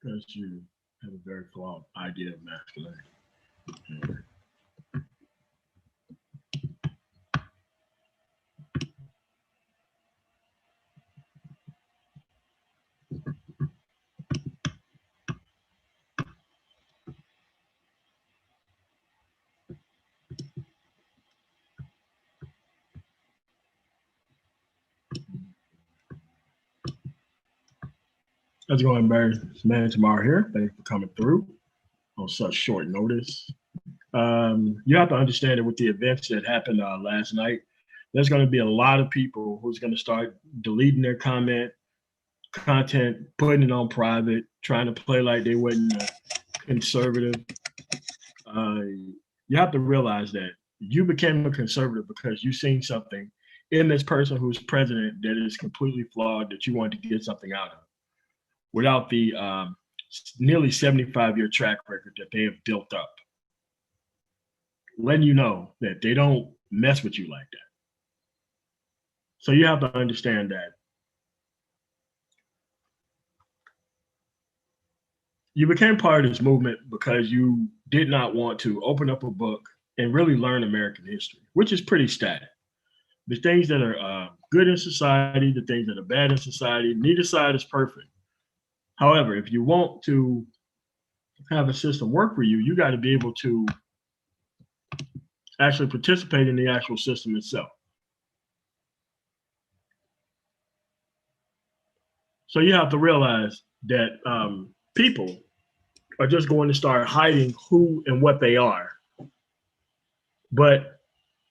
because you have a very flawed idea of masculinity. How's it going, Barry? It's Man Tomorrow here. Thanks for coming through on such short notice. You have to understand that with the events that happened last night, there's going to be a lot of people who's going to start deleting their content, putting it on private, trying to play like they wasn't conservative. You have to realize that you became a conservative because you seen something in this person who's president that is completely flawed that you wanted to get something out of, without the nearly 75-year track record that they have built up, letting you know that they don't mess with you like that. So you have to understand that you became part of this movement because you did not want to open up a book and really learn American history, which is pretty static. The things that are good in society, the things that are bad in society, neither side is perfect. However, if you want to have a system work for you, you got to be able to actually participate in the actual system itself. So you have to realize that people are just going to start hiding who and what they are. But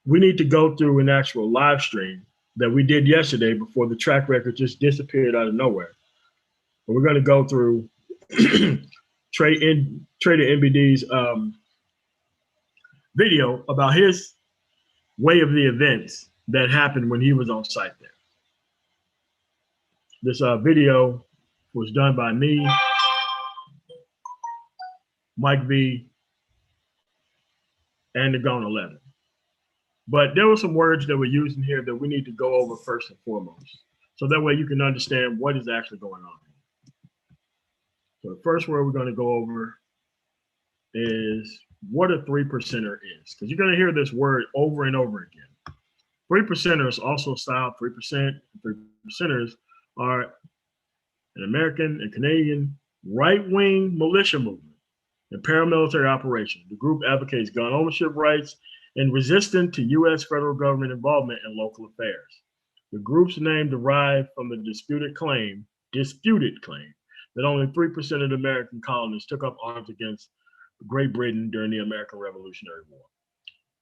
we need to go through an actual live stream that we did yesterday before the track record just disappeared out of nowhere. And we're going to go through Trader NBD's video about his way of the events that happened when he was on site there. This video was done by me, Mike V, and the Gone 11. But there were some words that were used in here that we need to go over first and foremost, so that way you can understand what is actually going on. So the first word we're going to go over is what a 3%er is, because you're going to hear this word over and over again. 3%ers, also styled 3%, 3%ers are an American and Canadian right-wing militia movement and paramilitary operation. The group advocates gun ownership rights and resistant to U.S. federal government involvement in local affairs. The group's name derived from the disputed claim that only 3% of the American colonists took up arms against Great Britain during the American Revolutionary War.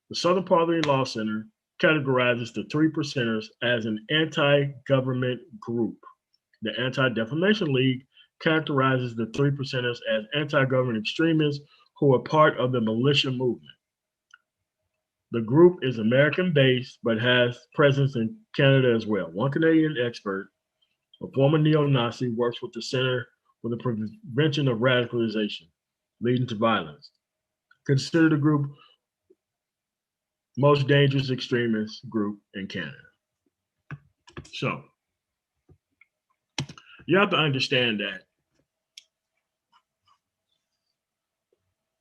The Southern Poverty Law Center categorizes the 3%ers as an anti-government group. The Anti-Defamation League characterizes the 3%ers as anti-government extremists who are part of the militia movement. The group is American-based, but has presence in Canada as well. One Canadian expert, a former neo-Nazi, works with the Center for the Prevention of Radicalization, leading to violence. Considered the group most dangerous extremist group in Canada. So, you have to understand that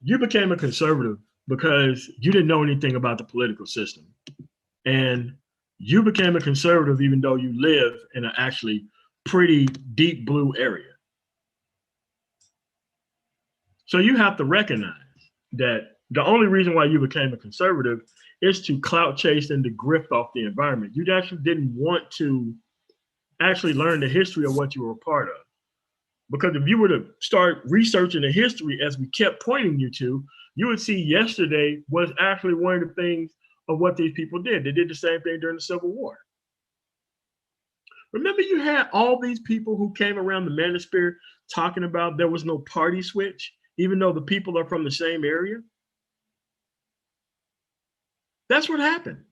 you became a conservative because you didn't know anything about the political system. And you became a conservative even though you live in an actually pretty deep blue area. So you have to recognize that the only reason why you became a conservative is to clout chase and to grift off the environment. You actually didn't want to actually learn the history of what you were a part of. Because if you were to start researching the history as we kept pointing you to, you would see yesterday was actually one of the things of what these people did. They did the same thing during the Civil War. Remember, you had all these people who came around the manosphere talking about there was no party switch, even though the people are from the same area. That's what happened.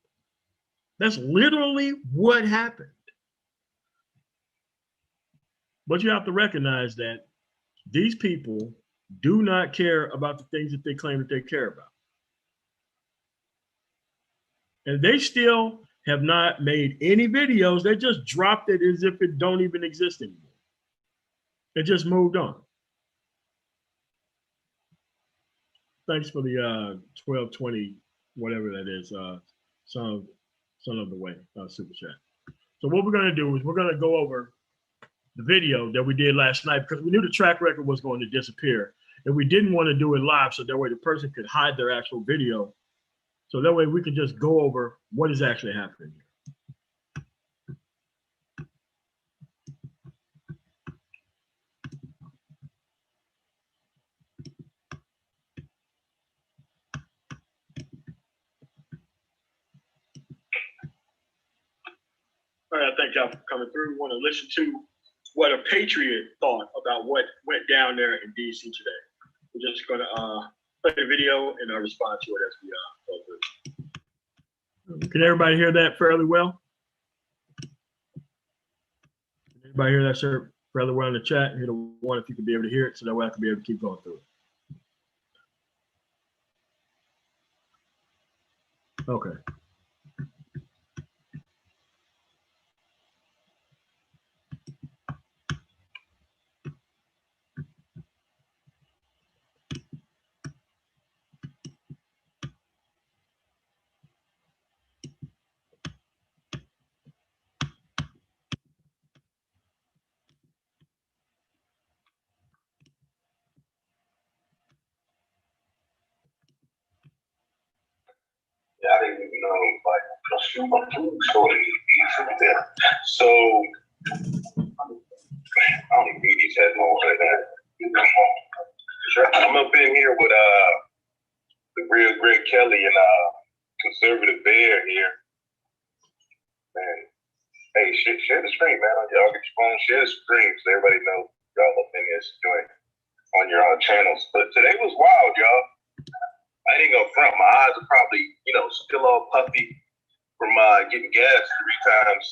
That's literally what happened. But you have to recognize that these people do not care about the things that they claim that they care about. And they still have not made any videos. They just dropped it as if it don't even exist anymore. It just moved on. Thanks for the 1220, whatever that is, son of the way, super chat. So what we're gonna do is we're gonna go over the video that we did last night because we knew the track record was going to disappear, and we didn't want to do it live so that way the person could hide their actual video. So that way we can just go over what is actually happening here. All right, thank y'all for coming through. We want to listen to what a patriot thought about what went down there in DC today. We're just going to play the video and respond to it as we go through. Can everybody hear that fairly well? Can everybody hear that, sir, fairly well in the chat? Hit a one if you can be able to hear it, so that way I can be able to keep going through it. Okay. I didn't even know, like, so I don't even need these headphones like that. I'm up in here with the real Greg Kelly and Conservative Bear here. Man, hey, share the screen, man. Y'all get your phone, share the screen so everybody knows y'all up in this joint on your channels. But today was wild, y'all. I ain't gonna front. My eyes are probably, still all puffy from getting gas 3 times.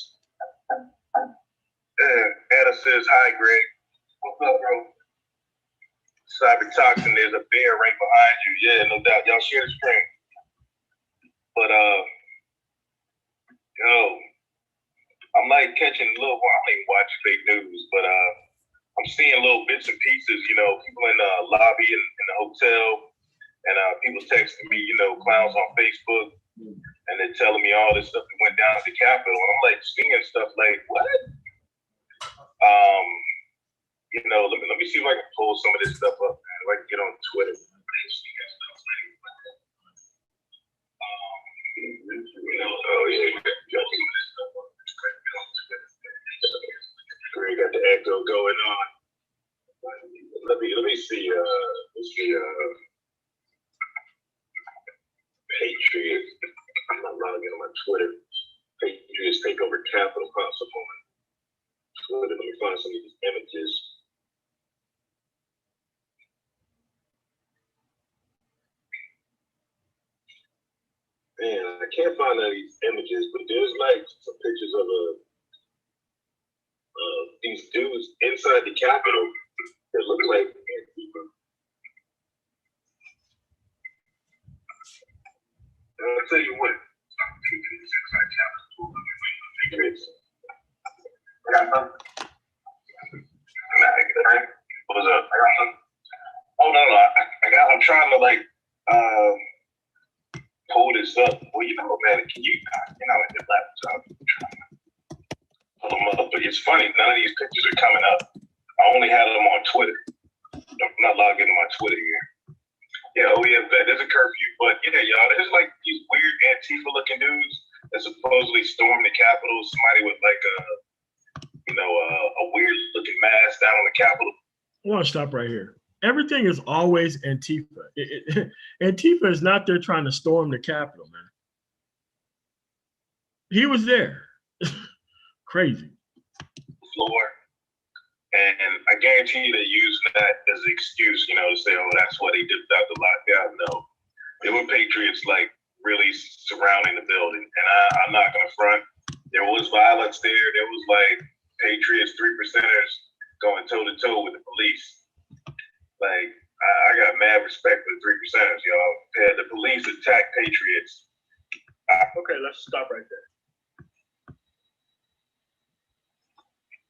And Anna says, "Hi, Greg. What's up, bro? Cybertoxin, there's a bear right behind you." Yeah, no doubt. Y'all share the screen. But I'm like catching I don't even watch fake news, but I'm seeing little bits and pieces. People in the lobby in the hotel. And people texting me, clowns on Facebook, and they're telling me all this stuff that went down at the Capitol. And I'm like seeing stuff like, what? Let me see if I can pull some of this stuff up, man. If I can get on Twitter. We got the echo going on. Let me see. Patriots. I'm not logging on my Twitter. Patriots take over Capitol possible on Twitter. Let me find some of these images. Man, I can't find any of these images, but there's like some pictures of these dudes inside the Capitol that look like Antifa. I'll tell you what. What was up? Oh no! I'm trying to pull this up. Well, man, can you? At your laptop. Pull them up, but it's funny. None of these pictures are coming up. I only had them on Twitter. I'm not logged into my Twitter here. Yeah, there's a curfew, but y'all, there's like these weird Antifa-looking dudes that supposedly stormed the Capitol. Somebody with like a weird-looking mask down on the Capitol. I want to stop right here. Everything is always Antifa. Antifa is not there trying to storm the Capitol, man. He was there. Crazy. Floor. And I guarantee you they use that as an excuse, to say, oh, that's why they dipped out the lockdown. No, there were patriots really surrounding the building. And I'm not going to front. There was violence there. There was patriots, 3%ers going toe to toe with the police. I got mad respect for the 3%ers, y'all. Yeah, the police attacked patriots. Okay, let's stop right there.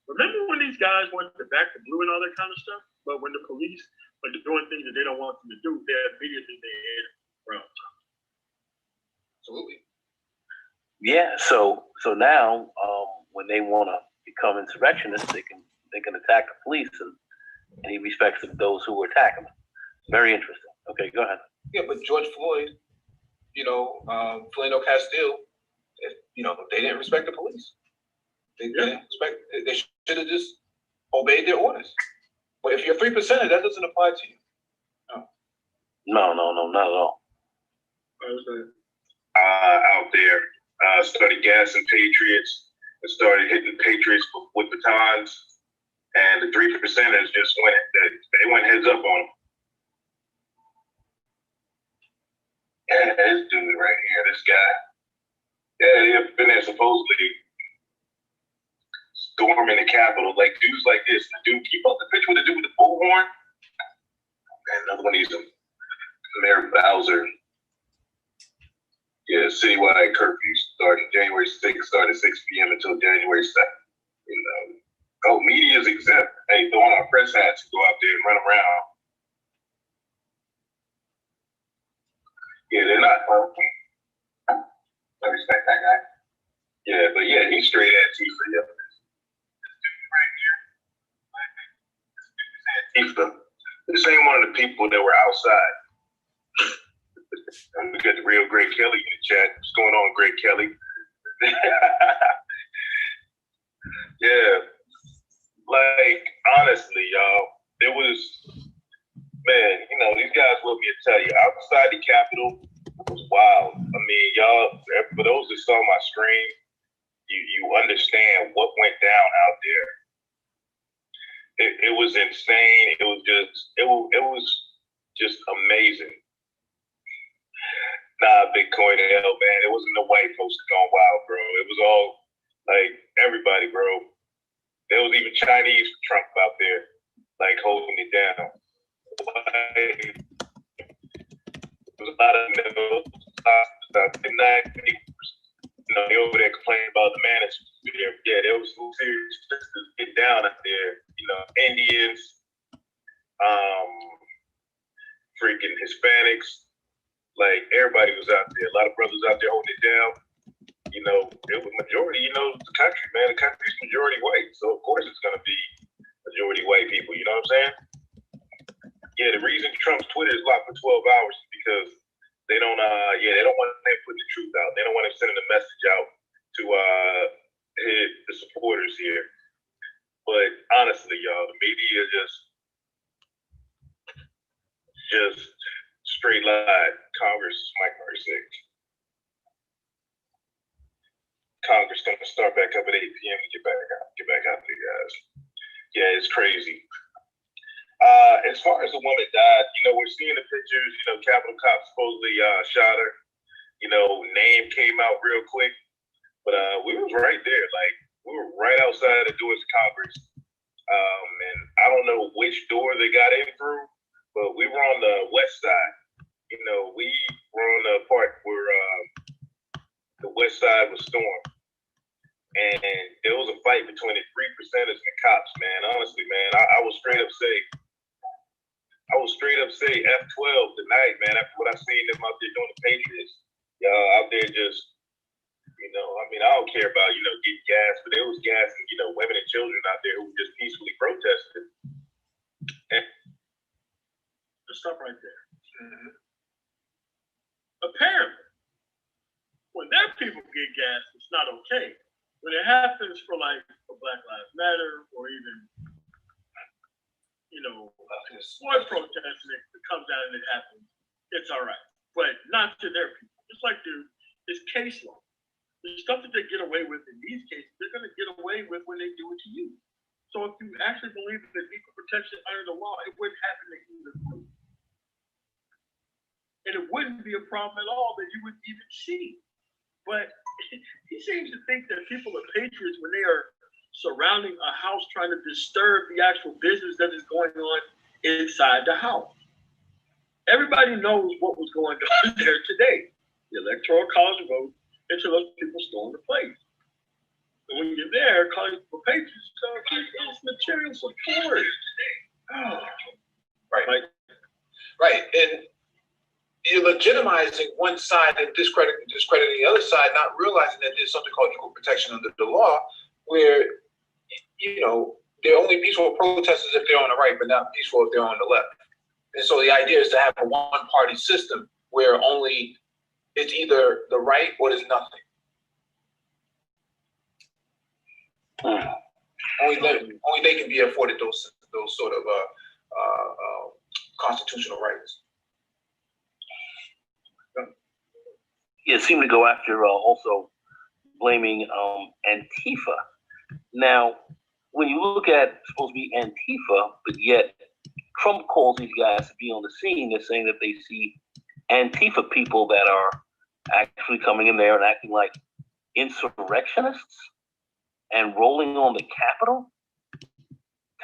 Remember when these guys wanted to back the blue and all that kind of stuff? But when the police or doing things that they don't want them to do, they're immediately their head around. Absolutely. Yeah. So now, when they want to become insurrectionists, they can attack the police, and he respects those who were attacking them. Very interesting. Okay, go ahead. Yeah, but George Floyd, Philando Castile, they didn't respect the police. They didn't respect. They should have just obeyed their orders. But if you're 3%, that doesn't apply to you. No, not at all. Out there, started gassing patriots and started hitting patriots with batons, and the 3%ers just went heads up on them. Yeah, this dude right here, this guy. Yeah, they've been there supposedly storming the Capitol, like dudes like this. The dude, keep up the picture with the dude with the bullhorn. And another one of these, Mayor Bowser. Yeah, citywide curfew starting January 6th, started 6 p.m. until January 2nd. Oh, media is exempt. Hey, throw on our press hats and go out there and run around. Yeah, they're not. I respect that guy. Yeah, but yeah, he's straight Antifa. Yeah. This dude right here. Antifa. This ain't one of the people that were outside. And we got the real Greg Kelly in the chat. What's going on, Greg Kelly? Yeah. Like, honestly, y'all, there was, man, these guys want me to tell you, outside the Capitol was wild. I mean, y'all, for those that saw my stream, you understand what went down out there. It was insane. It was just amazing. Nah, Bitcoin and hell, man. It wasn't the white folks going wild, bro. It was all like everybody, bro. There was even Chinese Trump out there, like holding it down. Like, there was a lot of they over there complaining about the management. Yeah, there was some serious sisters get down out there. Indians, freaking Hispanics, like everybody was out there. A lot of brothers out there holding it down. It was majority. The country, man. The country's majority white, so of course it's gonna be majority white people. You know what I'm saying? Yeah, the reason Trump's Twitter is locked for 12 hours is because they don't want them putting the truth out. They don't want him sending a message out to the supporters here. But honestly, y'all, the media just straight lied. Congress might be sick. Congress gonna start back up at 8 p.m. to get back out there, guys. Yeah, it's crazy. As far as the woman died, we're seeing the pictures. Capitol cops supposedly shot her. Name came out real quick, but we was right there. Like, we were right outside the doors of Congress. And I don't know which door they got in through, but we were on the west side. We were on the part where the west side was stormed. And there was a fight between the 3%ers and the cops, man. Honestly, man, I will straight up say F12 tonight, man, after what I seen them out there doing the Patriots. Y'all out there just, I don't care about, getting gas, but there was gas and, women and children out there who just peacefully protested. Just stop right there. Mm-hmm. Apparently, when their people get gas, it's not okay. When it happens for Black Lives Matter or even, boy protesting, it comes out and it happens, it's all right. But not to their people. It's like this case law. The stuff that they get away with in these cases, they're going to get away with when they do it to you. So if you actually believe that equal protection under the law, it wouldn't happen to either group. And it wouldn't be a problem at all that you would even see. But he seems to think that people are patriots when they are surrounding a house trying to disturb the actual business that is going on inside the house. Everybody knows what was going on there today. The Electoral College vote until those people storm the place. And when you're there, calling for patriots, it's material support. Oh. Right. Like, Right, and you're legitimizing one side and discrediting the other side, not realizing that there's something called equal protection under the law, where they're only peaceful protesters if they're on the right, but not peaceful if they're on the left. And so the idea is to have a one-party system where only it's either the right or there's nothing. Only they can be afforded those sort of constitutional rights. Yeah, it seemed to go after also blaming Antifa. Now, when you look at it's supposed to be Antifa, but yet Trump calls these guys to be on the scene, they're saying that they see Antifa people that are actually coming in there and acting like insurrectionists and rolling on the Capitol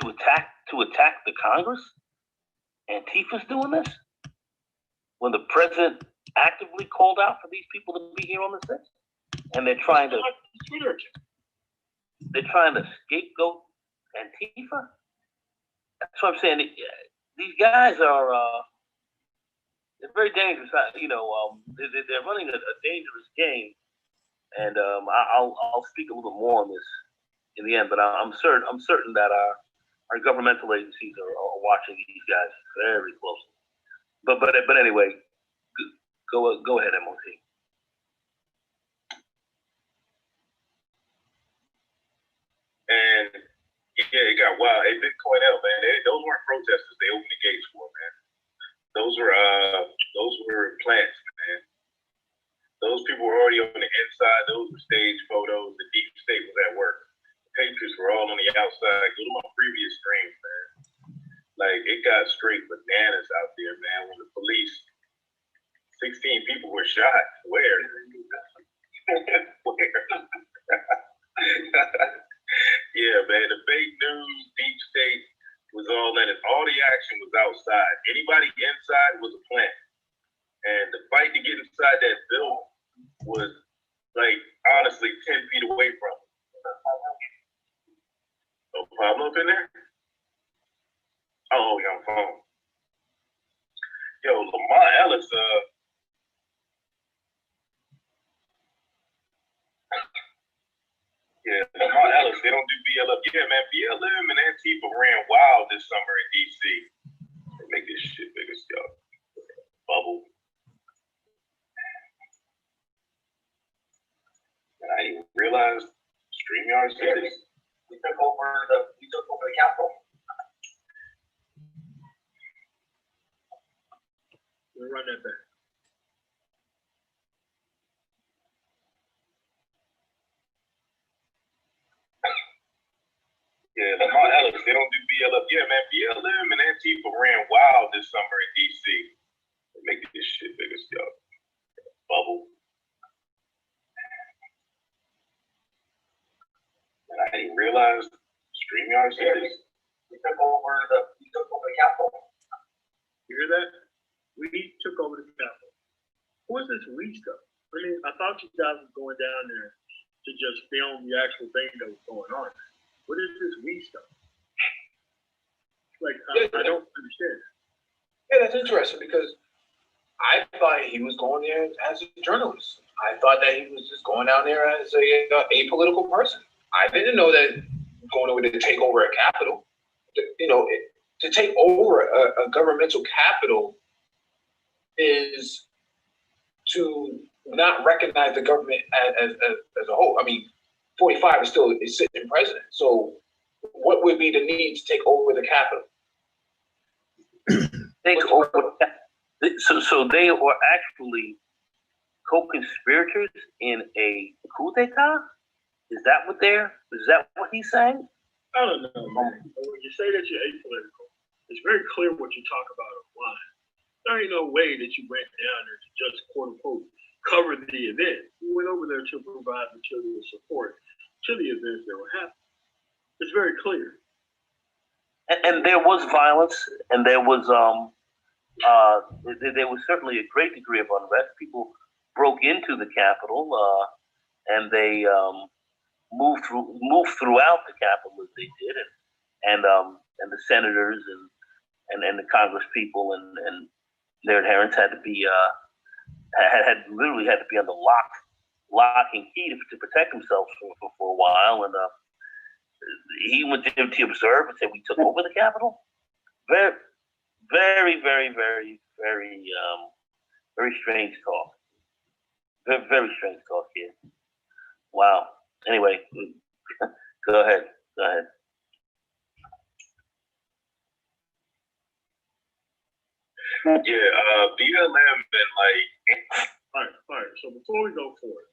to attack the Congress. Antifa's doing this when the president actively called out for these people to be here on the 6th, and they're trying to scapegoat Antifa. That's what I'm saying. These guys are they're very dangerous. They're running a dangerous game, and I'll speak a little more on this in the end. But I'm certain that our governmental agencies are watching these guys very closely. But anyway, go ahead, MOT. And yeah, it got wild. Hey, Bitcoin L, man, those weren't protesters. They opened the gates for, man. Those were plants, man. Those people were already on the inside. Those were stage photos. The deep state was at work. The Patriots were all on the outside. Go to my previous streams, man. Like, it got straight bananas out there, man. When the police, 16 people were shot. Where? Yeah, man. The fake news, deep state was all in it. All the action was outside. Anybody inside was a plant. And the fight to get inside that building was, like, honestly, 10 feet away from it. No problem up in there? Oh, you're on phone. Yo, Lamar Ellis, yeah, Lamar Ellis, they don't do BLM. Yeah, man, BLM and Antifa ran wild this summer in DC. They make this shit big as y'all. Bubble. And I didn't realize StreamYard did this. We took over the Capitol. We'll run that back. Yeah, Lamar Ellis, they don't do BLM. Yeah, man, BLM and Antifa ran wild this summer in DC. They make this shit big as y'all. Bubble. And I didn't realize StreamYard did this. We took over the Capitol. You hear that? We took over the Capitol. Who is this we stuff? I mean, I thought you guys were going down there to just film the actual thing that was going on. What is this we stuff? Like, I don't understand. Yeah, that's interesting because I thought he was going there as a journalist. I thought that he was just going down there as a apolitical person. I didn't know that going over to take over a capital, to take over a governmental capital is to not recognize the government as a whole. I mean, 45 is still a sitting president. So what would be the need to take over the capital? So they were actually co-conspirators in a coup d'etat? Is that what he's saying? I don't know, man. When you say that you're apolitical, it's very clear what you talk about online. There ain't no way that you went down there to just quote unquote cover the event. You went over there to provide material support to the events that were happening. It's very clear. And there was violence, and there was certainly a great degree of unrest. People broke into the Capitol, and they moved throughout the Capitol as they did, and the senators and the Congress people and their adherents had to be had literally had to be under lock and key to protect themselves for a while. And he went to MT Observe and said we took over the Capitol. Very, very, very, very, very, very strange talk. Very, very strange talk here. Wow. Anyway, go ahead. Yeah, BLM and like. All right. So before we go forward,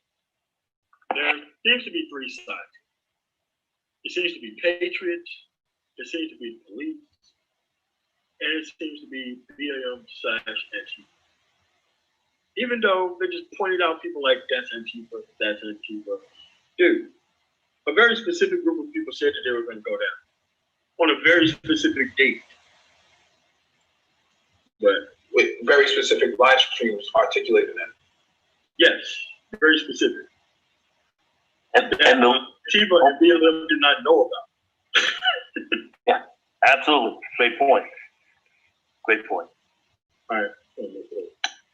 there seems to be three sides. It seems to be patriots, it seems to be police, and it seems to be BLM/Antifa. Even though they just pointed out people like that's Antifa. Dude, a very specific group of people said that they were going to go down on a very specific date. But with very specific live streams articulating that. yes, very specific. And Antifa and BLM did not know about. Yeah, absolutely. Great point. All right.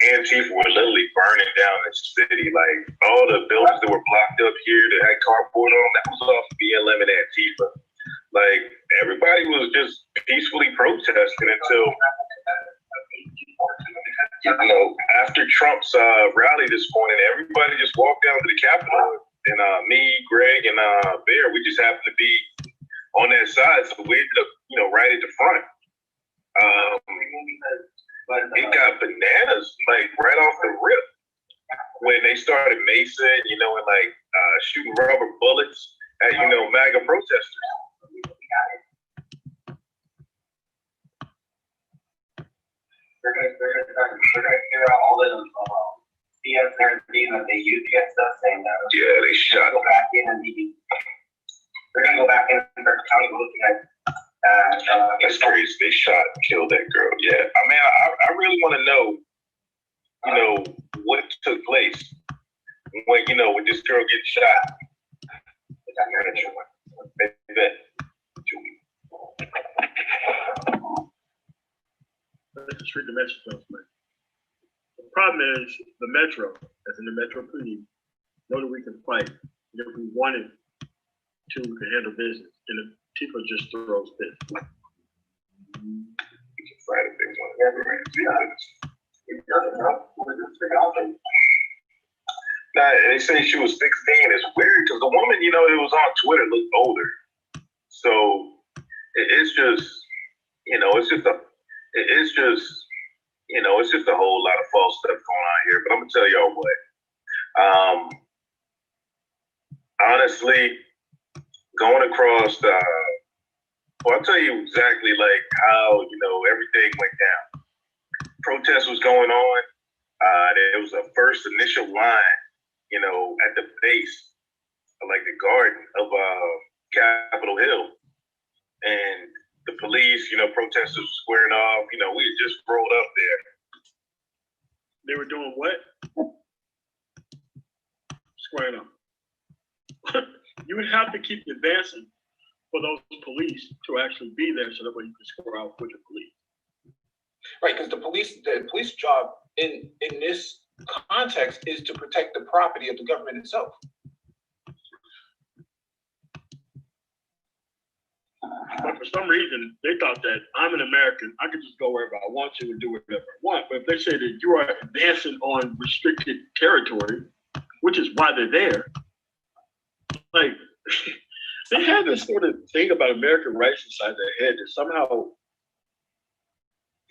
Antifa were literally burning down the city. Like all the buildings that were blocked up here that had cardboard on, that was off BLM and Antifa. Like everybody was just peacefully protesting until, after Trump's rally this morning, everybody just walked down to the Capitol. And me, Greg, and Bear, we just happened to be on that side, so we ended up, right at the front. It got bananas, like right off the rip, when they started Mason, and like shooting rubber bullets at MAGA protesters. They're gonna figure out all the BS narrative that they use against us, saying that Yeah, they shot. go back in and they're gonna go back in and start counting looking at. That's crazy. They shot and killed that girl. Yeah, I mean, I really want to know, what took place when this girl gets shot. Let's just read the message notes, man. The problem is the Metro, as in the Metro Police, know that we can fight. And if we wanted to, we can handle business. And if Tifa just throws this. Now, they say she was 16. It's weird because the woman, it was on Twitter, looked older. So it's just, it's just a whole lot of false stuff going on here. But I'm gonna tell y'all what. Honestly, going across I'll tell you exactly like how everything went down. Protest was going on. There was a first initial line, at the base of like the garden of Capitol Hill, and the police, protesters were squaring off. We had just rolled up there. They were doing what? Squaring up. You would have to keep advancing for those police to actually be there so that way you can square out with the police. Right, because the police job in this context is to protect the property of the government itself. But for some reason, they thought that I'm an American. I can just go wherever I want to and do whatever I want. But if they say that you are advancing on restricted territory, which is why they're there, like they have this sort of thing about American rights inside their head that somehow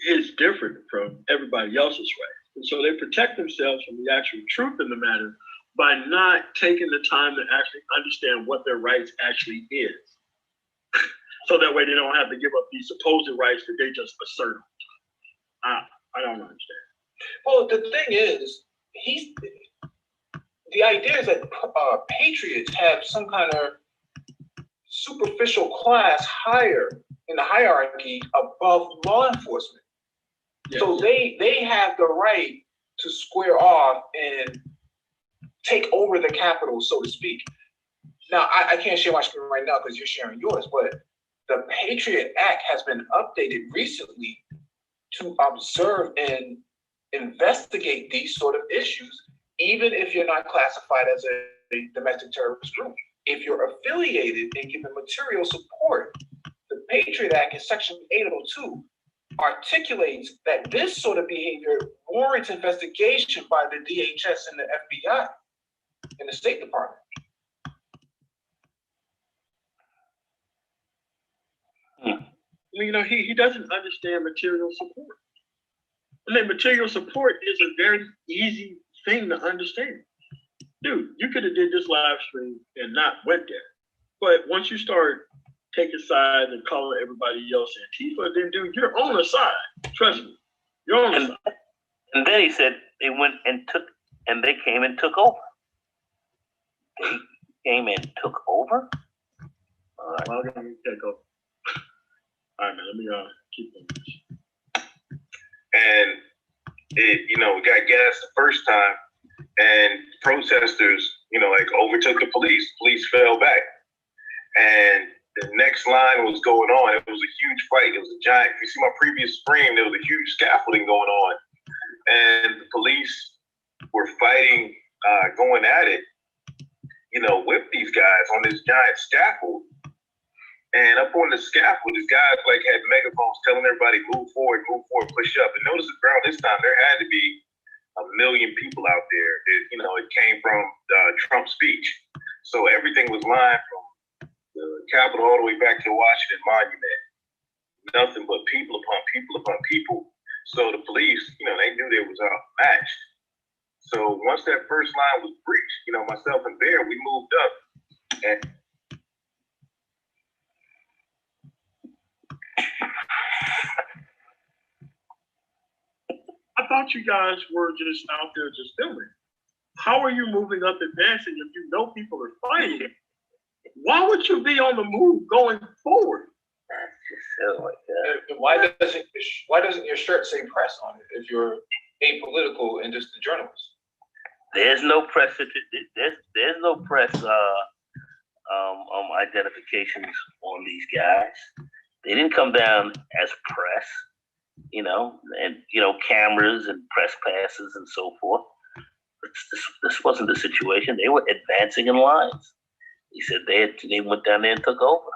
is different from everybody else's rights. And so they protect themselves from the actual truth in the matter by not taking the time to actually understand what their rights actually is. So that way they don't have to give up these supposed rights that they just assert. I don't understand. Well, the thing is, the idea is that patriots have some kind of superficial class higher in the hierarchy above law enforcement. Yes. So they have the right to square off and take over the Capitol, so to speak. Now, I can't share my screen right now because you're sharing yours, but the Patriot Act has been updated recently to observe and investigate these sort of issues, even if you're not classified as a domestic terrorist group. If you're affiliated and given material support, the Patriot Act in Section 802 articulates that this sort of behavior warrants investigation by the DHS and the FBI and the State Department. You know, he doesn't understand material support. I mean, material support is a very easy thing to understand. Dude, you could have did this live stream and not went there. But once you start taking sides and calling everybody else Antifa, then dude, you're on the side. Trust me, you're on the side. And then he said they went and they came and took over. They came and took over? All right. Well, I'm gonna take over. All right, man, let me keep on this. And we got gas the first time, and protesters, like overtook the police. Police fell back, and the next line was going on. It was a huge fight. It was a giant. If you see my previous stream, there was a huge scaffolding going on, and the police were fighting, going at it, with these guys on this giant scaffold. And up on the scaffold, these guys had megaphones telling everybody, move forward, push up. And notice around this time, there had to be 1 million people out there. It came from Trump's speech. So everything was lined from the Capitol all the way back to the Washington Monument. Nothing but people upon people upon people. So the police, they knew they was outmatched. So once that first line was breached, myself and Bear, we moved up. And I thought you guys were just out there just filming. How are you moving up advancing if you know people are fighting? Why would you be on the move going forward? That's just so like that. Why doesn't your shirt say press on it if you're apolitical and just a journalist? There's no press. There's no press identifications on these guys. They didn't come down as press, and cameras and press passes and so forth. This wasn't the situation. They were advancing in lines. He said they went down there and took over.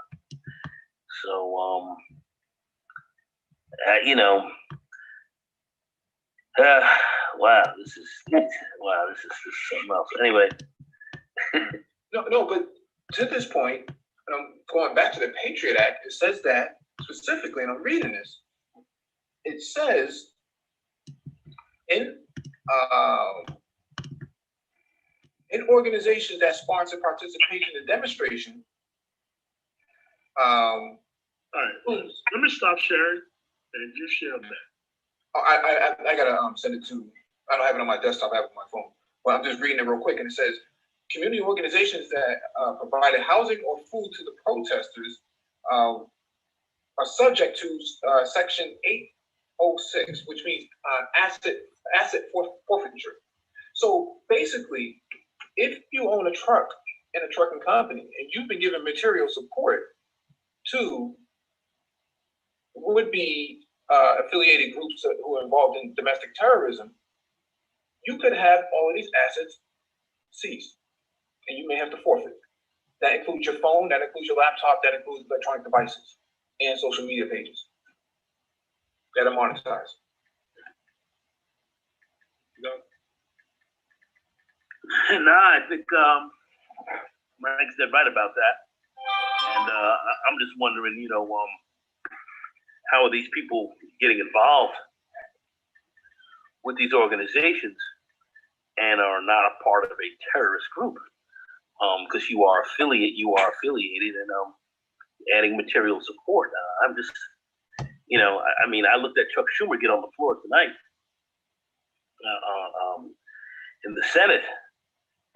So wow, this is something else. Anyway. No, but to this point, and I'm going back to the Patriot Act, it says that specifically, and I'm reading this. It says in organizations that sponsor participation in demonstration. All right, let me stop sharing and you share that. I gotta send it to. I don't have it on my desktop. I have it on my phone. But I'm just reading it real quick, and it says community organizations that provided housing or food to the protesters are subject to Section 806, which means asset forfeiture. So basically, if you own a truck in a trucking company and you've been given material support to would-be affiliated groups who are involved in domestic terrorism, you could have all of these assets seized, and you may have to forfeit. That includes your phone, that includes your laptop, that includes electronic devices and social media pages that are monetized. No, I think Mike's dead right about that, and I'm just wondering, how are these people getting involved with these organizations and are not a part of a terrorist group? Because you are affiliated, and adding material support. I'm just, I looked at Chuck Schumer get on the floor tonight in the Senate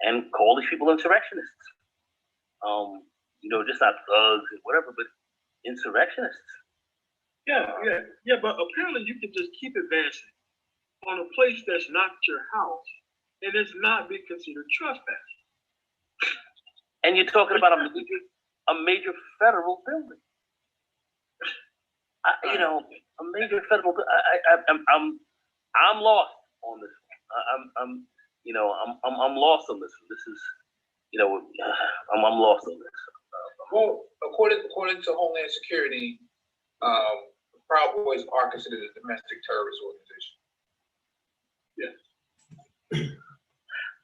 and call these people insurrectionists. Just not thugs and whatever, but insurrectionists. Yeah, but apparently you can just keep advancing on a place that's not your house, and it's not being considered trespassing. And you're talking about a major federal building. A major federal. I'm lost. on this. I'm I'm lost on this. This is, I'm lost on this. Well, according to Homeland Security, Proud Boys are considered a domestic terrorist organization.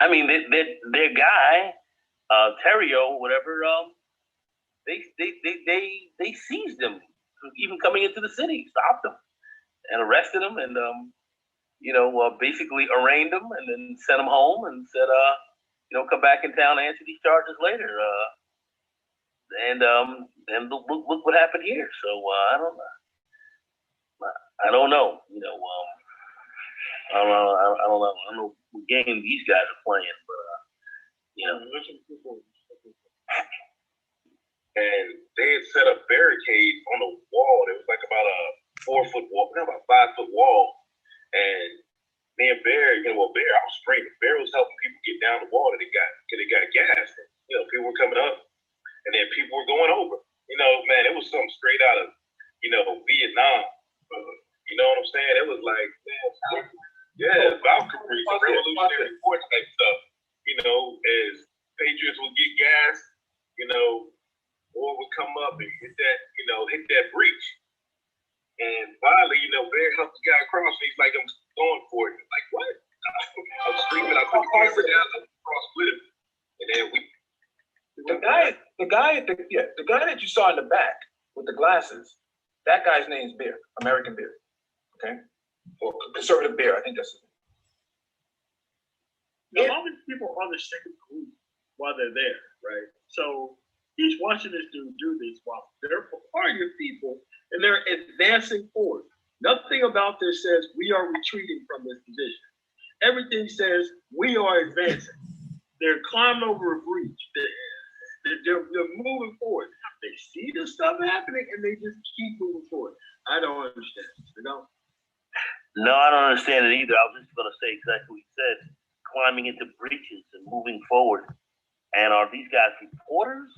I mean, their guy, Terrio, whatever, they seized them from even coming into the city, stopped them, and arrested them, and basically arraigned them, and then sent them home, and said, come back in town and answer these charges later. And look what happened here. So I don't know. I don't know. I don't know what game these guys are playing, but And they had set up barricades on the wall. It was like about a 4-foot wall, not about a 5-foot wall. And me and Bear, Bear, I was screaming. Bear was helping people get down the wall, and they got gas. People were coming up, and then people were going over. Man, it was something straight out of, Vietnam. You know what I'm saying? It was like, Valkyrie, Revolutionary War type stuff. As Patriots would get gas, war would come up and hit that breach. And finally, Bear helped the guy across, and he's like, I'm going for it. Like, what? I'm screaming, I put the camera down, I'm across with him. And then the guy that you saw in the back with the glasses, that guy's name's Bear, American Bear. Okay? Or Conservative Bear, I think that's his name. Now, all these people are the same group while they're there, right? So he's watching this dude do this while they're part of your people, and they're advancing forward. Nothing about this says we are retreating from this position. Everything says we are advancing. They're climbing over a breach. They're moving forward. They see this stuff happening, and they just keep moving forward. I don't understand. No, I don't understand it either. I was just going to say exactly what you said, climbing into breaches and moving forward. And are these guys reporters,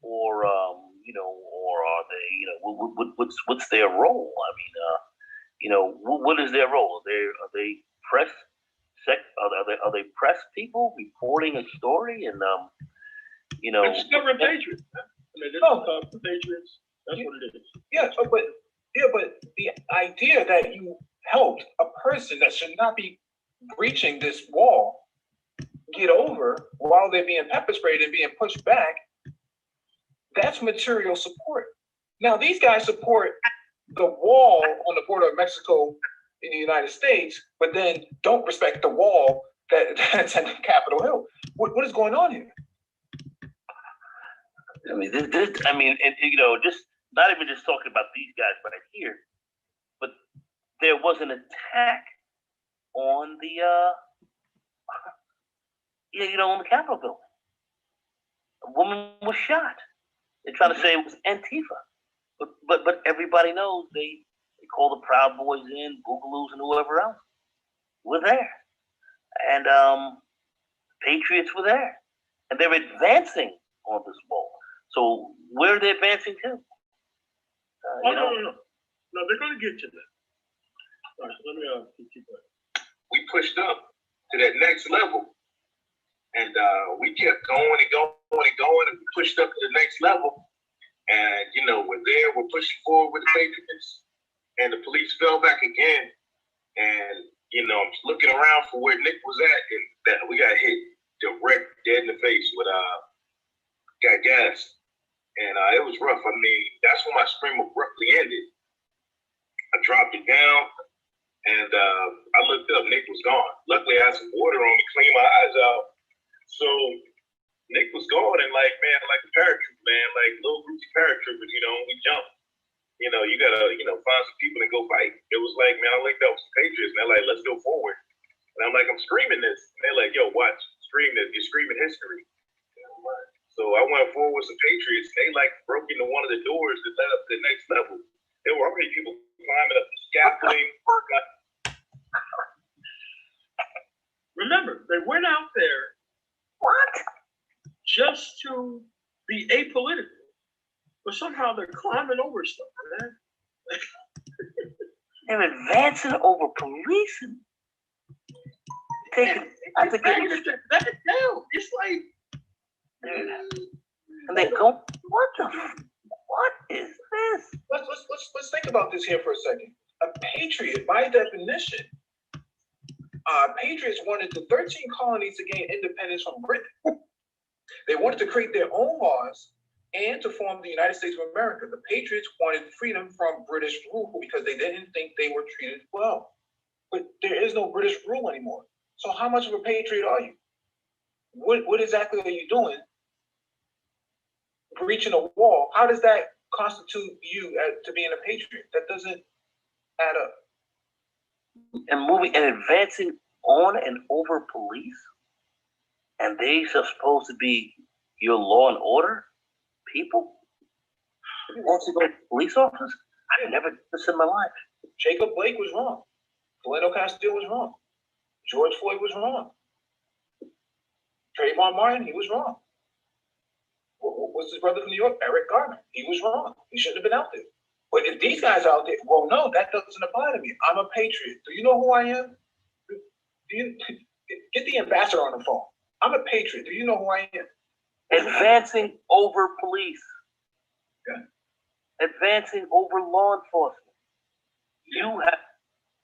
or or are they, what's their role? I mean, what is their role? Are they press are they press people reporting a story? And It's covering Patriots. I mean, this is called the Patriots. That's what it is. Yeah, but the idea that you helped a person that should not be breaching this wall get over while they're being pepper sprayed and being pushed back, that's material support. Now, these guys support the wall on the border of Mexico in the United States, but then don't respect the wall that's at Capitol Hill. What is going on here? I mean, just not even just talking about these guys right here, but there was an attack on the on the Capitol building. A woman was shot. They're trying to say it was Antifa, but everybody knows they call the Proud Boys in, Boogaloo's, and whoever else were there, and Patriots were there, and they're advancing on this wall. So where are they advancing to? No, they're going to get to that. All right, let me keep going. we pushed up to that next level. And we kept going and going and going, and we pushed up to the next level. And, we're there, we're pushing forward with the Patriots, and the police fell back again. And, I'm looking around for where Nick was at, and that we got hit direct dead in the face with got gassed. And it was rough. I mean, that's when my scream abruptly ended. I dropped it down, and I looked up. Nick was gone. Luckily, I had some water on me, clean my eyes out. So Nick was gone, and like a paratrooper, man, like little Gucci paratroopers, we jumped. You gotta, find some people and go fight. It was like, man, I linked up with some Patriots, and they're like, let's go forward. And I'm like, I'm screaming this. And they're like, yo, watch, scream this. You're screaming history. So I went forward with some Patriots. They broke into one of the doors that led up to the next level. There were already people climbing up the scaffolding. Remember, they went out there just to be apolitical, but somehow they're climbing over stuff, man. They're advancing over policing. take it. I think Back it, it down. It's like, and they go, what is this? Let's think about this here for a second. A patriot, by definition, patriots wanted the 13 colonies to gain independence from Britain. They wanted to create their own laws and to form the United States of America. The patriots wanted freedom from British rule because they didn't think they were treated well. But there is no British rule anymore. So how much of a patriot are you? What exactly are you doing? Breaching a wall. How does that constitute you to being a patriot? That doesn't add up. And moving and advancing on and over police, and they are supposed to be your law and order people. You want to go police officers? I never did this in my life. Jacob Blake was wrong. Philando Castile was wrong. George Floyd was wrong. Trayvon Martin, he was wrong. What's his brother from New York? Eric Garner. He was wrong. He shouldn't have been out there. But if these guys out there, well, no, that doesn't apply to me. I'm a patriot. Do you know who I am? Get the ambassador on the phone. I'm a patriot. Do you know who I am? Advancing over police. Yeah. Advancing over law enforcement.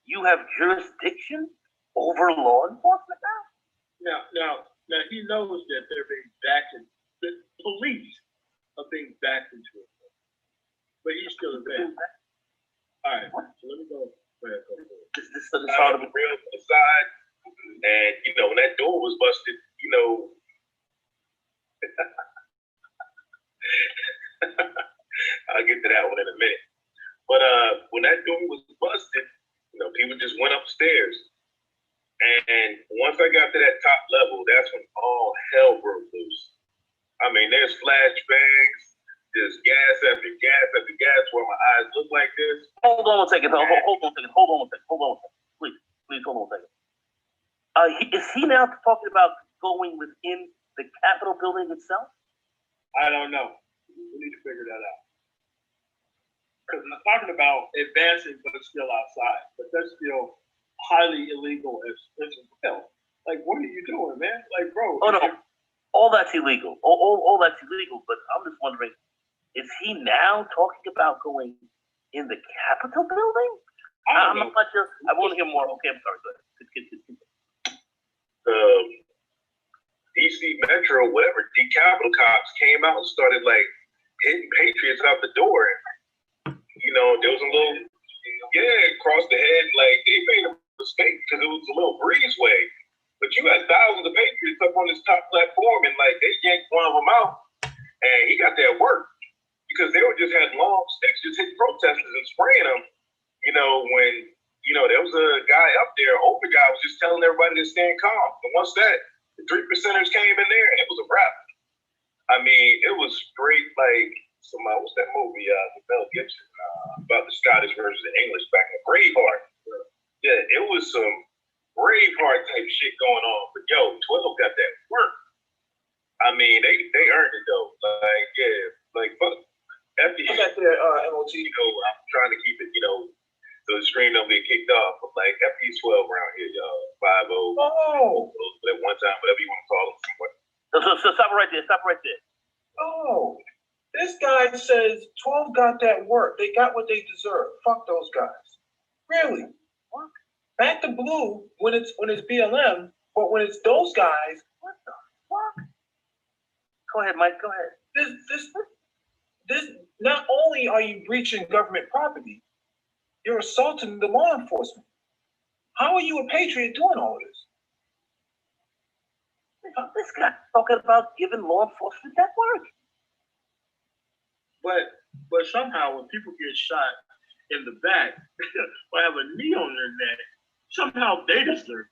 You have jurisdiction over law enforcement now? now he knows that they're being backed in, the police are being backed into it. But he's still a man. All right, so let me go. This doesn't sound The real aside, and when that door was busted, I'll get to that one in a minute. But when that door was busted, people just went upstairs. And once I got to that top level, that's when all hell broke loose. I mean, there's flashbangs, there's gas after gas after gas where my eyes look like this. Hold on a second. Hold on a second. Please hold on a second. Is he now talking about going within the Capitol building itself? I don't know. We need to figure that out. Because he's talking about advancing, but it's still outside. But that's still highly illegal as well. Like, what are you doing, man? Like, bro. Oh, no. All that's illegal. All that's illegal. But I'm just wondering, is he now talking about going in the Capitol building? I'm not sure. I want to hear more. Okay, I'm sorry. Go ahead. DC Metro, whatever, Capitol cops came out and started like hitting patriots out the door. There was a little, across the head, like they made a mistake because it was a little breezeway. But you had thousands of patriots up on this top platform, and like they yanked one of them out, and he got there at work because they were just had long sticks just hitting protesters and spraying them. When there was a guy up there, an older guy was just telling everybody to stand calm. And once the 3%ers came in there, and it was a wrap. I mean, it was straight like what's that movie with Mel Gibson about the Scottish versus the English back in Braveheart. Yeah, it was some Braveheart type shit going on. But 12 got that work. I mean, they earned it though. Fuck. After I got their MOT. I'm trying to keep it, so the stream don't get kicked off. But like FP12 around here, y'all, 50. Oh. At one time, whatever you want to call them. So stop right there. Oh. This guy says 12 got that work. They got what they deserve. Fuck those guys. Really? What? Back to blue when it's BLM, but when it's those guys, what the fuck? Go ahead, Mike. Go ahead. This. Not only are you breaching government property, you're assaulting the law enforcement. How are you a patriot doing all of this? This guy talking about giving law enforcement that work. But somehow when people get shot in the back or have a knee on their neck, somehow they deserve it.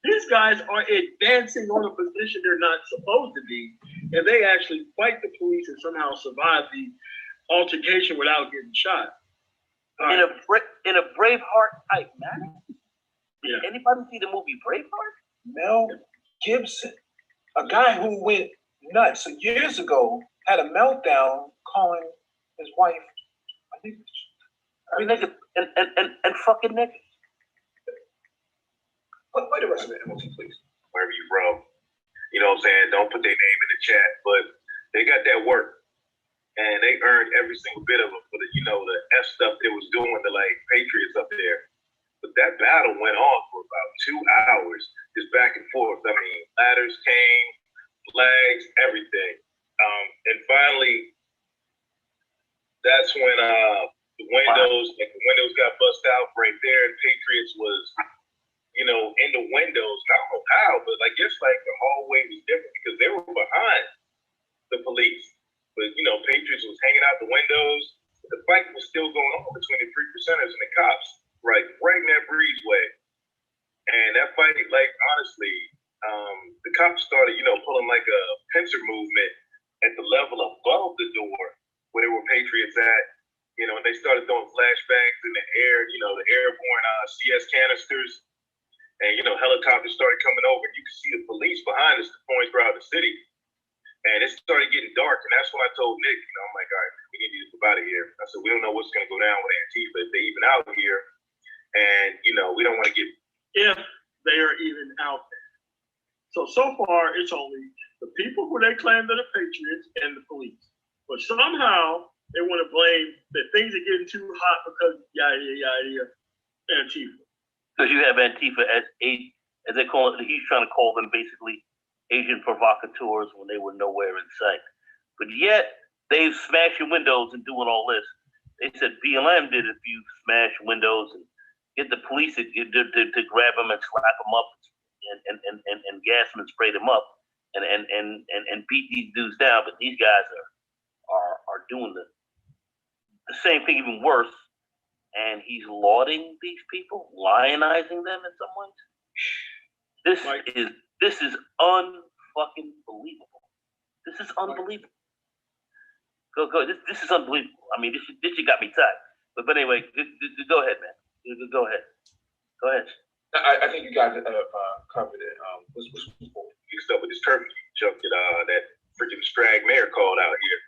These guys are advancing on a position they're not supposed to be, and they actually fight the police and somehow survive the altercation without getting shot. In a Braveheart type manner. Yeah. Anybody see the movie Braveheart? Mel Gibson, a guy who went nuts years ago, had a meltdown calling his wife and fucking niggas. Play the rest of it, MOT, please. Wherever you from. You know what I'm saying? Don't put their name in the chat, but they got that work. And they earned every single bit of it for the, you know, the F stuff they was doing to like Patriots up there. But that battle went on for about 2 hours, just back and forth. I mean, ladders came, flags, everything. And finally, that's when the windows got bust out right there, and Patriots was, you know, in the windows. I don't know how, but I guess like the hallway was different because they were behind the police. But you know, Patriots was hanging out the windows. The fight was still going on between the 3%ers and the cops, right in that breezeway. And that fight, like honestly, the cops started, you know, pulling like a pincer movement at the level above the door where there were Patriots at. You know, and they started throwing flashbangs in the air, you know, the airborne CS canisters. And, you know, helicopters started coming over. And you could see the police behind us deploying throughout the city. And it started getting dark. And that's when I told Nick, you know, I'm like, all right, we need to get out of here. I said, we don't know what's going to go down with Antifa if they even out here. And, you know, we don't want to get... If they are even out there. So far, it's only the people who they claim are the Patriots and the police. But somehow, they want to blame that things are getting too hot because yada, Antifa. Because you have Antifa as they call it, he's trying to call them basically Asian provocateurs when they were nowhere in sight. But yet, they've smashing windows and doing all this. They said BLM did a few smash windows and get the police to grab them and slap them up and gas them and spray them up and beat these dudes down. But these guys are doing the same thing, even worse. And he's lauding these people, lionizing them in some ways. This is unfucking believable. This is unbelievable. Go. This is unbelievable. I mean, this shit got me tight. But anyway, go ahead, man. Go ahead. I think you guys have covered it. What's Mixed up with this turkey jump that freaking Strag mayor called out here.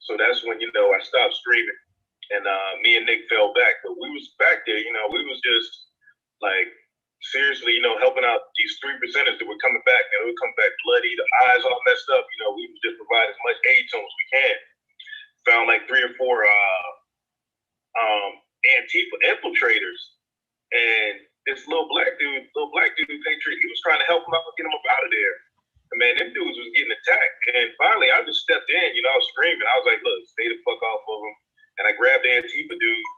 So that's when, you know, I stopped screaming. And me and Nick fell back. But we was back there, you know, we was just like seriously, you know, helping out these 3%ers that were coming back. And they would come back bloody, the eyes all messed up. You know, we would just provide as much aid to them as we can. Found like 3 or 4 Antifa infiltrators. And this little black dude, Patriot, he was trying to help them out, get them up out of there. And man, them dudes was getting attacked. And finally, I just stepped in, you know, I was screaming. I was like, look, stay the fuck off of them. And I grabbed the Antifa dude.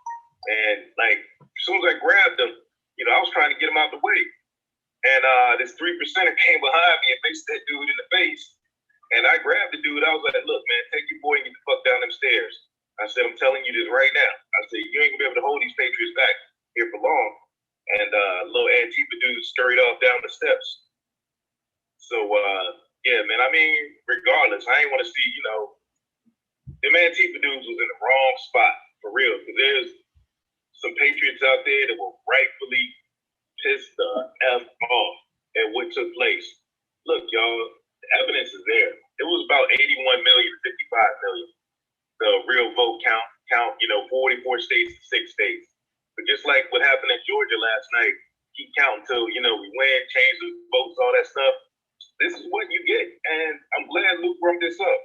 And like, as soon as I grabbed him, you know, I was trying to get him out the way. And this 3%er came behind me and faced that dude in the face. And I grabbed the dude. I was like, look, man, take your boy and get the fuck down them stairs. I said, I'm telling you this right now. I said, you ain't gonna be able to hold these Patriots back here for long. And little Antifa dude scurried off down the steps. So, yeah, man, I mean, regardless, I ain't want to see, you know, them Antifa dudes was in the wrong spot, for real. Because there's some Patriots out there that will rightfully piss the F off at what took place. Look, y'all, the evidence is there. It was about 81 million to 55 million. The real vote count, you know, 44 states to 6 states. But just like what happened in Georgia last night, keep counting till, you know, we win, change the votes, all that stuff. This is what you get. And I'm glad Luke brought this up.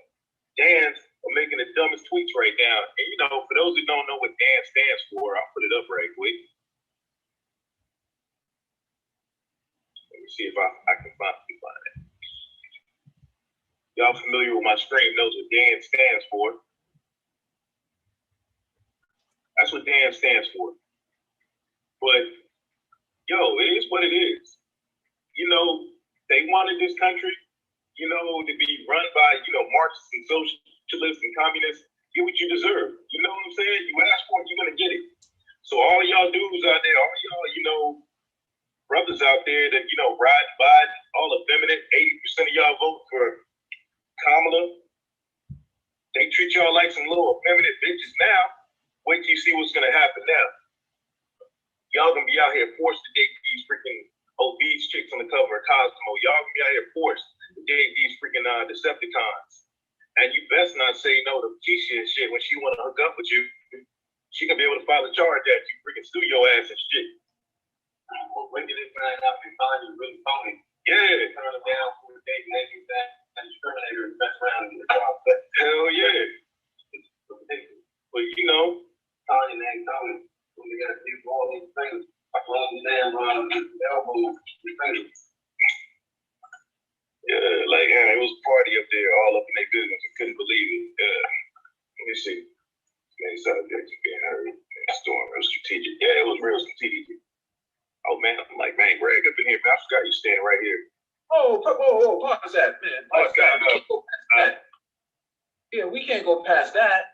Dan's are making the dumbest tweets right now. And, you know, for those who don't know what Dan stands for, I'll put it up right quick. Let me see if I can find it. Y'all familiar with my screen knows what Dan stands for. That's what Dan stands for. But, yo, it is what it is. You know, they wanted this country, you know, to be run by, you know, Marxists and socialists and communists. Get what you deserve. You know what I'm saying? You ask for it, you're going to get it. So all y'all dudes out there, all y'all, you know, brothers out there that, you know, ride Biden, all effeminate, 80% of y'all vote for Kamala. They treat y'all like some little effeminate bitches now. Wait till you see what's going to happen now. Y'all going to be out here forced to date these freaking obese chicks on the cover of Cosmo. Y'all going to be out here forced to date these freaking Decepticons. And you best not say no to Keisha and shit when she want to hook up with you. She going to be able to file a charge at you, freaking sue your ass and shit. Wicked is man up and find you really phony. Yeah. Turn them down for the day, making that discriminator mess around and get a job. Hell yeah. But you know, Tony ain't coming. We gotta do all these things. Like long damn elbows, fingers. yeah, like it was a party up there, all up in their business. I couldn't believe it. Let me see. Main subjects being heard in the storm. It was strategic. Yeah, it was real strategic. Oh man, I'm like, man, Greg up in here, man. I forgot you standing right here. Oh, pause that, man. Pause that. We can't go past that. Yeah, we can't go past that.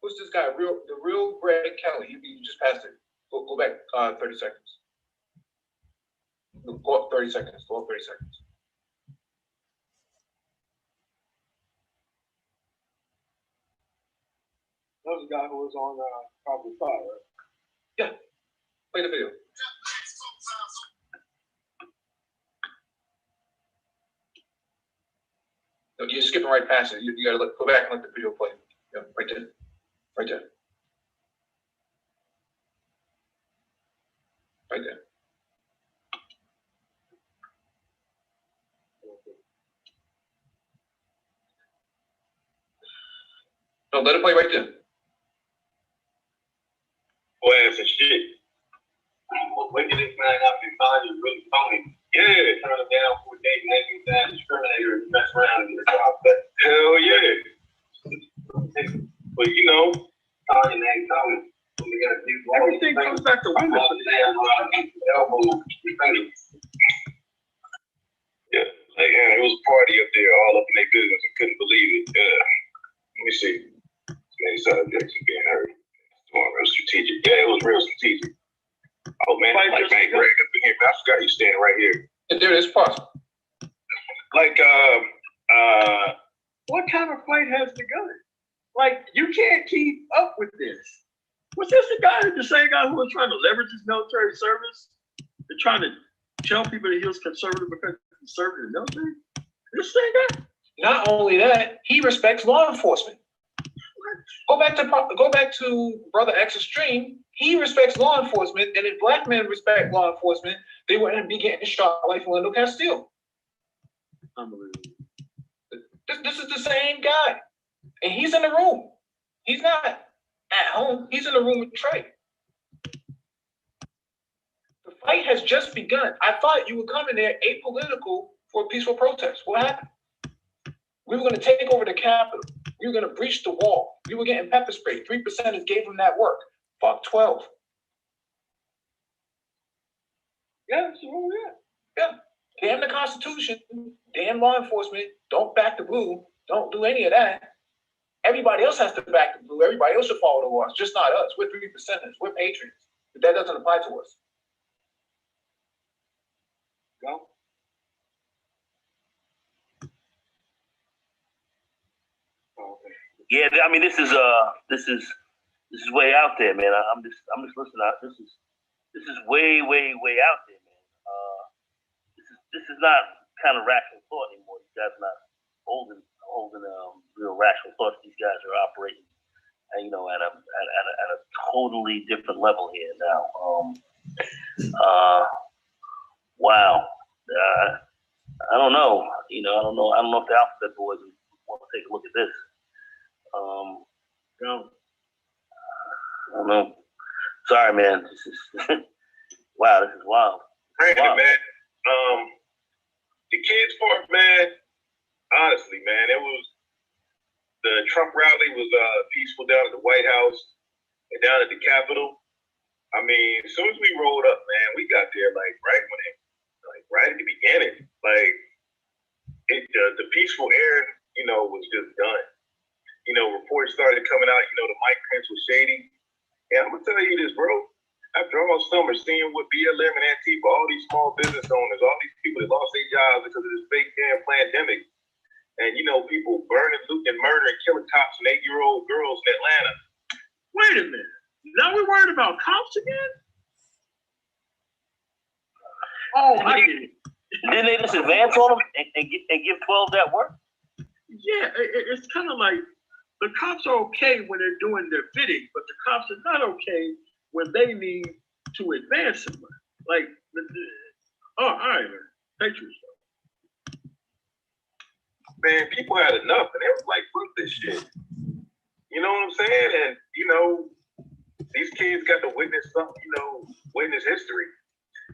Who's this guy? The real Greg Kelly. You just passed it. Go back 30 seconds. Go up 30 seconds. Go up 30 seconds. That was the guy who was on Probably Five, right? Yeah. Play the video. No, you're skipping right past it. You gotta go back and let the video play. Yeah, right there. Right there. Right there. No, let it play right there. Boy, ass and shit. Wicked is man up and find you really phony. Yeah. Turn them down for the day, making that discriminator mess around and get a job. Hell yeah. But you know, Tony ain't coming. We gotta do all Everything these comes things. back to Like women. long damn elbows, fingers. yeah, like it was a party up there, all up in their business. I couldn't believe it. Let me see. Main subjects being heard. Storm. It was strategic. Yeah, it was real strategic. Oh man, I'm like, man, Greg up in here, man. I forgot you standing right here. And there it is. Pause. Like, What kind of fight has begun? Like, you can't keep up with this. Was this the same guy who was trying to leverage his military service? They're trying to tell people that he was conservative because he served in the military? This same guy? Not only that, he respects law enforcement. Go back to Brother X's stream. He respects law enforcement, and if black men respect law enforcement, they wouldn't be getting shot like Philando Castile. Unbelievable. This is the same guy, and he's in the room. He's not at home. He's in the room with Trey. The fight has just begun. I thought you would come in there apolitical for a peaceful protest. What happened? We were going to take over the Capitol. We were going to breach the wall. We were getting pepper spray. 3%ers gave them that work. Fuck 12. Yeah, so yeah. Damn the Constitution. Damn law enforcement. Don't back the blue. Don't do any of that. Everybody else has to back the blue. Everybody else should follow the laws, just not us. We're 3%ers. We're patriots. But that doesn't apply to us. Go. Oh, okay. Yeah, I mean, this is way out there, man. I'm just listening out. This is way out there, man. This is not kind of rational thought anymore. These guys are not holding real rational thoughts. These guys are operating, at a totally different level here now. Wow. I don't know. I don't know if the Alphabet Boys want to take a look at this. Go. I don't know. Sorry, man. This is wow. This is wild. Granted, Wow. man, the kids part, man, honestly, man, it was the Trump rally was peaceful down at the White House and down at the Capitol. I mean, as soon as we rolled up, man, we got there right at the beginning. Like the peaceful air, was just done. Reports started coming out, the Mike Pence was shady. And I'm gonna tell you this, bro. After almost summer, seeing what BLM and Antifa, all these small business owners, all these people that lost their jobs because of this fake damn pandemic, and people burning, looting, murdering, killing cops and 8-year-old girls in Atlanta. Wait a minute. Now we're worried about cops again? Oh, I get it. Didn't they just advance on them and give 12 that work? Yeah, it's kind of like the cops are okay when they're doing their bidding, but the cops are not okay when they need to advance somebody. Like, all right, man. Patriots. Man, people had enough, and they was like, "Fuck this shit." You know what I'm saying? And you know, these kids got to witness something. You know, witness history.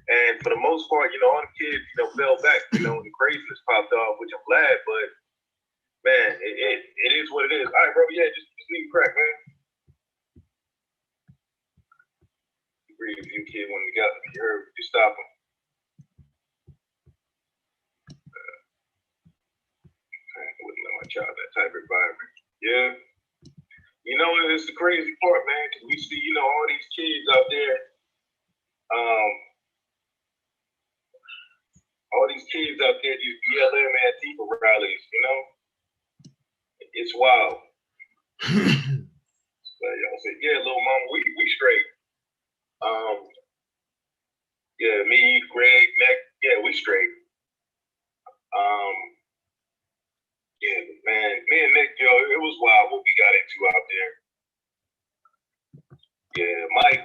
And for the most part, you know, all the kids, you know, fell back. You know, when the craziness popped off, which I'm glad. But man, it is what it is. All right, bro. Yeah, just leave crack, man. Agree if you kid when together, you heard, you stop them. I wouldn't let my child that type of environment. Yeah. You know, it's the crazy part, man, because we see, you know, all these kids out there, these BLM Antifa rallies, you know? It's wild. So y'all say, yeah, little mama, we straight. Yeah, me, Greg, Nick, yeah, we straight. Yeah, man, me and Nick, yo, it was wild what we got into out there. Yeah, Mike,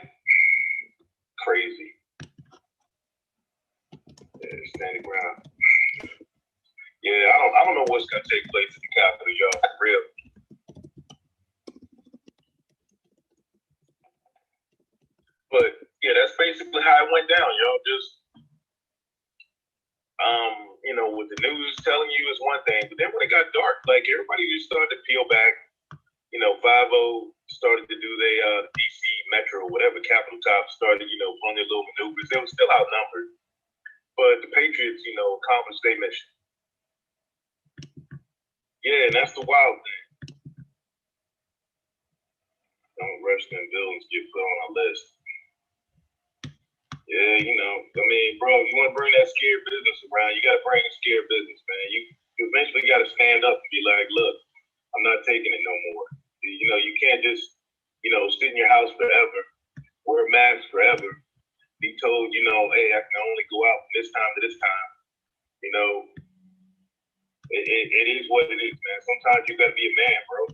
crazy. Yeah, standing ground. Yeah, I don't know what's gonna take place at the Capitol, y'all, for real. But yeah, that's basically how it went down, y'all. Just you know, what the news telling you is one thing, but then when it got dark, like everybody just started to peel back. You know, 5-0 started to do their DC Metro, whatever Capitol Top started, you know, on their little maneuvers. They were still outnumbered, but the Patriots, you know, accomplished their mission. Yeah, and that's the wild thing. Don't rush them buildings, get put on our list. Yeah, you know, I mean, bro, you want to bring that scared business around, you got to bring the scared business, man. You eventually got to stand up and be like, look, I'm not taking it no more. You know, you can't just, you know, sit in your house forever, wear a mask forever, be told, you know, hey, I can only go out from this time to this time. You know, it is what it is, man. Sometimes you got to be a man, bro.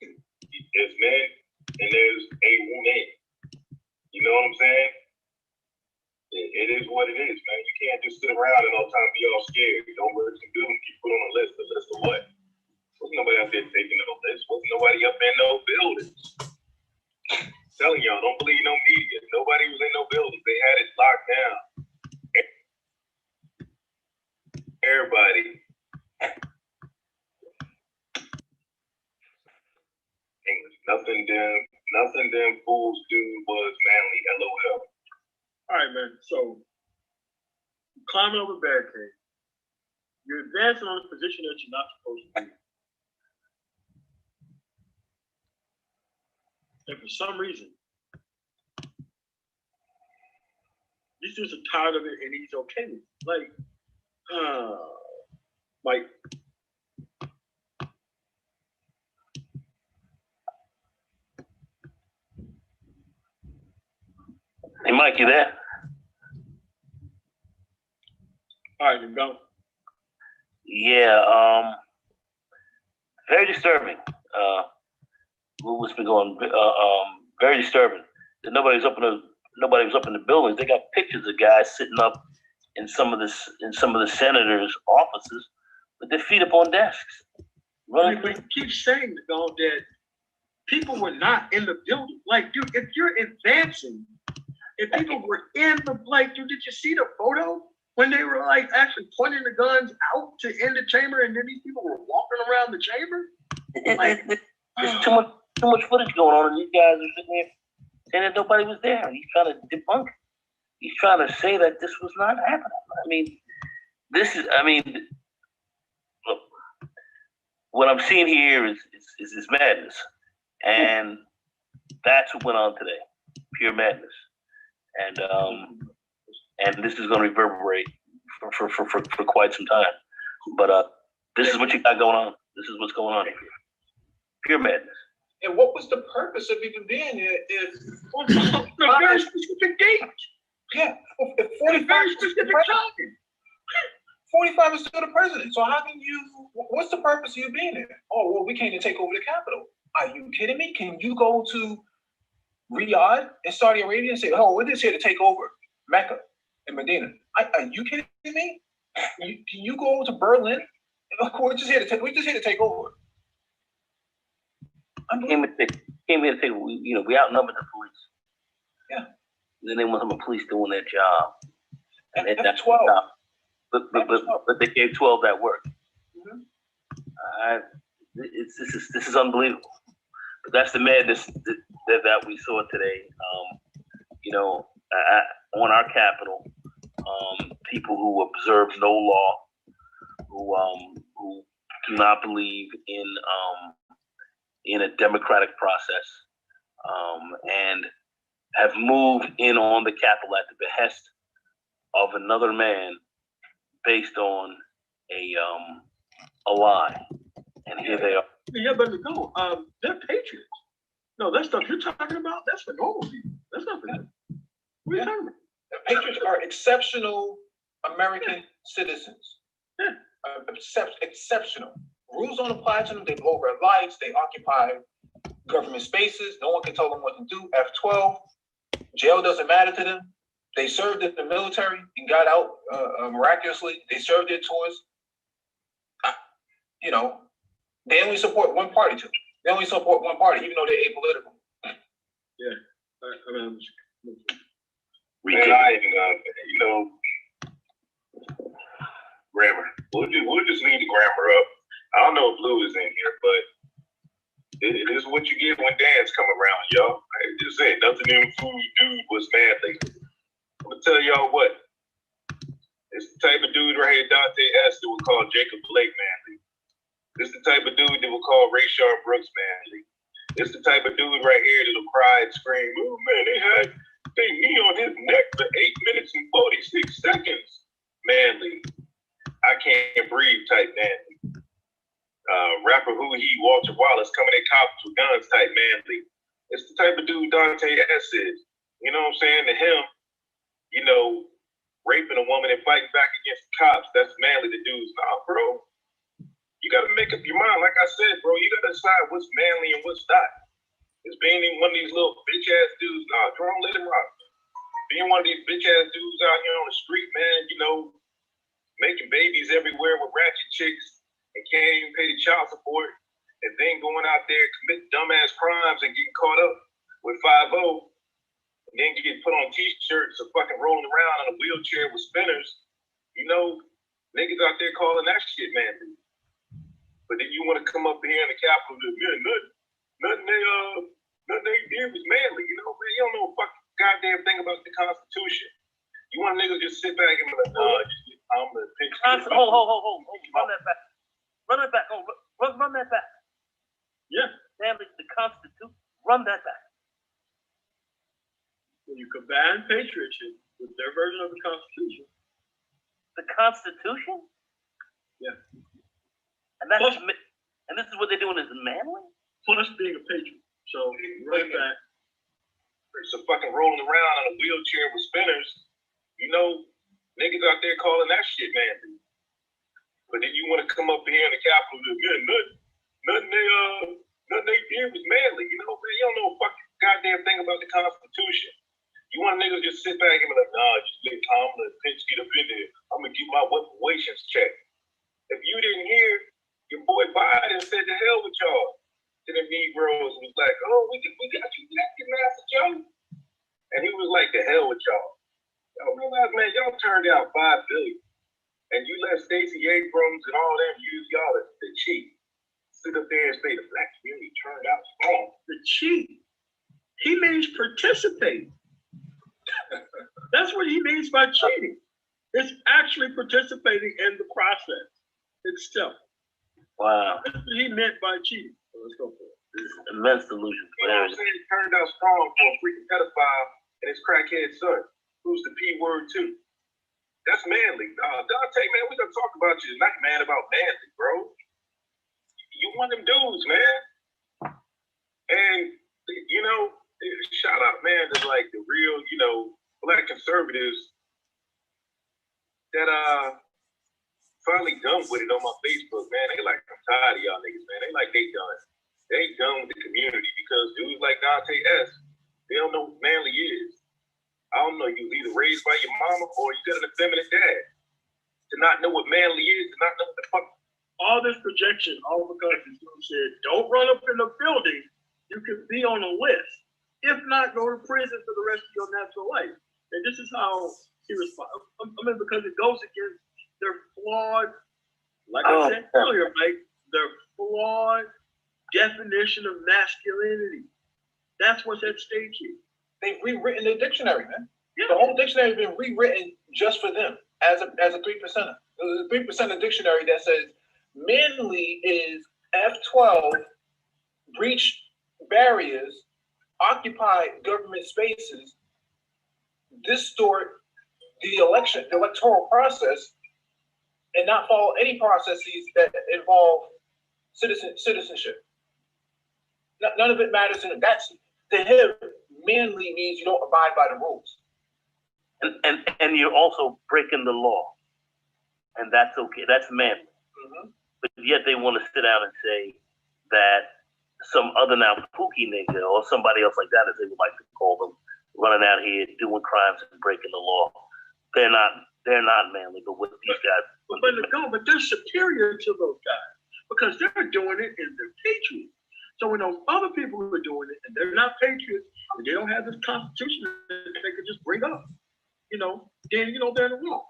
There's men and there's a woman. You know what I'm saying? It is what it is, man. You can't just sit around and all the time be all scared. You don't work some buildings, keep put on a list. A list of what? Wasn't nobody out there taking no list. Wasn't nobody up in no buildings. Telling y'all, don't believe no media. Nobody was in no buildings. They had it locked down. Everybody. English. Nothing them fools do was manly. LOL. All right, man. So, climbing over barricade, you're advancing on a position that you're not supposed to be. And for some reason, these dudes are tired of it and he's okay with it. Like, Hey, Mike, you there? all right, then go. Yeah, very disturbing. What's been going? Very disturbing. That nobody was up in the buildings. They got pictures of guys sitting up in some of the senators' offices with their feet up on desks. Running. We keep saying that people were not in the building. Like, dude, if you're advancing, if people were in the, like, dude, did you see the photo when they were like actually pointing the guns out to end the chamber, and then these people were walking around the chamber? Like, there's too much footage going on, and these guys are sitting there saying that nobody was there. He's trying to debunk it. He's trying to say that this was not happening. Look, what I'm seeing here is this madness, and that's what went on today. Pure madness. And this is going to reverberate for quite some time. But this is what you got going on. This is what's going on here. Pure madness. And what was the purpose of even being here? a very specific date. Yeah, A very specific time. 45 is still the president. So how can you? What's the purpose of you being there? Oh well, we came to take over the Capitol. Are you kidding me? Can you go to Riyadh in Saudi Arabia and say, "Oh, we're just here to take over Mecca and Medina"? Are you kidding me? Can you go to Berlin? We're just here to take over. Came here to say, we outnumbered the police. Yeah. Then they want some police doing their job. And that's F-12. But they gave 12 that work. Mm-hmm. This is unbelievable. But that's the madness that we saw today. On our Capitol, people who observe no law, who do not believe in a democratic process, and have moved in on the Capitol at the behest of another man based on a lie. And here they are. Yeah, but no, they're patriots. No, that stuff you're talking about, that's for normal people. That's not for them. What are you talking about? The Patriots are exceptional American citizens. Exceptional. Rules don't apply to them. They blow red lights. They occupy government spaces. No one can tell them what to do. F-12. Jail doesn't matter to them. They served in the military and got out miraculously. They served their tours. They only support one party too. They only support one party, even though they're apolitical. Yeah. Grammar. We'll just leave the grammar up. I don't know if Lou is in here, but it is what you get when Dan's come around, y'all. I just said nothing in food dude was manly. I'm gonna tell y'all what. It's the type of dude right here Dante Esther would call Jacob Blake manly. It's the type of dude that will call Rayshard Brooks manly. It's the type of dude right here that'll cry and scream, "Oh man, they had their knee on his neck for 8 minutes and 46 seconds." Manly. I can't breathe type manly. Rapper Who He, Walter Wallace, coming at cops with guns type manly. It's the type of dude Dante S is. You know what I'm saying? To him, raping a woman and fighting back against the cops, that's manly to dudes. Nah, bro. You gotta make up your mind. Like I said, bro, you gotta decide what's manly and what's not. It's being one of these little bitch ass dudes. Nah, Jerome, let him rock. Being one of these bitch ass dudes out here on the street, man, making babies everywhere with ratchet chicks and can't even pay the child support, and then going out there committing dumbass crimes and getting caught up with 5-0, and then getting put on t-shirts or fucking rolling around in a wheelchair with spinners. Niggas out there calling that shit manly. But then you want to come up here in the Capitol and nothing they did was manly. You don't know a fucking goddamn thing about the Constitution. You want niggas just sit back and be like, I'm gonna pick. Hold. Run that back. Run that back. Yeah. Damn it, the Constitution. Run that back. When you combine patriotism with their version of the Constitution. The Constitution? Yeah. And this is what they're doing is manly? Plus being a patriot. So right back. So fucking rolling around in a wheelchair with spinners, niggas out there calling that shit manly. But then you want to come up here in the Capitol and nothing they did was manly. You don't know a fucking goddamn thing about the Constitution. You want niggas just sit back and be like, nah, just let Kamala and Pence get up in there. I'm gonna get my reparations check. If you didn't hear, your boy Biden said to hell with y'all to the Negroes and was like, oh, we got you elected, Master Joe. And he was like, to hell with y'all. Y'all realize, man, y'all turned out $5 billion. And you let Stacey Abrams and all them use y'all as the cheat. Sit up there and say the black community turned out strong. The cheat. He means participate. That's what he means by cheating. It's actually participating in the process itself. Wow. That's what he meant by cheating. So let's go for it. This is immense delusion. You know what I'm saying? He turned out strong for a freaking pedophile and his crackhead son, who's the P word too. That's manly. Dante, man, we're gonna talk about you tonight, man, about manly, bro. You one of them dudes, man. And shout out, man, to like the real, black conservatives that done with it on my Facebook, man. They like, I'm tired of y'all niggas, man. They like they done. They done with the community because dudes like Dante S, they don't know what manly is. I don't know, you was either raised by your mama or you got an effeminate dad. To not know what manly is, to not know what the fuck. All this projection, all because this dude said, don't run up in the building. You can be on a list. If not, go to prison for the rest of your natural life. And this is how he responds. I mean, because it goes against their flawed, like I said earlier, Mike, their flawed definition of masculinity. That's what's at stake here. They've rewritten the dictionary, man. Yeah. The whole dictionary has been rewritten just for them as a 3%er. There's a 3%er dictionary that says manly is F12, breach barriers, occupy government spaces, distort the electoral process, and not follow any processes that involve citizenship. None of it matters to him. That's, to him, manly means you don't abide by the rules. And you're also breaking the law. And that's okay. That's manly. Mm-hmm. But yet they want to sit down and say that some other now pookie nigga or somebody else like that, as they would like to call them, running out here doing crimes and breaking the law. They're not manly, but with these guys. But they're superior to those guys because they're doing it and they're patriots. So when those other people are doing it and they're not patriots and they don't have this constitution that they could just bring up, then they're in the wrong.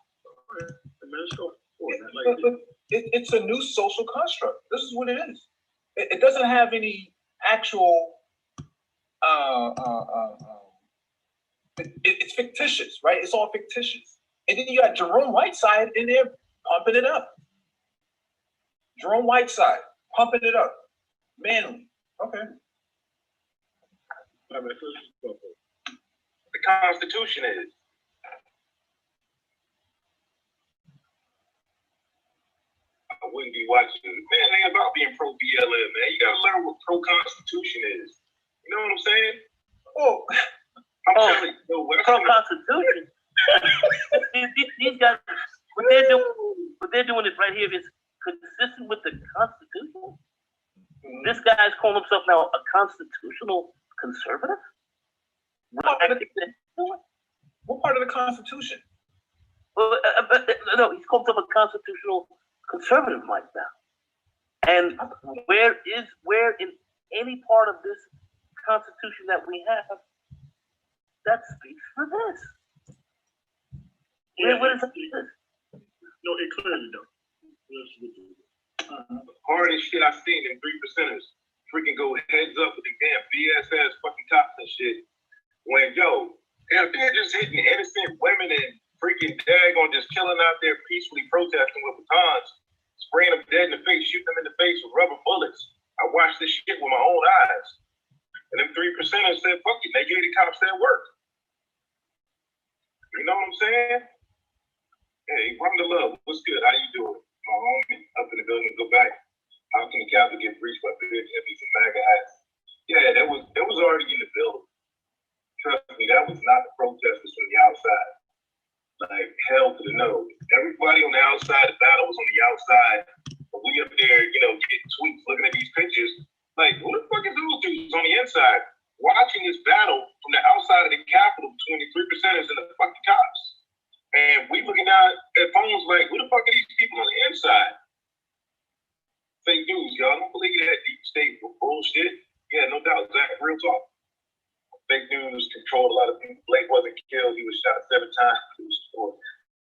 Let's go forward. It's a new social construct. This is what it is. It doesn't have any actual. It's fictitious, right? It's all fictitious. And then you got Jerome Whiteside in there pumping it up. Jerome Whiteside pumping it up. Manly. Okay. The Constitution is. I wouldn't be watching. Man, it ain't about being pro BLM, man. You gotta learn what pro Constitution is. You know what I'm saying? Oh, I'm telling you, Pro Constitution. These guys, what they're doing is right here is consistent with the Constitution. mm-hmm. This guy's calling himself now a constitutional conservative. What part of the Constitution? Well, no, he's called himself a constitutional conservative right now. And where in any part of this Constitution that we have that speaks for this? What is this? No, it clearly don't. the hardest shit I've seen in 3%ers freaking go heads up with the damn BS ass fucking cops and shit. When if they're just hitting innocent women and freaking daggone just killing out there peacefully protesting with batons, spraying them dead in the face, shooting them in the face with rubber bullets. I watched this shit with my own eyes. And them 3%ers said, fuck it, they gave the cops that work. You know what I'm saying? Hey, run the love. What's good? How you doing? My homie up in the building, go back. How can the Capitol get breached by big hippies and MAGA hats? Yeah, that was already in the building. Trust me, that was not the protesters from the outside. Like hell to the no. Everybody on the outside, the battle was on the outside. But we up there, getting tweets, looking at these pictures. Like, who the fuck is those dudes on the inside watching this battle from the outside of the Capitol between the 3%ers and the fucking cops? And we looking down at phones like, who the fuck are these people on the inside? Fake news, y'all. Don't believe that deep state bullshit. Yeah, no doubt. Zach, real talk. Fake news controlled a lot of people. Blake wasn't killed. He was shot 7 times.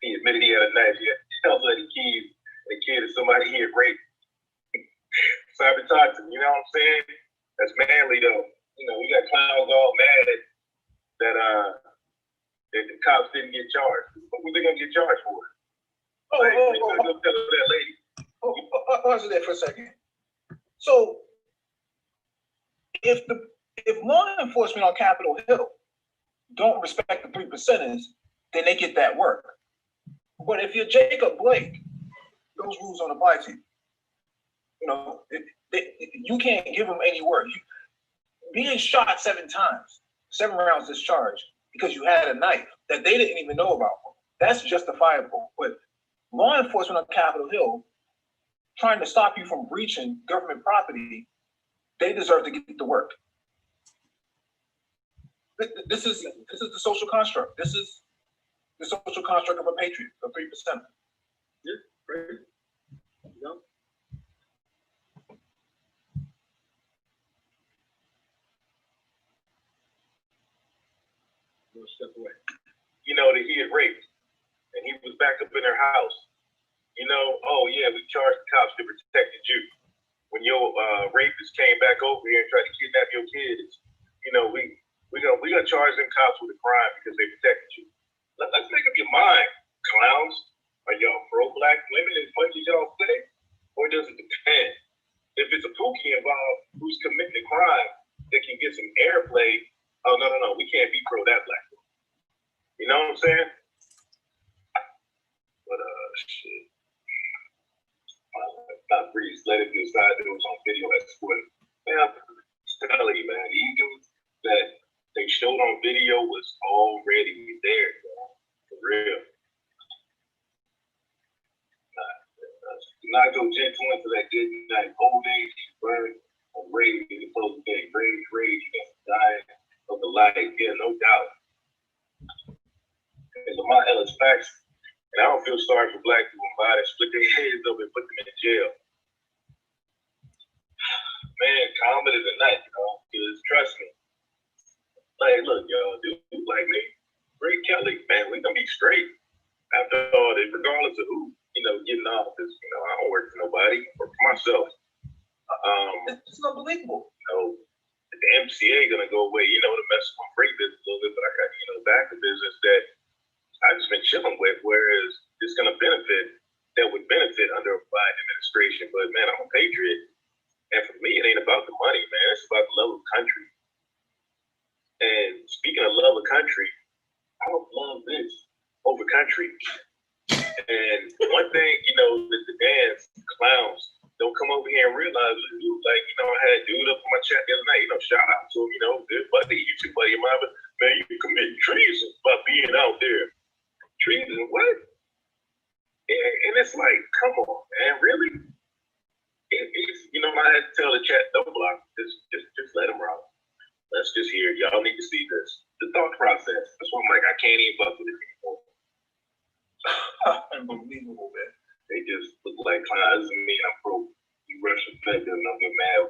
He admitted he had a knife. He had the keys. The kid is somebody he had raped. Sabotage him, you know what I'm saying? That's manly, though. We got clowns all mad that the cops didn't get charged. What was they gonna get charged for? Go tell that lady. Pause there for a second. So, if law enforcement on Capitol Hill don't respect the 3%ers, then they get that work. But if you're Jacob Blake, those rules don't apply to you. You can't give them any work. Being shot 7 times, 7 rounds discharged because you had a knife that they didn't even know about, that's justifiable. But law enforcement on Capitol Hill trying to stop you from breaching government property, they deserve to get the work. This is the social construct. This is the social construct of a patriot, a 3%. Yeah, right. Yep. We'll step away. You know, that he had raped and he was back up in her house. You know, oh yeah, we charged the cops to protect you. When your rapist came back over here and tried to kidnap your kids, you know, we're gonna charge them cops with a crime because they protected you. Let's make up your mind, clowns. Are y'all pro-black women as much as y'all say? Or does it depend? If it's a pookie involved who's committing a crime that can get some airplay, oh no, we can't be pro that black woman. You know what I'm saying? But shit. Not Breeze, let it decide that it was on video escort. Man, I'm telling you, man, these dudes that they showed on video was already there, man. For real. Not go gentle into that good night. Old age, burn, rage, the close day, rage against the dying of the light. Yeah, no doubt. And Lamont Ellis facts, and I don't feel sorry for black people by it. Split their heads up and put them in jail. Man, calm it as a night, you know, because trust me. Like, look, y'all, dude like me, Ray Kelly, man, we gonna be straight. After all this, regardless of who, you know, getting off this, you know, I don't work for nobody, work for myself. It's unbelievable. You know, the MCA gonna go away, you know, to mess with my freight business a little bit, but I got, you know, back to business that I've just been chilling with, whereas it's gonna benefit, that would benefit under a Biden administration. But man, I'm a patriot. And for me, it ain't about the money, man. It's about the love of country. And speaking of love of country, I don't love this over country. And one thing, you know, the dance clowns don't come over here and realize, like, you know, I had a dude up on my chat the other night, you know, shout out to him, you know, good buddy, YouTube buddy of mine, but man, you committing treason by being out there. Treason, what? And it's like, come on, man, really? It's, you know, I had to tell the chat, don't block, just let them rock. Let's just hear it. Y'all need to see this. The thought process. That's why I'm like, I can't even fuck with it anymore. Unbelievable, man. They just look like clowns. Doesn't mean I'm pro Russian fed them. Don't get mad.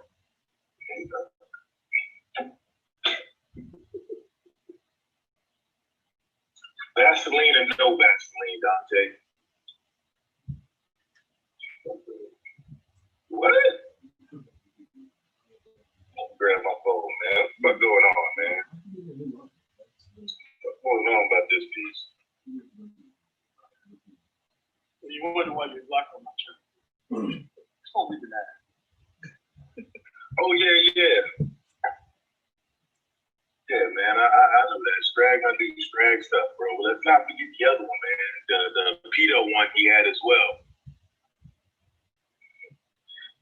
Vaseline and no Vaseline, Dante. What? Grab my phone, man. What's going on, man? What's going on about this piece? You wonder why you're blocked on my channel. It's gonna be that. Oh yeah. Yeah, man. I know that. Scrag, I do Scrag stuff, bro. But let's not forget the other one, man. The pedo one he had as well.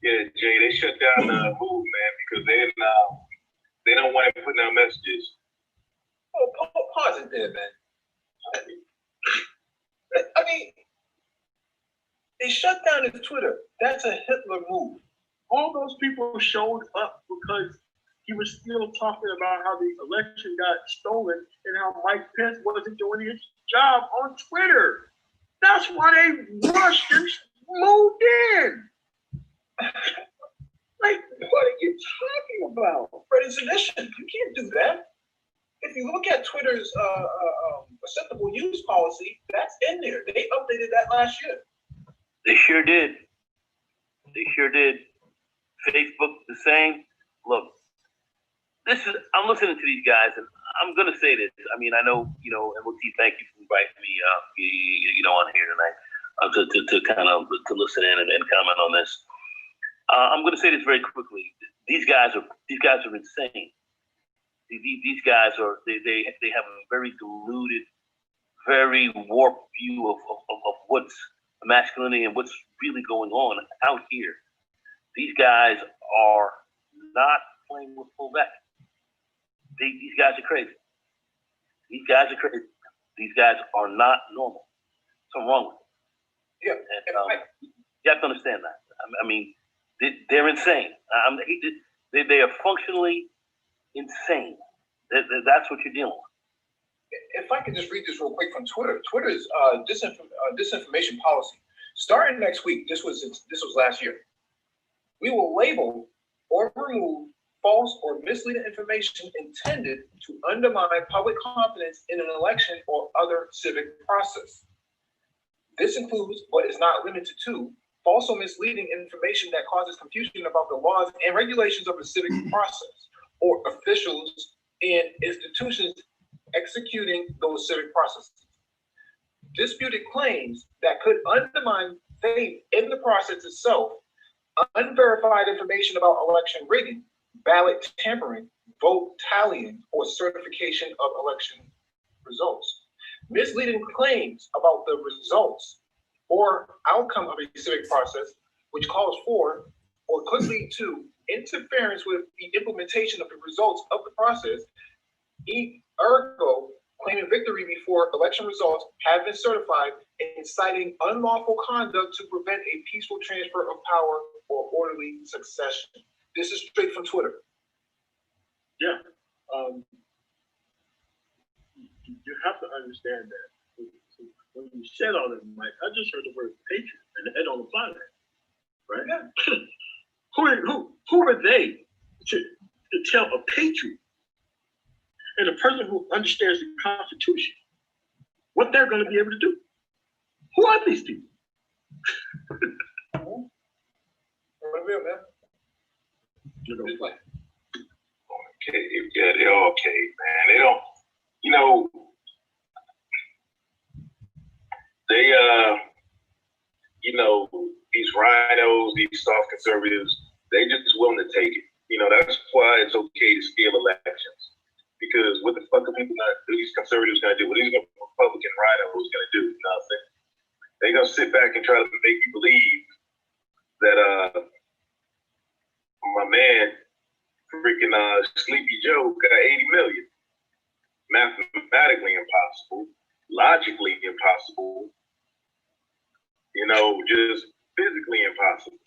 Yeah, Jay, they shut down the move, man, because they don't want to put out messages. Oh, pause it there, man. I mean, they shut down his Twitter. That's a Hitler move. All those people showed up because he was still talking about how the election got stolen and how Mike Pence wasn't doing his job on Twitter. That's why they rushed and moved in. Like, what are you talking about? But it's an issue. You can't do that. If you look at Twitter's acceptable use policy, that's in there. They updated that last year. They sure did. Facebook the same. Look, I'm listening to these guys, and I'm gonna say this. I mean, I know, you know, MOT, thank you for inviting me, you know, on here tonight to kind of to listen in and comment on this. I'm gonna say this very quickly. These guys are insane. These guys are they have a very diluted, very warped view of what's masculinity and what's really going on out here. These guys are not playing with full back. These guys are crazy. These guys are not normal. Something wrong with them. Yeah. And, you have to understand that. I mean, they're insane. They are functionally insane. That's what you're dealing with. If I could just read this real quick from Twitter. Twitter's disinformation policy. Starting next week, this was last year. We will label or remove false or misleading information intended to undermine public confidence in an election or other civic process. This includes, but is not limited to, false or misleading information that causes confusion about the laws and regulations of a civic process or officials and institutions executing those civic processes. Disputed claims that could undermine faith in the process itself, unverified information about election rigging, ballot tampering, vote tallying, or certification of election results. Misleading claims about the results or outcome of a civic process, which calls for or could lead to interference with the implementation of the results of the process, ergo claiming victory before election results have been certified, and inciting unlawful conduct to prevent a peaceful transfer of power or orderly succession. This is straight from Twitter. Yeah. You have to understand that. When you said all that, Mike, I just heard the word patriot, and it don't apply that, right? Yeah. Who are they to tell a patriot and a person who understands the Constitution what they're going to be able to do? Who are these people? Okay, yeah, they're okay, man. They don't, you know, they, these rhinos, these soft conservatives, they just willing to take it. You know, that's why it's okay to steal elections. Because what the fuck are people these conservatives gonna do? What are these Republican rhinos gonna do? Nothing. They gonna sit back and try to make you believe that my man freaking Sleepy Joe got 80 million. Mathematically impossible, logically impossible, just physically impossible.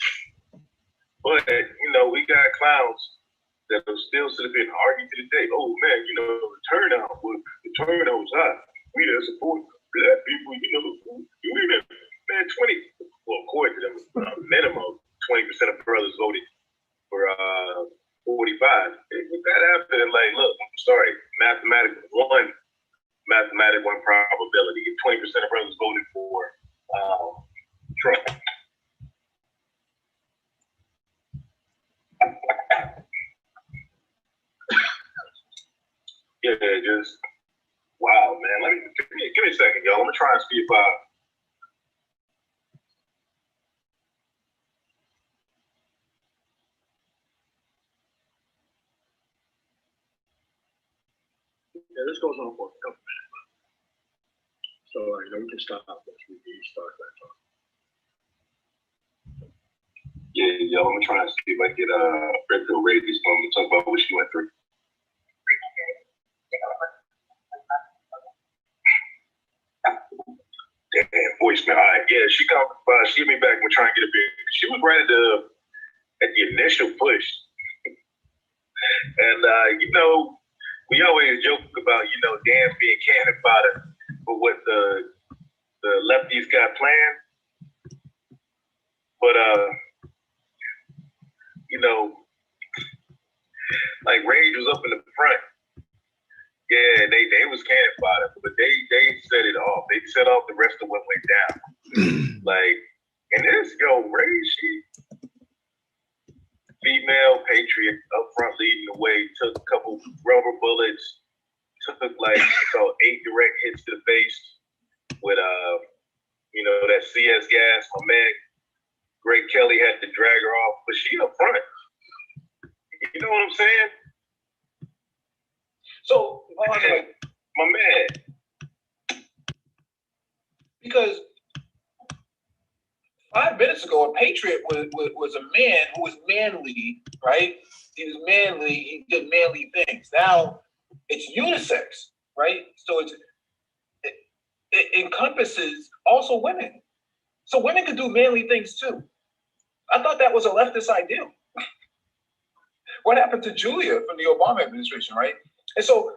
But we got clowns that will still sit up here and argue to this day. Oh man, the turnout was high. We there support black people, man, 20, well, according to them, minimum 20% of brothers voted for 45. If that happened, like, look, I'm sorry, mathematical one probability. If 20% of brothers voted for Trump. Yeah, just wow, man. Give me a second, y'all. Let me try and see if this goes on for a couple minutes. So we can stop once we start that talk. Yeah, let me try and see if I get Red Pill ready this moment to talk about what she went through. Damn, voicemail. All right, yeah, she called. She hit me back. We're trying to get a big. She was right at the initial push, and we always joke about Dan being cannon fodder for what the lefties got planned, but like Rage was up in the front. Yeah, they was cannon fodder, but they set it off. They set off the rest of what went down. And this Rage, she female patriot up front leading the way, took a couple rubber bullets, took 8 direct hits to the face with that CS gas. My man Greg Kelly had to drag her off, but she up front. You know what I'm saying? So, my man. Because 5 minutes ago, a patriot was a man who was manly, right? He was manly. He did manly things. Now it's unisex, right? So it encompasses also women. So women can do manly things too. I thought that was a leftist ideal. What happened to Julia from the Obama administration, right? And so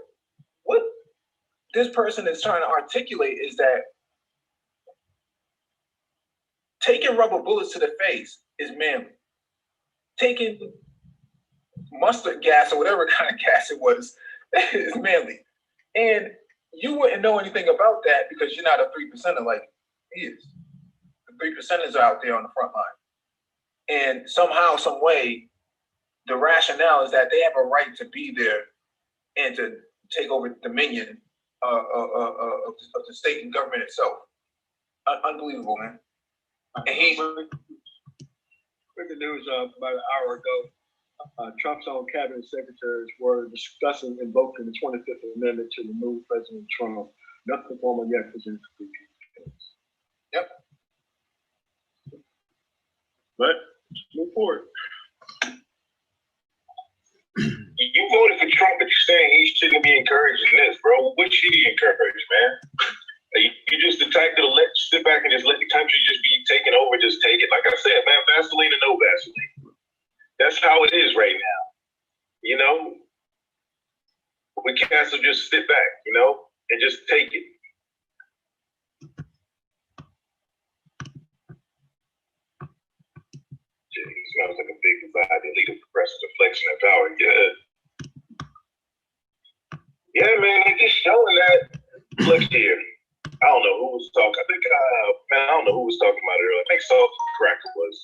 what this person is trying to articulate is that taking rubber bullets to the face is manly. Taking mustard gas or whatever kind of gas it was is manly. And you wouldn't know anything about that because you're not a 3%er like he is. The 3%ers are out there on the front line. And somehow, some way, the rationale is that they have a right to be there and to take over dominion of the state and government itself. Unbelievable, man. And he. Breaking news about an hour ago, Trump's own cabinet secretaries were discussing invoking the 25th Amendment to remove President Trump. Nothing formal yet presented to the people. Yep. But let's move forward. You voted for Trump, but you're saying he shouldn't be encouraging this, bro. What should he encourage, man? You just the type to sit back and just let the country just be taken over, just take it. Like I said, man, Vaseline and no Vaseline. That's how it is right now. You know? We can't just sit back, you know, and just take it. Smells like a big divide, the elite of progressive deflection and power. Yeah. Yeah, man, they just showing that. Look here. I don't know who was talking. I think, man, I don't know who was talking about it earlier. I think Salt Cracker was.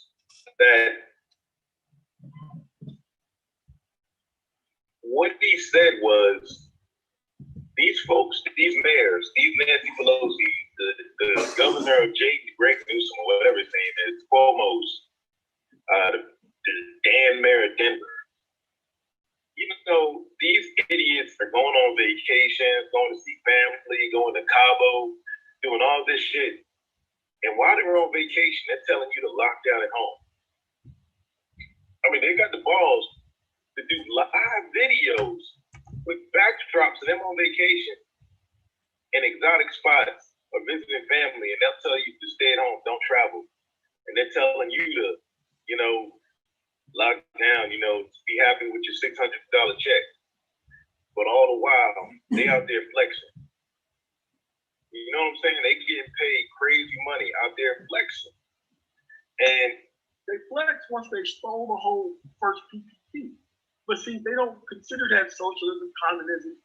That what he said was, these folks, these mayors, these Nancy Pelosi, the governor of Greg Newsom, or whatever his name is, Cuomo's, the Dan mayor of Denver. You know, these idiots are going on vacations, going to see family, going to Cabo, doing all this shit. And while they're on vacation, they're telling you to lock down at home. I mean, they got the balls to do live videos with backdrops of them on vacation in exotic spots or visiting family, and they'll tell you to stay at home, don't travel. And they're telling you to, you know, lock down, you know, be happy with your $600 check. But all the while, they out there flexing. You know what I'm saying? They getting paid crazy money out there flexing. And they flexed once they stole the whole first PPP. But see, they don't consider that socialism, communism,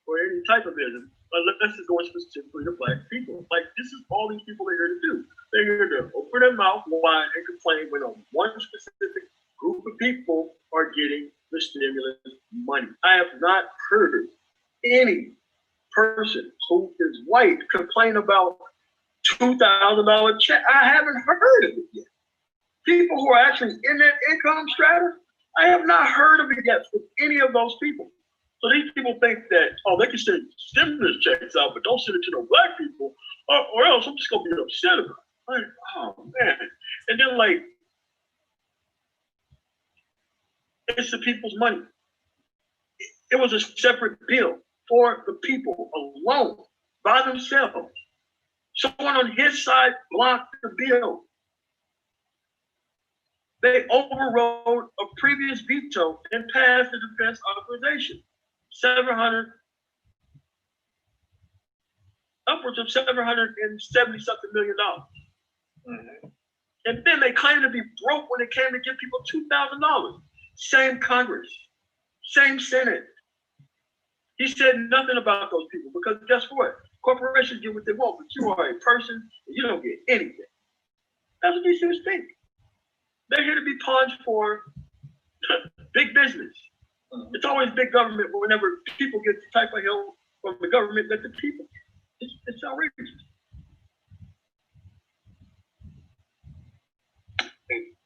or any type of ism. Unless it's going specifically to black people. Like, this is all these people are here to do. They're here to open their mouth wide and complain when one specific group of people are getting the stimulus money. I have not heard any person who is white complain about $2,000 check. I haven't heard of it yet. People who are actually in that income strata, I have not heard of it yet with any of those people. So these people think that, oh, they can send stimulus checks out, but don't send it to no black people, or else I'm just gonna be upset about it. Like, oh man. And then like, it's the people's money. It was a separate bill for the people alone, by themselves. Someone on his side blocked the bill. They overrode a previous veto and passed the defense authorization. Upwards of $770-something million. Mm-hmm. And then they claim to be broke when it came to give people $2,000. Same Congress, same Senate. He said nothing about those people because guess what? Corporations get what they want, but you are a person and you don't get anything. That's what these things think. They're here to be pawns for big business. It's always big government, but whenever people get the type of help from the government that the people, it's outrageous.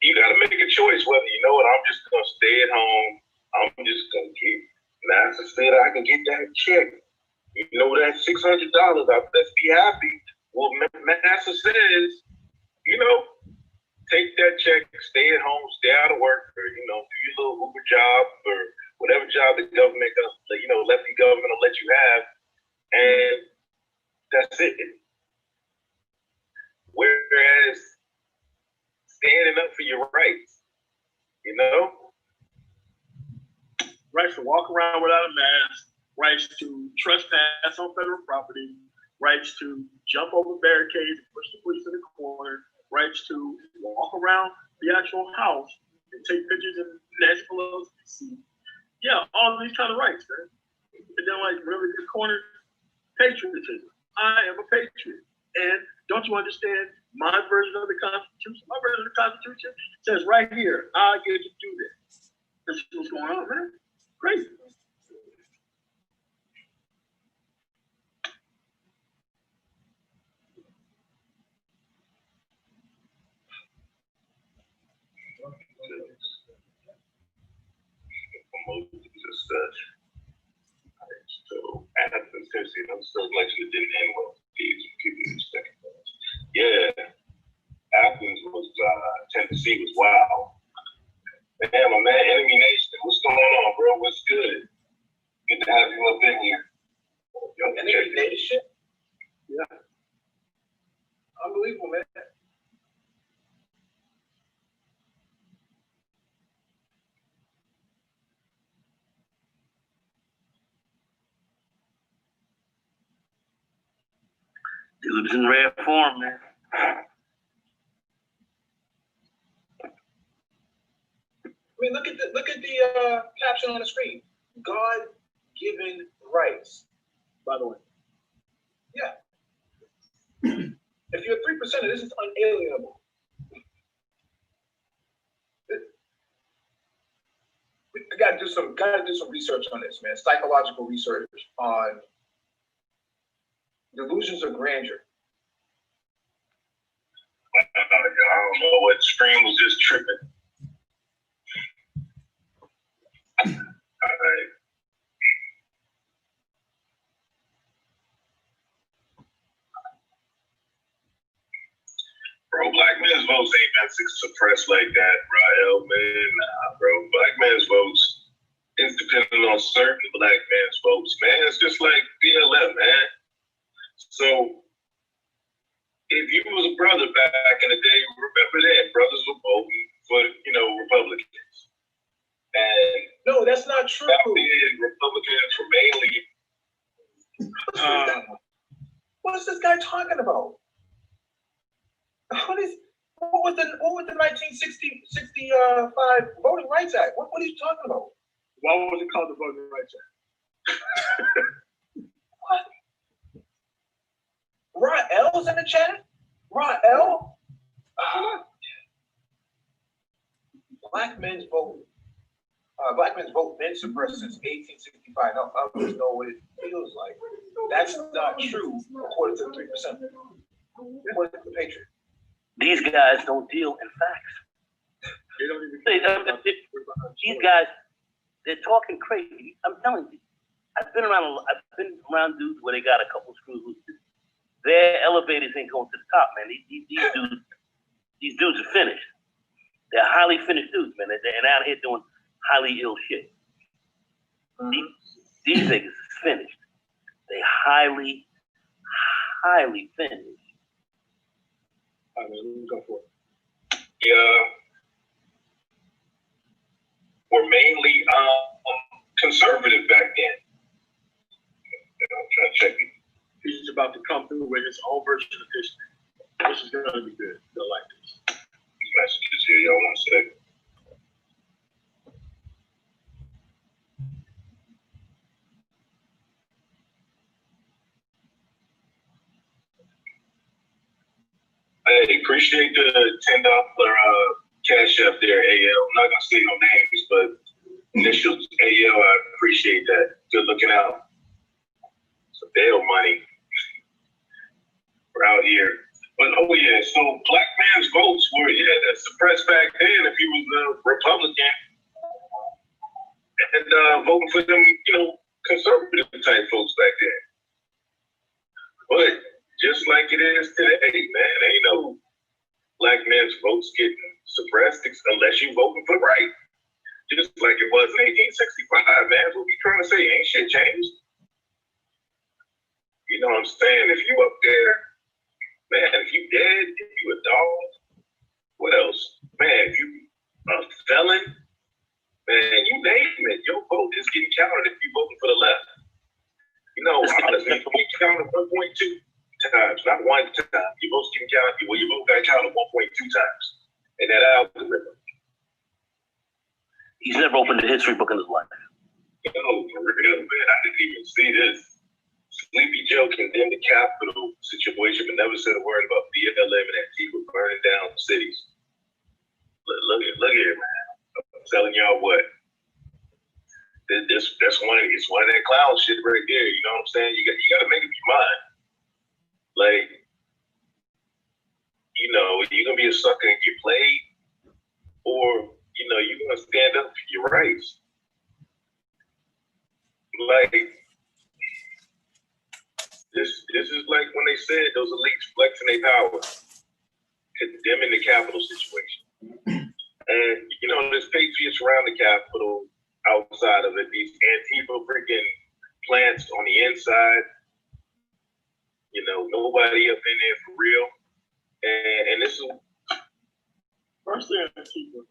You got to make a choice whether, you know what, I'm just going to stay at home. I'm just going to keep. NASA said I can get that check. You know, that $600, let's be happy. Well, NASA says, you know, take that check, stay at home, stay out of work, or, you know, do your little Uber job or whatever job the government, you know, lefty government will let you have. And that's it. Whereas standing up for your rights. You know? Rights to walk around without a mask, rights to trespass on federal property, rights to jump over barricades and push the police in the corner, rights to walk around the actual house and take pictures in Nancy Pelosi's seat. Yeah, all of these kind of rights, man. And then like really the corner, patriotism. I am a patriot. And don't you understand my version of the Constitution? My version of the Constitution says right here, I get to do this. This is what's going on, man. Crazy. As such. So Athens, Tennessee, I'm still election didn't end well. These people in the second place. Yeah, Athens was Tennessee was wild. Damn, my man, Enemy Nation, what's going on, bro? What's good? Good to have you up in here. Yo, Enemy Nation? Yeah. Unbelievable, man. Dude's in rare form, man. I mean, look at the caption on the screen. God-given rights. By the way. Yeah. If you're 3%, this is unalienable. We gotta do some research on this, man. Psychological research on delusions of grandeur. I don't know what screen was just tripping. All right. Bro, black men's votes ain't been suppressed like that, Rael, man. Nah, bro. Black men's votes is dependent on certain black men's votes, man. It's just like BLM, man. So if you was a brother back in the day, remember that brothers were voting for, Republicans. And No, that's not true. back then, Republicans were mainly What is this guy talking about? What was the 1965 Voting Rights Act? What are you talking about? Why was it called the Voting Rights Act? What? Rael's in the chat? Rael? Black men's vote. Black men's vote been suppressed since 1865. Now others know what it feels like. That's not true, according to the 3%. According to the Patriot. These guys don't deal in facts. They don't even These guys, they're talking crazy. I'm telling you. I've been around dudes where they got a couple screws loose. Their elevators ain't going to the top, man. These dudes are finished. They're highly finished dudes, man. They're out here doing highly ill shit. These niggas is finished. They highly finished. All right, let me go for it. Yeah, were mainly conservative back then. I'm trying to check it. He's about to come through with his own version of history. This is going to be good. They'll like this. Messages here, y'all. 1 second. Hey, appreciate the $10 cash up there, AL. I'm not gonna say no names, but initials AL. I appreciate that. Good looking out. So bail money. We're out here. But oh yeah, so black man's votes were suppressed back then if he was a Republican and voting for them, conservative type folks back then. But just like it is today, man, ain't no black men's votes getting suppressed unless you voting for right. Just like it was in 1865, man. What we trying to say? Ain't shit changed. You know what I'm saying? If you up there, man, if you dead, if you a dog, What else? Man, if you a felon, man, you name it. Your vote is getting counted if you voting for the left. You know, honestly, you get counted 1.2 times, not one time. Your vote's getting counted. Well, your vote got counted 1.2 times in that algorithm. He's never opened a history book in his life. Yo, for real, man, I didn't even see this. Sleepy Joe condemned the Capitol situation, but never said a word about BLM and Antifa burning down cities. Look here, man. I'm telling y'all what. That's one of that clown shit right there. You know what I'm saying? You got to make up your mind. Like, you know, you're gonna be a sucker and get played, or you know, you're gonna stand up for your rights. Like, this is like when they said those elites flexing their power, condemning the Capitol situation. And, you know, there's patriots around the Capitol, outside of it, these Antifa freaking plants on the inside. You know, nobody up in there for real. And this is... First they're Antifa,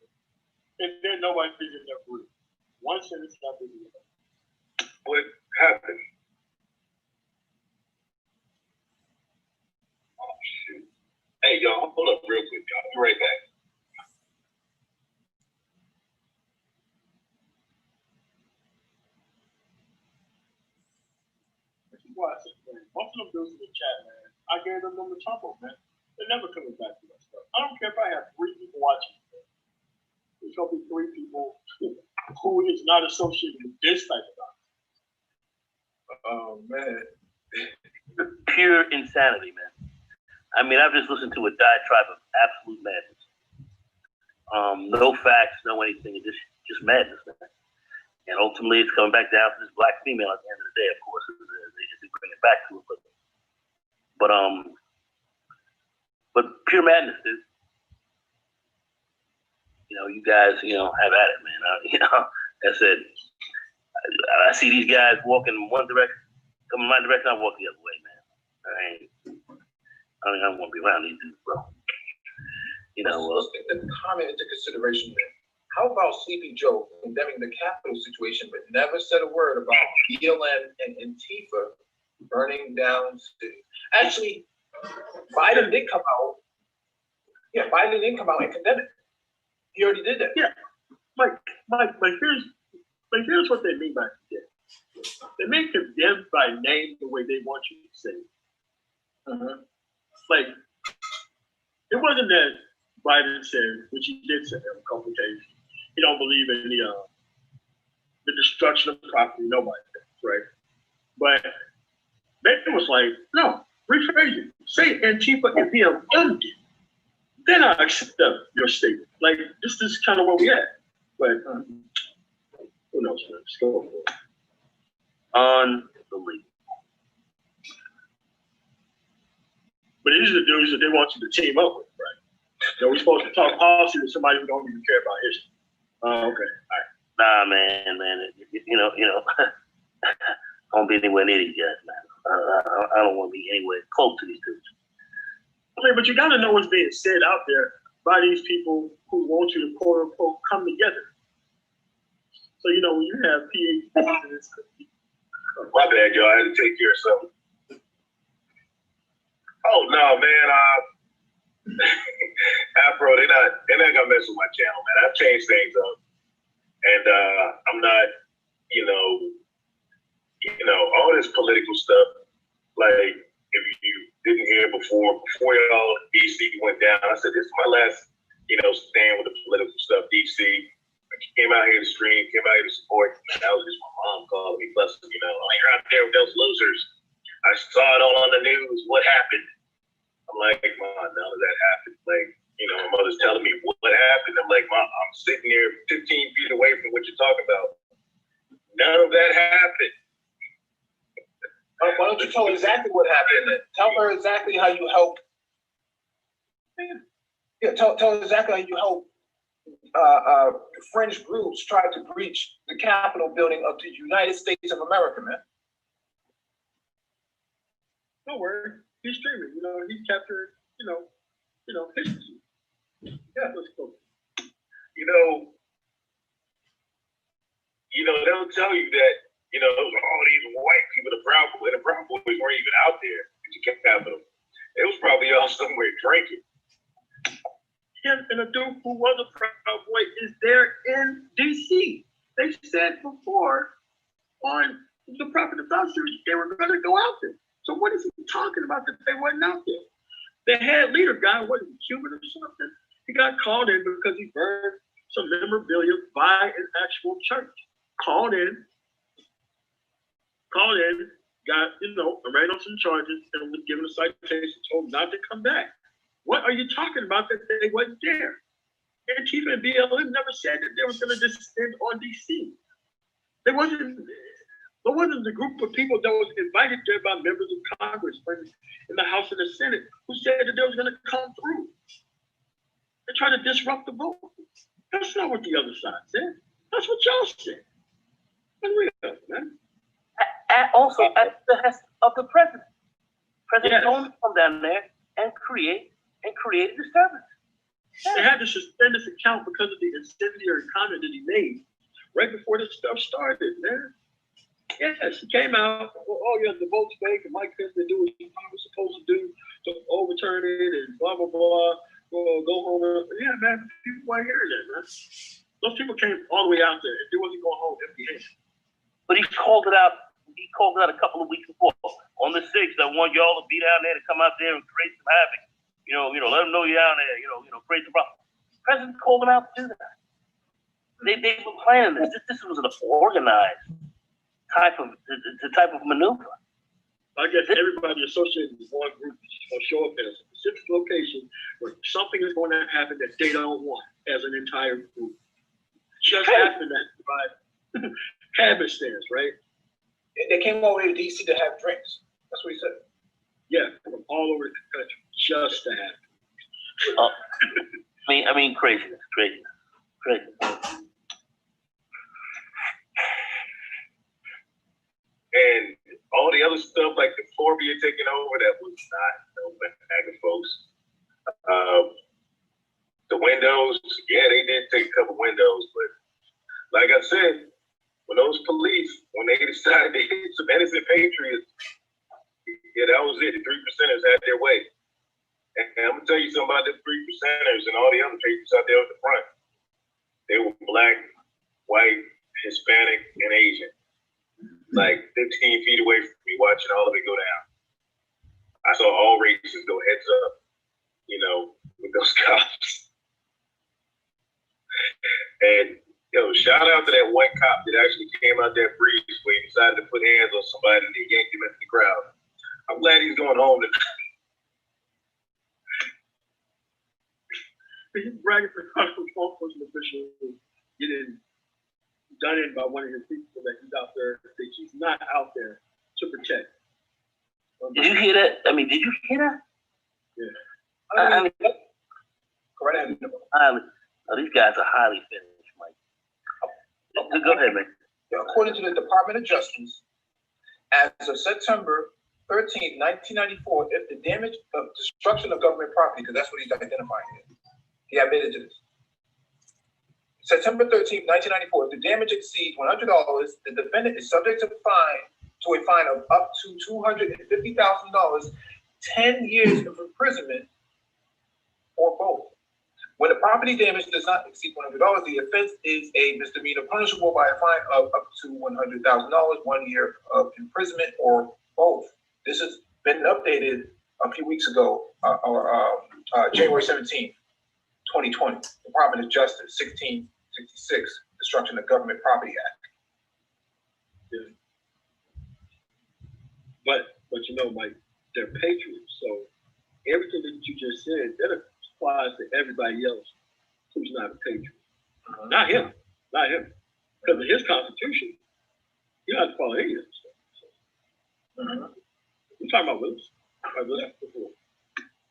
and then nobody figured it out. One sentence not figured it out. What happened? Oh, shoot. Hey, y'all, hold up real quick, y'all. I'll be right back. Why I said, man, most of them dudes in the chat, man, I gave them the trouble, man. They're never coming back to that stuff. I don't care if I have 3 people watching. There's gonna be 3 people who is not associated with this type of nonsense. Oh man. Pure insanity, man. I mean, I've just listened to a diatribe of absolute madness. No facts, no anything, just madness, man. And ultimately, it's coming back down to this black female at the end of the day, of course. They just bring it back to it. But pure madness, dude. You know, you guys, you know, have at it, man. You know, I said, I see these guys walking in one direction, coming in my direction, I walk the other way, man. I don't want to be around these dudes, bro. You know, let's take the comment into consideration then. How about Sleepy Joe condemning the Capitol situation, but never said a word about BLM and Antifa burning down cities? Actually, Biden did come out. Yeah, Biden didn't come out and condemn it. He already did that. Yeah, Mike, here's what they mean by condemn. They mean condemn by name the way they want you to say it. Mm-hmm. Like, it wasn't that Biden said, which he did say on a couple of occasions, he don't believe in the destruction of property, nobody does, right? But it was like, no, rephrase it. Say Antifa and BLM did. Then I accept your statement. Like, this is kind of where we at. But who knows, man? Just go for it. unbelievable. But these are the dudes that they want you to team up with, right? So we're supposed to talk policy with somebody who don't even care about history. Okay, all right. Nah, man, you know, I don't be anywhere near these guys, man. I don't want to be anywhere close to these dudes. Okay, but you got to know what's being said out there by these people who want you to quote unquote come together. So, you know, when you have PhDs, My bad, y'all. I had to take care of something. Oh no, man. Afro, they're not gonna mess with my channel, man. I've changed things up, and I'm not, you know, all this political stuff. Like, if you didn't hear before y'all DC went down, I said this is my last, you know, stand with the political stuff. DC. I came out here to stream, came out here to support. That was just my mom calling me, blessing, you know, like, you're out there with those losers. I saw it all on the news. What happened? I'm like, Mom, none of that happened. Like, you know, my mother's telling me what happened. I'm like, Mom, I'm sitting here 15 feet away from what you're talking about. None of that happened. Why don't you tell her exactly what happened? Tell her exactly how you helped. Yeah, tell her exactly how you helped fringe groups try to breach the Capitol building of the United States of America, man. don't worry, he's streaming. You know, he's captured. You know, history. Yeah. Let's go. They'll tell you that, all these white people, the Brown Boys weren't even out there at the Capitol. It was probably all somewhere drinking. Yeah, and a dude who was a Proud Boy is there in D.C. They said before on the Prophet of God series they were going to go out there. So what is he talking about that they wasn't out there? The head leader guy, was he Cuban or something? He got called in because he burned some memorabilia by an actual church. Called in, got, arraigned on some charges and was given a citation, told not to come back. What are you talking about that they wasn't there? Antifa and BLM never said that they were going to descend on DC. There wasn't the group of people that was invited there by members of Congress in the House and the Senate who said that they was going to come through. They tried to disrupt the vote. That's not what the other side said. That's what y'all said. Unreal, man. Also, at the behest of the president. President Yes. Trump come down there and create a disturbance. They had to suspend his account because of the incendiary comment that he made right before this stuff started, man. Yes, he came out, the vote's fake, and Mike Pence didn't do what he was supposed to do to overturn it and blah, blah, blah, go home. Yeah, man, people weren't hearing that, man. Those people came all the way out there and they wasn't going home empty-handed. But he called it out a couple of weeks before. On the 6th, I want y'all to be down there to come out there and create some havoc. Let them know you're down there, create some problem. The president called them out to do that. They were planning this. This was an organized type of maneuver. I guess everybody associated with one group is going to show up at a specific location where something is going to happen that they don't want as an entire group. Just happened that by habit stands, right? They came all the way to DC to have drinks. That's what he said. Yeah, from all over the country, just to happen. I mean, craziness. And all the other stuff like the Forbia taking over, that was not MAGA folks. The windows, yeah, they did take a couple windows, but like I said, when those police, when they decided to hit some innocent patriots, yeah, that was it. The 3%ers had their way. And I'm gonna tell you something about the 3%ers and all the other patriots out there at the front. They were black, white, Hispanic, and Asian. Like 15 feet away from me, watching all of it go down. I saw all races go heads up, with those cops. And shout out to that one cop that actually came out there breeze when he decided to put hands on somebody and they yanked him into the crowd. I'm glad he's going home tonight. He's bragging for law enforcement officials getting done in by one of his people that he's out there. That he's not out there to protect. Did you hear that? Did you hear that? Yeah. Go right ahead. These guys are highly finished, Mike. Go ahead, man. According to the Department of Justice, as of September 13, 1994, if the damage of destruction of government property, because that's what he's identifying here, he admitted to this. September 13, 1994, if the damage exceeds $100, the defendant is subject to a fine of up to $250,000, 10 years of imprisonment, or both. When the property damage does not exceed $100, the offense is a misdemeanor punishable by a fine of up to $100,000, 1 year of imprisonment, or both. This has been updated a few weeks ago, January 17, 2020. Department of Justice, 1666, Destruction of Government Property Act. Yeah. But Mike, they're patriots. So everything that you just said, that applies to everybody else who's not a patriot. Not him. Because of his constitution, you don't have to follow any of that stuff. So. We're talking about Willis. Before.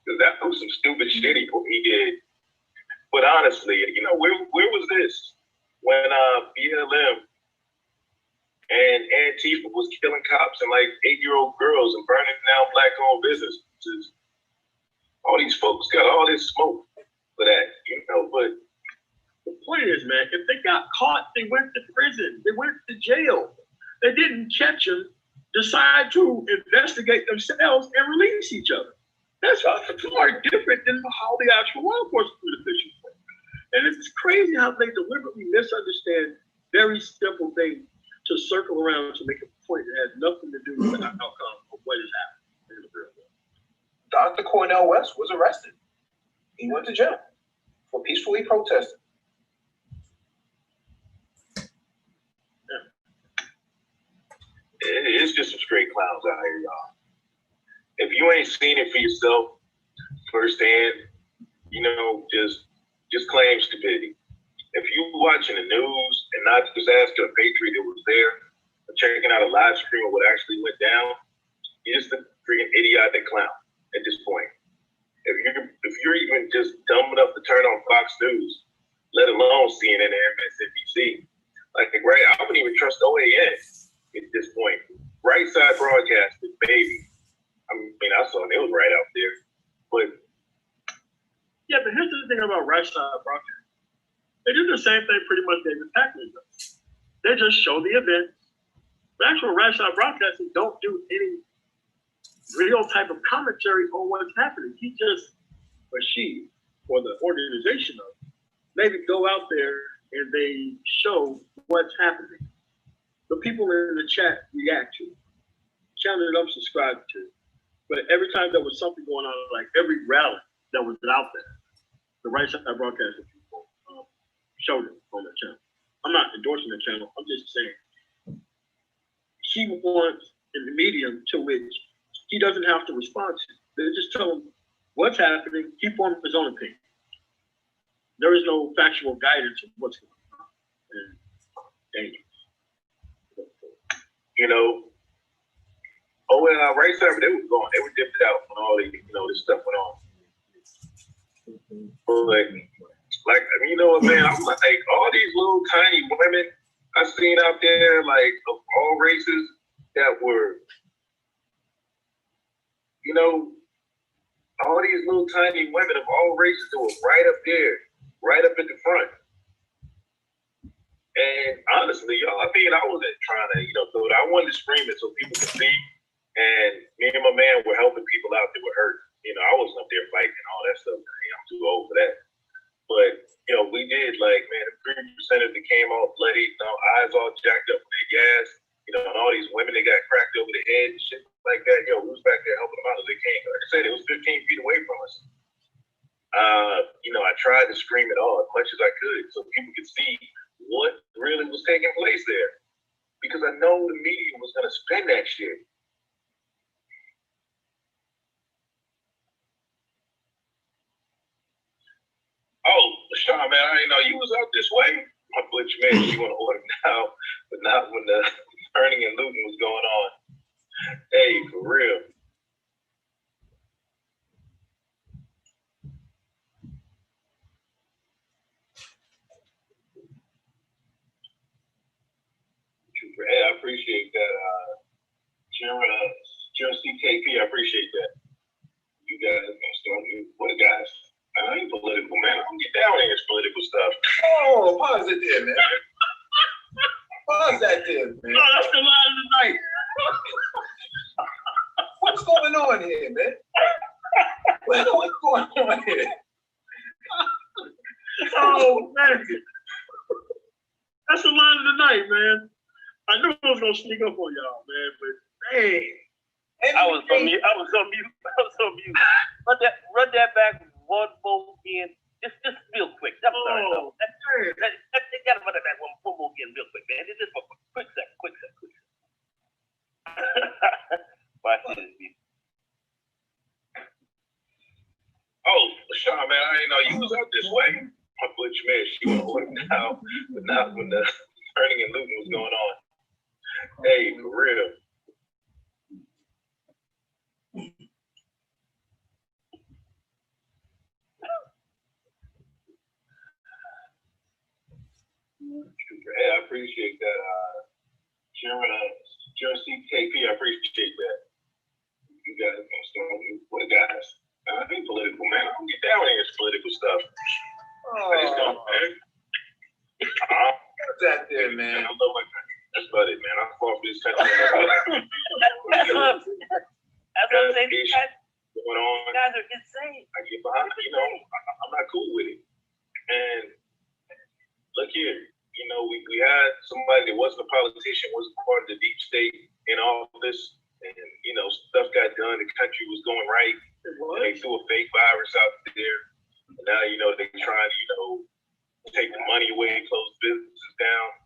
Because that was some stupid shit he did. But honestly, where was this when BLM and Antifa was killing cops and like 8-year-old girls and burning down black-owned businesses? All these folks got all this smoke. for that, you know. But The point is, man, if they got caught, they went to prison. They went to jail. They didn't catch them, decide to investigate themselves and release each other. That's far different than how the actual law enforcement officials work. And it's crazy how they deliberately misunderstand very simple things to circle around to make a point that has nothing to do with the outcome of what is happening in the real world. Dr. Cornel West was arrested. He went to jail for peacefully protesting. it's just some straight clowns out here, y'all. If you ain't seen it for yourself firsthand, you know, just claim stupidity. If you watching the news and not just asking a patriot that was there, or checking out a live stream of what actually went down, you're just a freaking idiotic clown at this point. If you're even just dumb enough to turn on Fox News, let alone CNN and MSNBC, like right, I wouldn't even trust OAN at this point. Right Side Broadcasting, baby. I mean, I saw it was right out there, but yeah, but here's the thing about Right Side Broadcasting. They do the same thing pretty much David Pakman does. They just show the event. The actual Right Side Broadcasting don't do any real type of commentary on what's happening. He just, or she, or the organization of it, maybe go out there and they show what's happening. The people in the chat react to it. Channel that I'm subscribed to. But every time there was something going on, like every rally that was out there, the Right Side Broadcasting people showed it on the channel. I'm not endorsing the channel. I'm just saying he wants in the medium to which he doesn't have to respond to. They just tell him what's happening. He forms his own opinion. There is no factual guidance of what's going on. And dangerous. you know, Right Side, they were dipped out when all the, you know, this stuff went on. But like, you know what, man, I'm like, all these little tiny women I seen out there, like, of all races that were, you know, all these little tiny women of all races that were right up there, right up at the front. And honestly, y'all, I mean, I wasn't trying to, you know, throw it. I wanted to scream it so people could see. And me and my man were helping people out that were hurt. You know, I wasn't up there fighting and all that stuff. I'm too old for that. But, you know, we did, like, man, the 3%ers that came off bloody, you know, eyes all jacked up with their gas, you know, and all these women that got cracked over the head and shit like that. Yo, we was back there helping them out as they came. Like I said, it was 15 feet away from us. You know, I tried to scream it all as much as I could so people could see what really was taking place there. Because I know the media was going to spin that shit. Oh, Sean, man, I didn't know you was out this way. My butch man, you want to order now, but not when the turning and looting was going on. Hey, for real. Hey, I appreciate that. Jerry CKP, I appreciate that. You guys are gonna start what the guys. I ain't political, man. I don't get down in this political stuff. Oh, pause it there, man. Pause that there, man. No, that's the line of the night. What's going on here, man? What's going on here? Oh, man. That's the line of the night, man. I knew I was going to sneak up on y'all, man, but dang. I was on mute. Run that back one more again. Just real quick. I'm sorry, though. They got to run it back one more again real quick, man. Just for quick second. Watch this. Oh, Sean, man, I didn't know you was out this way. My butch man, she want to order now, but not when the turning and looting was going on. Hey, for real. Hey, I appreciate that. Jerry CKP, I appreciate that. You guys are gonna start with the guys. I ain't political, man. I don't get down in this political stuff. Regardless, and stuff got done. The country was going right. And they threw a fake virus out there. And now they're trying to take the money away, close businesses down,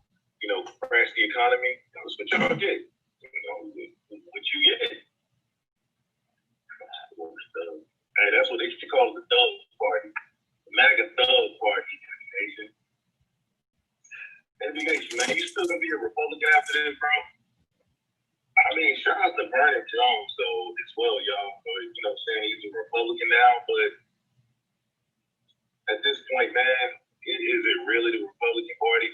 crash the economy. That's what y'all get. What you get. Hey, that's what they should call the Thug Party. The MAGA Thug Party. Nation, man, you still gonna be a Republican after this, bro? I mean, shout out to Vernon Jones, though, as well, y'all. Saying he's a Republican now, but at this point, man, is it really the Republican Party?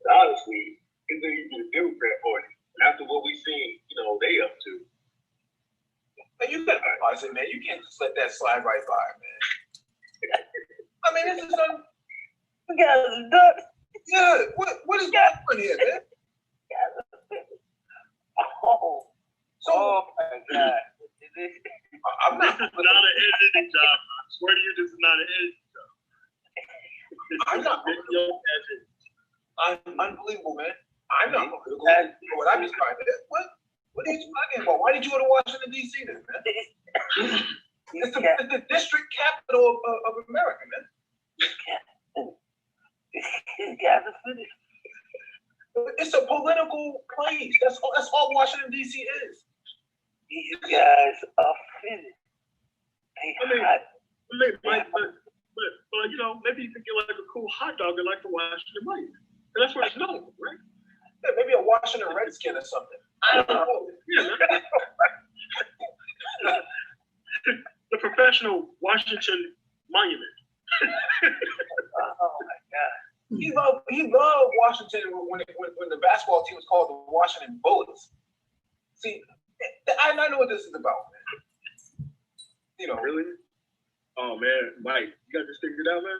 Honestly, is it even the Democrat Party? After what we've seen, they up to. Man, you gotta realize it, man. You can't just let that slide right by, man. I mean, this is We got a duck. yeah. What is going on here, man? Oh my God. I'm not. This is not an editing job. I swear to you, this is not an editing job. I'm not. I'm unbelievable, man. I'm not political. What I'm just trying to do. What are you talking about? Why did you go to Washington, D.C. then, man? It's the district capital of America, man. It's a political place. That's all Washington, D.C. is. These guys are finished. But maybe you could get like a cool hot dog and like the Washington Money. That's what it's known, right? Yeah, maybe a Washington Redskin or something. I don't know. The professional Washington Monument. Oh my God. He loved Washington when the basketball team was called the Washington Bullets. See, I know what this is about, man. Really? Oh man, Mike, you got this figured out, man?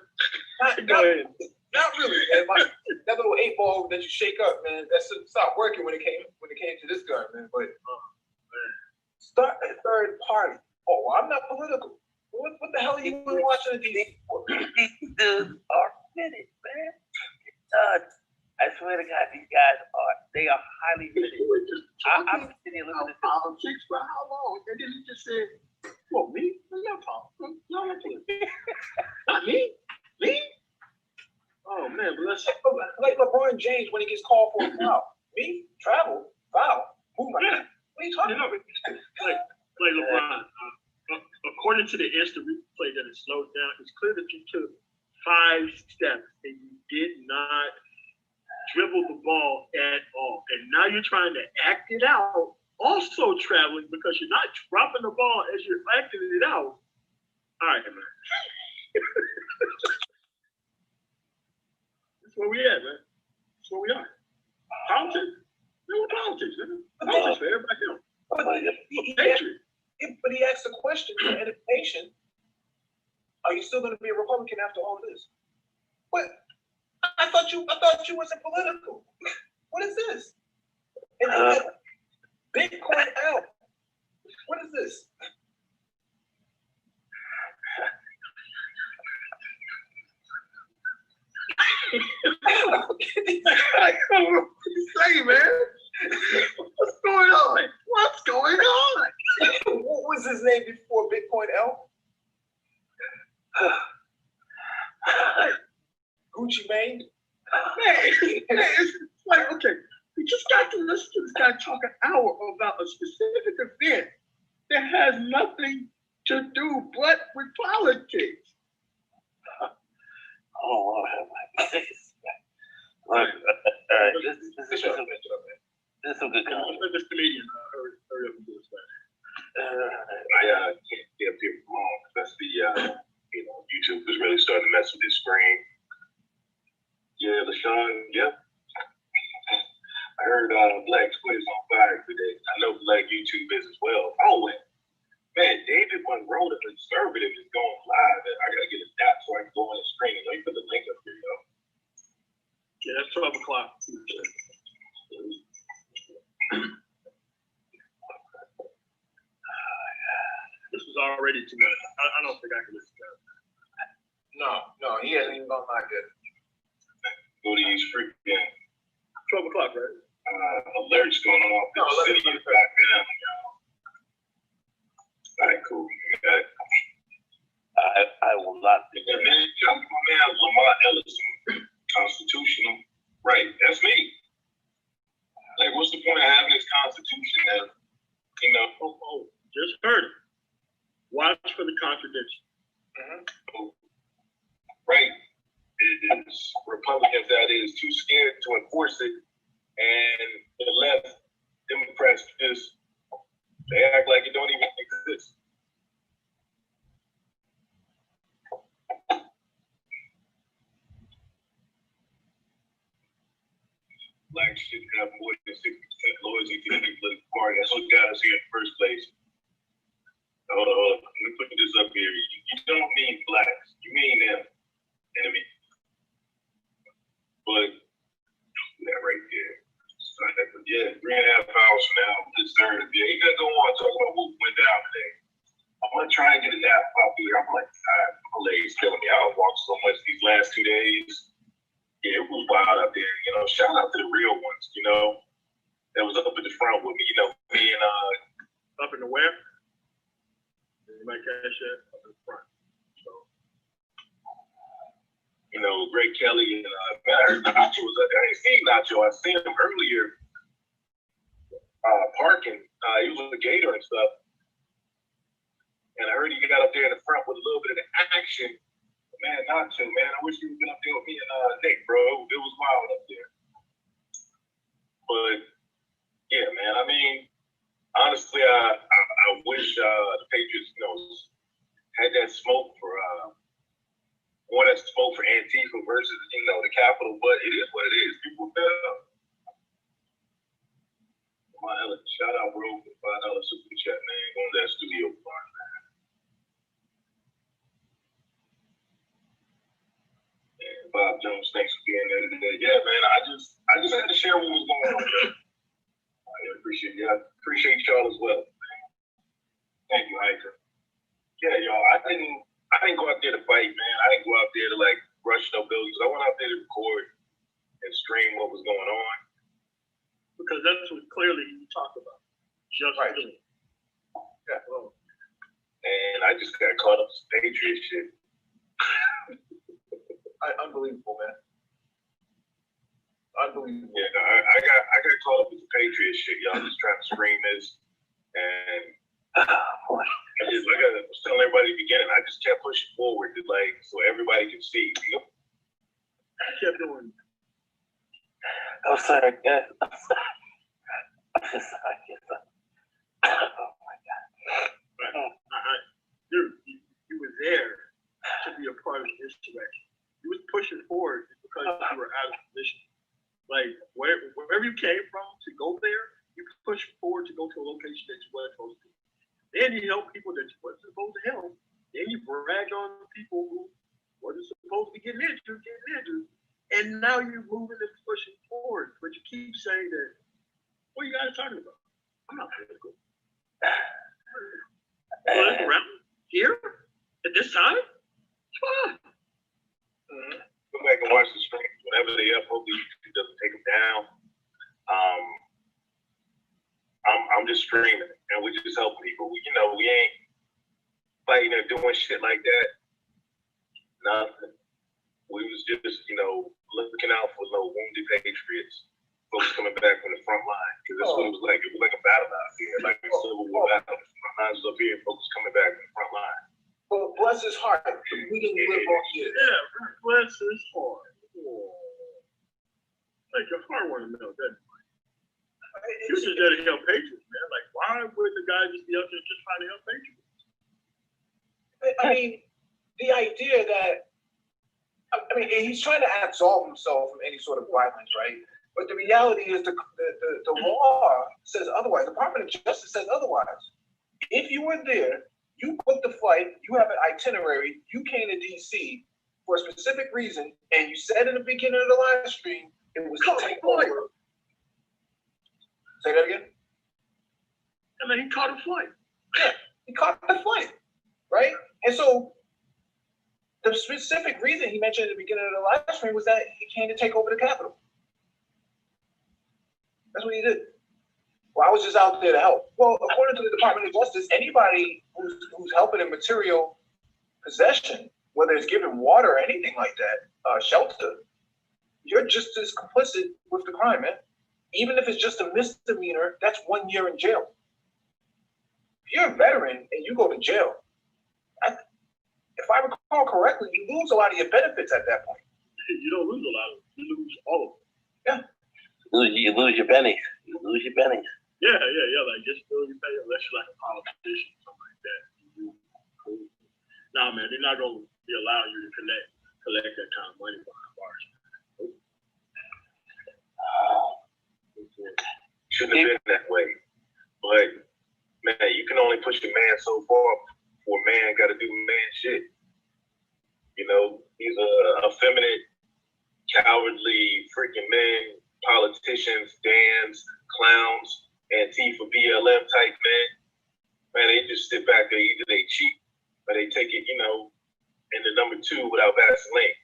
Go ahead. Not really, man. That little 8-ball that you shake up, man, that stopped working when it came to this gun, man. But start a third party. Oh, I'm not political. What the hell are you in Washington, D.C. for? These dudes are finished, man. I swear to God, these guys are highly finished. I'm sitting here looking at this. Politics for how long? And then he just said, well, me? I'm not politics. No, I'm not politics. Not me? Me? Oh man, but let's Like LeBron James when he gets called for a foul. Me? Travel? Foul? Move my hand. What are you talking about? Like LeBron, according to the instant replay that it slowed down, it's clear that you took 5 steps and you did not dribble the ball at all. And now you're trying to act it out, also traveling because you're not dropping the ball as you're acting it out. All right, man. That's where we at, man. That's where we are. Politics? No politics, man. Politics for everybody else. But he asked the question for edification. Are you still going to be a Republican after all of this? What? I thought you wasn't political. What is this? And Bitcoin out. What is this? I don't know what to say, man. What's going on? What's going on? What was his name before Bitcoin L? Gucci Mane? It's like, okay, we just got to listen to this guy talk an hour about a specific event that has nothing to do but with politics. Oh, Lord, my goodness. All right, this is some good content. This comedian, hurry up and do this, man. I can't get up here for long because that's the YouTube is really starting to mess with his screen. Yeah, LaShawn, yep. I heard Black Twitter's on fire today. I know Black YouTube is as well. Oh, man, David Monroe, the conservative, is going live. I gotta get a dot so I can go on the screen. Let me put the link up here, yo. Yeah, that's 12 o'clock. This was already too much. I don't think I can listen to that. No, he hasn't even gone like that. Go to these freaking 12 o'clock, right? alerts going off in the city in the background. All right, cool. You got it. I will not. Yeah, man, my man Lamar Ellison, constitutional. Right, that's me. Like, what's the point of having this constitution that, you know? Oh, just heard it. Watch for the contradiction. Right. It's Republicans that is too scared to enforce it, and the left Democrats just they act like it don't even exist. Blacks should have more than 60% loyalty to any political party. That's what got us here in the first place. Hold on. Let me put this up here. You don't mean blacks. You mean them. Enemy. But that right there. So, yeah, 3.5 hours from now, this Thursday. Yeah, you gotta go on talk about what went down today. I'm gonna try and get a nap out here. I'm like, my legs killing me. I walked so much these last 2 days. Yeah, it was wild out there. You know, shout out to the real ones, you know, that was up at the front with me, you know, me and Up in the where? Anybody catch that? Up in the front. So, you know, Greg Kelly and I heard Nacho was up there. I didn't see Nacho. I seen him earlier parking. He was with the Gator and stuff. And I heard he got up there in the front with a little bit of action. Man, Nacho, man, I wish you would have been up there with me and Nick, bro. It was wild up there. But yeah, man, I mean, honestly, I wish the Patriots, you know, had that smoke for more that smoke for Antifa versus, you know, the Capitol. But it is what it is. People fed up. Shout out, bro, for $5 super chat, man. Going to that studio bar, man. Bob Jones, thanks for being there today. Yeah, man, I just had to share what was going on. I appreciate you. I appreciate y'all as well. Thank you, Hiker. Yeah, y'all. I didn't go out there to fight, man. I didn't go out there to like rush no buildings. I went out there to record and stream what was going on. because that's what clearly you talk about. Just Right. doing. Yeah. Well, And I just got caught up with Patriot shit. Unbelievable, man. Unbelievable. Yeah, no, I got caught up with the Patriot shit, y'all. Just trying to scream this, and I just, like I was telling everybody at the beginning, I just kept pushing forward, to, like, so everybody can see. You know? I kept doing. I'm sorry, guys. I'm sorry. Oh my God. Dude, you were there to be a part of the insurrection. You was pushing forward because you were out of position. Like wherever you came from to go there, you pushed forward to go to a location that you weren't supposed to. Then you help people that you weren't supposed to help. Then you bragged on people who wasn't supposed to be getting injured. And now you're moving and pushing forward. But you keep saying that, what you guys talking about? I'm not political. Around here at this time? Come on. Go back and watch the stream whenever they up. Hopefully YouTube doesn't take them down. I'm just streaming and we just help people. We ain't fighting or doing shit like that. Nothing. We was just, looking out for no wounded patriots. Folks coming back from the front line. Because that's what it was like. It was like a battle out here. Like a civil war battle. The front lines was up here, folks coming back from the front line. Well, bless his heart. We didn't live on here. Yeah, bless his heart. Oh. Like your heart want to know, doesn't it? You just there to help patriots, man. Like, why would the guy just be up there just trying to help patriots? I mean, the idea that, he's trying to absolve himself from any sort of violence, right? But the reality is the law says otherwise. The Department of Justice says otherwise. If you were there, you booked the flight, you have an itinerary, you came to DC for a specific reason, and you said in the beginning of the live stream, it was to take over. Say that again? And then he caught a flight. Yeah, he caught the flight, right? And so the specific reason he mentioned at the beginning of the live stream was that he came to take over the Capitol. That's what he did. Well, I was just out there to help. Well, according to the Department of Justice, anybody who's helping in material possession, whether it's giving water or anything like that, shelter, you're just as complicit with the crime, man. Even if it's just a misdemeanor, that's 1 year in jail. If you're a veteran and you go to jail, if I recall correctly, you lose a lot of your benefits at that point. You don't lose a lot of them. You lose all of them. Yeah. You lose your pennies. You lose your pennies. Yeah. Like just lose your pay unless you're like a politician or something like that. Nah, man, they're not gonna be allowing you to collect that kind of money behind bars. Shouldn't have been that way. But man, you can only push a man so far before a man got to do man shit. You know, these are effeminate, cowardly, freaking men, politicians, Dans, clowns, Antifa, BLM type men. Man, they just sit back there, either they cheat or they take it, you know, in the number 2 without Vaseline.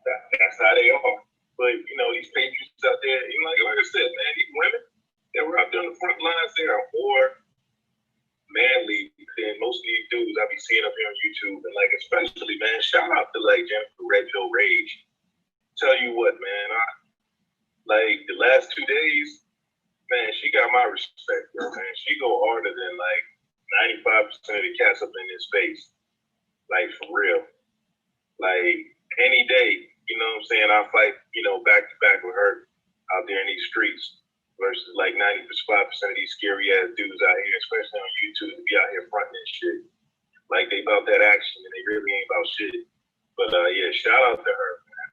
That's how they are. But, you know, these patriots out there, you know, like I said, man, these women that were out there on the front lines, they are more manly than most of these dudes I be seeing up here on YouTube. And, like, especially, man, shout out to, like, Jennifer Red Pill Rage. Tell you what, man, like, the last 2 days, man, she got my respect, bro, man. She go harder than, like, 95% of the cats up in this space. Like, for real. Like, any day, you know what I'm saying, I'll fight, you know, back to back with her out there in these streets versus like 95% of these scary ass dudes out here, especially on YouTube, to be out here fronting and shit. Like they about that action and they really ain't about shit. But yeah, shout out to her, man.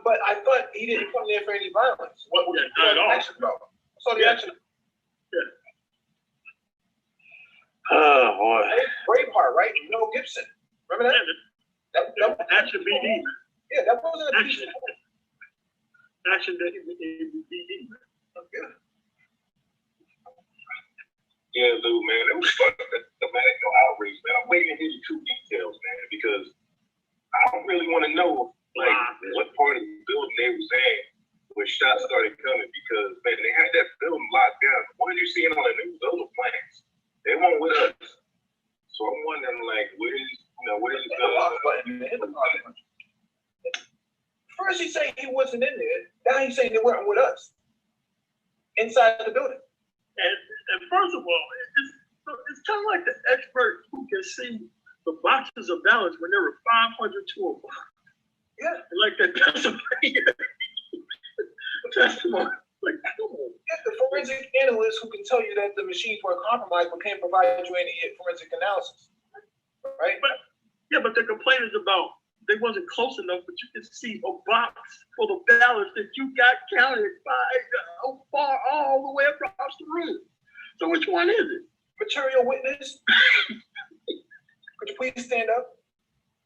But I thought he didn't come there for any violence. What was not at all. action about? I saw the action. Oh boy. Braveheart, right? Mel Gibson. Remember that? That Action BD, man. Yeah, that wasn't a piece Action. of Action that BD, man. Yeah, dude, man, it was fucking the outrage, man. I'm waiting to hear the true details, man, because I don't really want to know, like, what part of the building they was in when shots started coming, because, man, they had that building locked down. What are you seeing on the news? Those are plans. They weren't with us. So I'm wondering, like, where's First he said he wasn't in there. Now he's saying they weren't with us. Inside the building. And first of all, it's kind of like the expert who can see the boxes of ballots when there were 500 to a box. Yeah. And like that Pennsylvania testimony. Like, come on. Yeah, the forensic analyst who can tell you that the machines were compromised but can't provide you any forensic analysis. Right? But the complaint is about they wasn't close enough, but you can see a box full of ballots that you got counted by far all the way across the room. So which one is it? Material witness. Could you please stand up?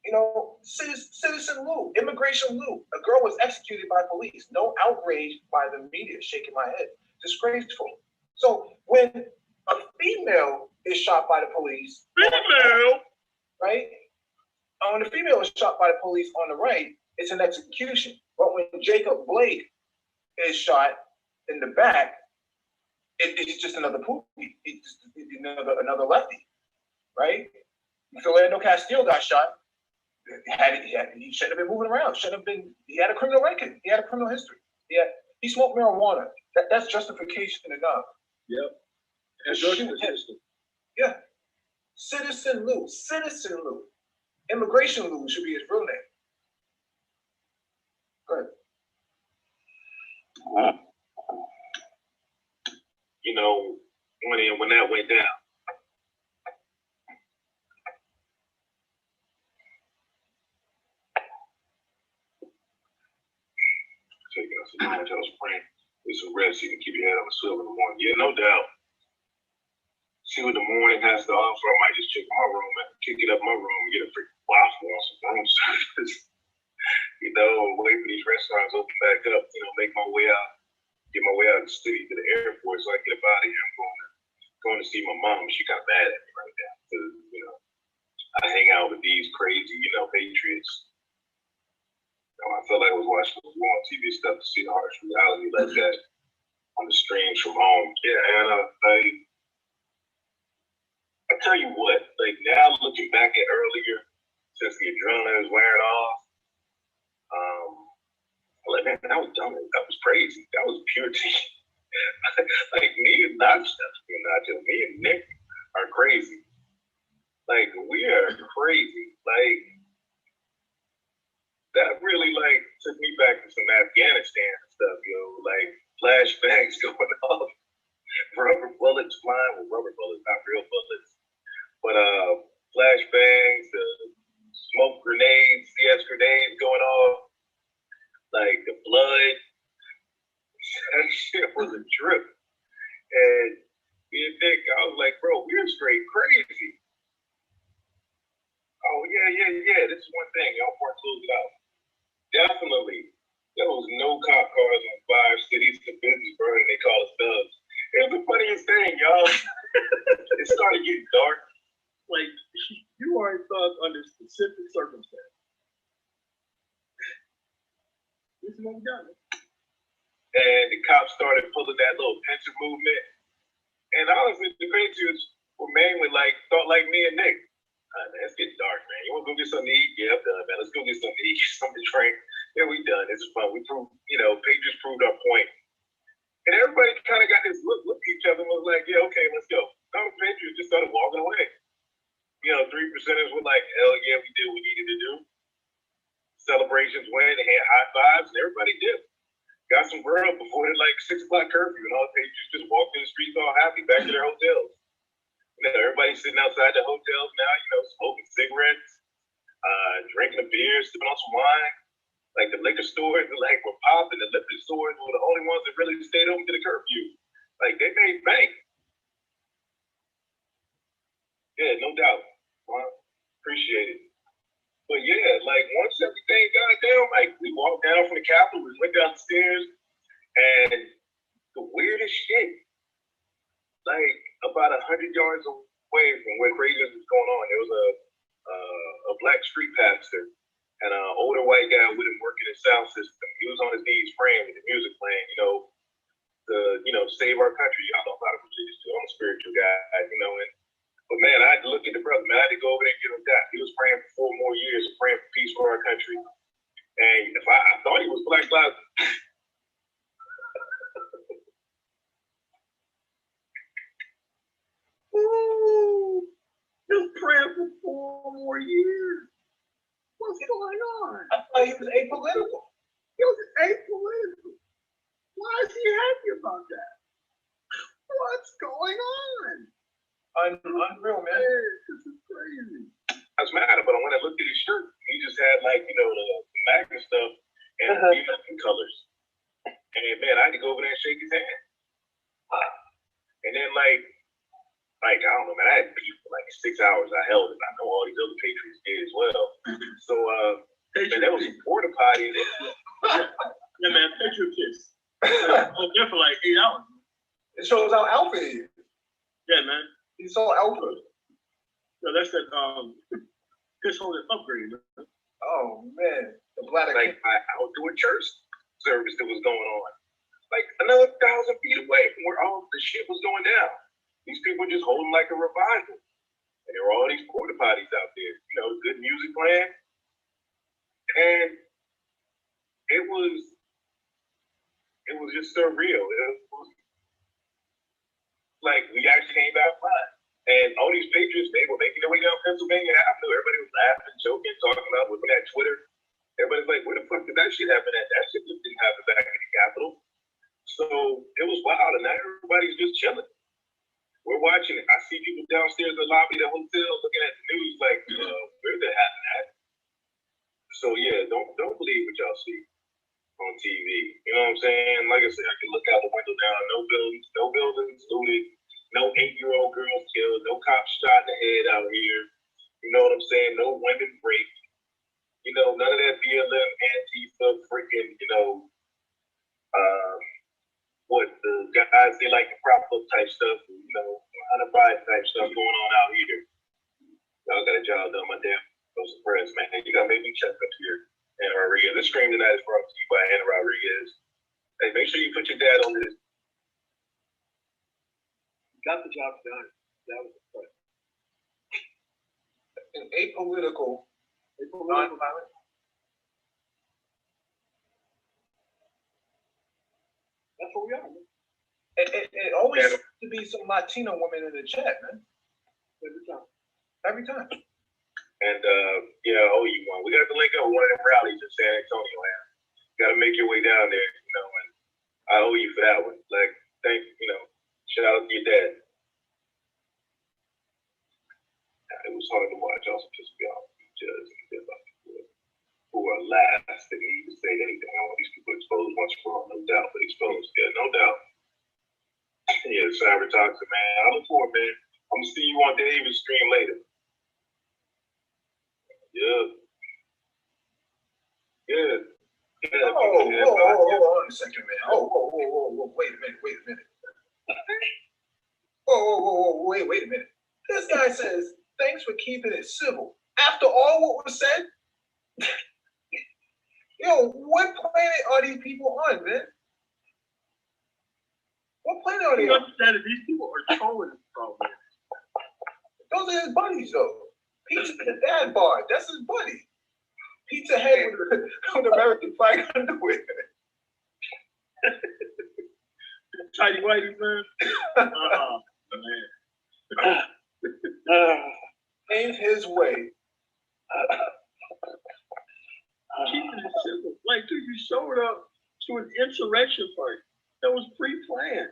You know, Citizen Lou, Immigration Lou. A girl was executed by police. No outrage by the media. Shaking my head. Disgraceful. So when a female is shot by the police, right? When the female is shot by the police on the right, it's an execution. But when Jacob Blake is shot in the back, it's just another poopy. It's another lefty, right? Philando Castile got shot. He shouldn't have been moving around. He had a criminal record. He had a criminal history. He smoked marijuana. That's justification enough. Yep. Yeah. Citizen Lou. Immigration Lou should be his real name. Go ahead. You know, when that went down, taking us to the hotel spring with some rest, so you can keep your head on the swivel in the morning. Yeah, no doubt. See what the morning has to offer. I might just check my room and kick it up my room and get a freaking waffle on some room service. You know, wait for these restaurants open back up, you know, make my way out, get my way out of the city to the airport so I can get up out of here. I'm going to see my mom. She got mad at me right now because, you know, I hang out with these crazy, you know, patriots. You know, I felt like I was watching the war on TV stuff to see the harsh reality like that. on the streams from home. Yeah, and I tell you what, like now looking back at earlier, since the adrenaline is wearing off, I'm like, man, that was dumb. That was crazy. That was pure team. Like me and Nacho, me and Nick are crazy. Like we are crazy. Like that really like took me back to some Afghanistan stuff, yo. Like flashbacks going off, rubber bullets flying with rubber bullets, not real bullets, but flashbangs, the smoke grenades, CS grenades going off, like the blood. That shit was a trip. And me and Nick, I was like, bro, we're straight crazy. Oh yeah. This is one thing. Y'all want to close it out. Definitely. There was no cop cars on 5 cities to business, bro, and they call us thugs. It was the funniest thing, y'all. It started getting dark. Like, you are a thug under specific circumstances. This is what we got. And the cops started pulling that little pincher movement. And honestly, the craziest were mainly like, thought like me and Nick. Man, it's getting dark, man. You want to go get something to eat? Yeah, I'm done, man. Let's go get something to eat, something to drink. Yeah, we done. It's fun. We proved, Patriots proved our point. And everybody kind of got this look at each other and was like, yeah, okay, let's go. Some Patriots just started walking away. 3%ers were like, hell yeah, we did what we needed to do. Celebrations went, they had high fives, and everybody did. Got some grub before the 6 o'clock curfew, and all the Patriots just walked in the streets all happy back to their hotels. Everybody's sitting outside the hotels now, smoking cigarettes, drinking a beer, sipping on some wine. Like the liquor stores, were popping. The liquor stores were the only ones that really stayed open to the curfew. Like they made bank. Yeah, no doubt. Appreciate it. But yeah, once everything got down, we walked down from the Capitol, we went down the stairs, and the weirdest shit, about 100 yards away from where craziness was going on, there was a black street pastor and an older white guy with him working in sound system. He was on his knees praying with the music playing, to save our country. Y'all know about it, religious too. I'm a spiritual guy, but man, I had to look at the brother, man. I had to go over there and get him that. He was praying for 4 more years, praying for peace for our country. And if I thought he was Black Lives. Ooh, just praying for 4 more years. What's going on? I thought he was apolitical. He was apolitical. Why is he happy about that? What's going on? Unreal, man. This is crazy. I was mad, but when I looked at his shirt, he just had the MAGA stuff and the colors. And man, I had to go over there and shake his hand. And then I don't know, man, I had beef for 6 hours. I held it. I know all these other Patriots did as well. So man, there was a porta potty. Yeah, man, Patriot kiss. I was there for 8 hours. It shows how alpha he is. Yeah, man. He's so alpha. So that's that piss holding upgrade, man. Oh man, the bladder. My outdoor church service that was going on, another 1,000 feet away from where all the shit was going down. These people were just holding a revival, and there were all these porta potties out there. Good music playing, and it was just surreal. It was we actually came back fine. And all these Patriots, they were making their way down Pennsylvania Avenue. Everybody was laughing, joking, talking about looking at Twitter. Everybody's like, where the fuck did that shit happen at? That shit just didn't happen back in the Capitol. So it was wild, and now everybody's just chilling. We're watching it. I see people downstairs in the lobby of the hotel looking at the news where did that happen at? So yeah, don't believe what y'all see on TV. You know what I'm saying? Like I said, I can look out the window now. No buildings looted. No 8-year-old girls killed. No cops shot in the head out here. You know what I'm saying? No women raped. None of that BLM, Antifa, freaking, what the guys, they like the prop up type stuff, Hunter Biden type stuff going on out here. Y'all got a job done, my damn those press, man. You gotta make me check up here. Anna Rodriguez. This stream tonight is brought to you by Anna Rodriguez. Hey, make sure you put your dad on this. job done. That was the An apolitical, point. nonviolent. That's what we are. Man. It always seems to be some Latino woman in the chat, man. Every time. Every time. And yeah, I owe you one. We got to link up one of them rallies in San Antonio, man. Got to make your way down there, you know, and I owe you for that one. Like, thank you, know, shout out to your dad. It was hard to watch, also pissed me off because who are last that need to say anything. I want these people exposed once for all, no doubt, but exposed, yeah, no doubt. Yeah, cyber toxic, man. I look forward, man. I'm gonna see you on David's stream later. Yeah. Yeah. Yeah. Hold on a second, man. Wait a minute. Wait a minute. This guy says, thanks for keeping it civil. After all what was said? Yo, what planet are these people on, man? What planet are they You on? understand that these people are trolling probably. Those are his buddies, though. Pizza the dad bar. That's his buddy. Pizza Head with American flag underwear. Tidy whitey, man. Man. Ain't his way. Keeping it simple. Like, dude, you showed up to an insurrection party that was pre-planned.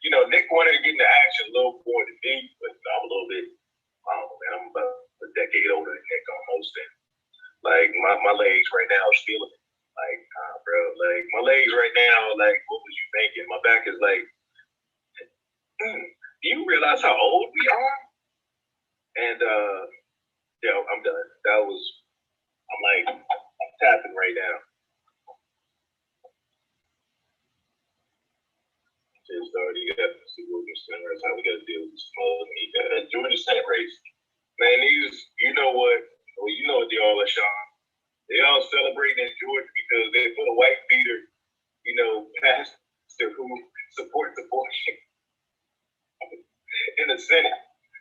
You know, Nick wanted to get into action a little more than me, but I'm a little bit, I don't know, man, I'm about a decade older than Nick almost. And like my legs right now is feeling it. Like, bro, like my legs right now, like, what was you thinking? My back is like, do you realize how old we are? And yeah, I'm done. I'm tapping right now. Just already got to see what we're saying. That's how we got to deal with this Georgia Senate race. Man, these, you know what? Well, you know what they all are, Sean. They all celebrating in Georgia because they put a white beater, you know, pastor who supports abortion in the Senate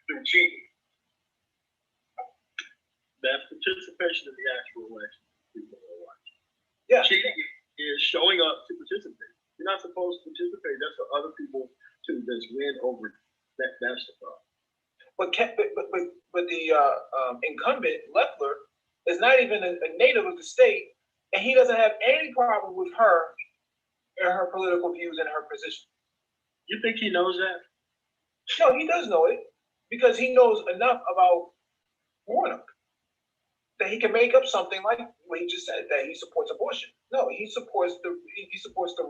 through cheating. That's participation in the actual election. People are watching. Yeah. Cheating is showing up to participate. You're not supposed to participate. That's for other people to just win over. That's the problem. But the incumbent Leffler is not even a native of the state, and he doesn't have any problem with her and her political views and her position. You think he knows that? No, he does know it because he knows enough about Warnock that he can make up something like what he just said, that he supports abortion. No, he supports the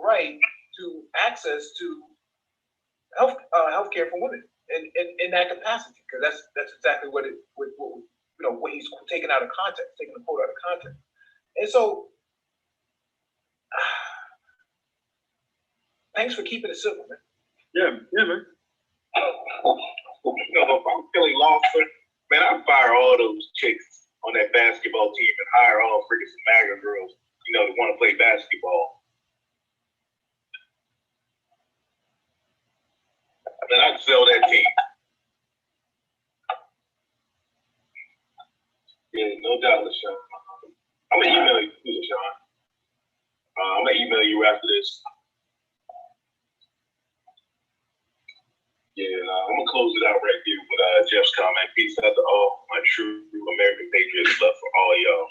right to access to healthcare for women in that capacity, because that's exactly what he's taken out of context, taking the quote out of context. And so thanks for keeping it simple, man. Yeah, man. You know, if I'm feeling lost, man, I'd fire all those chicks on that basketball team and hire all freaking MAGA girls, you know, to want to play basketball. Then I'd sell that team. Yeah, no doubt, LaShawn. I'm gonna email you, LaShawn. I'm gonna email you after this. Yeah, I'm gonna close it out right here with Jeff's comment. Peace out to all my true American patriots. Love for all y'all.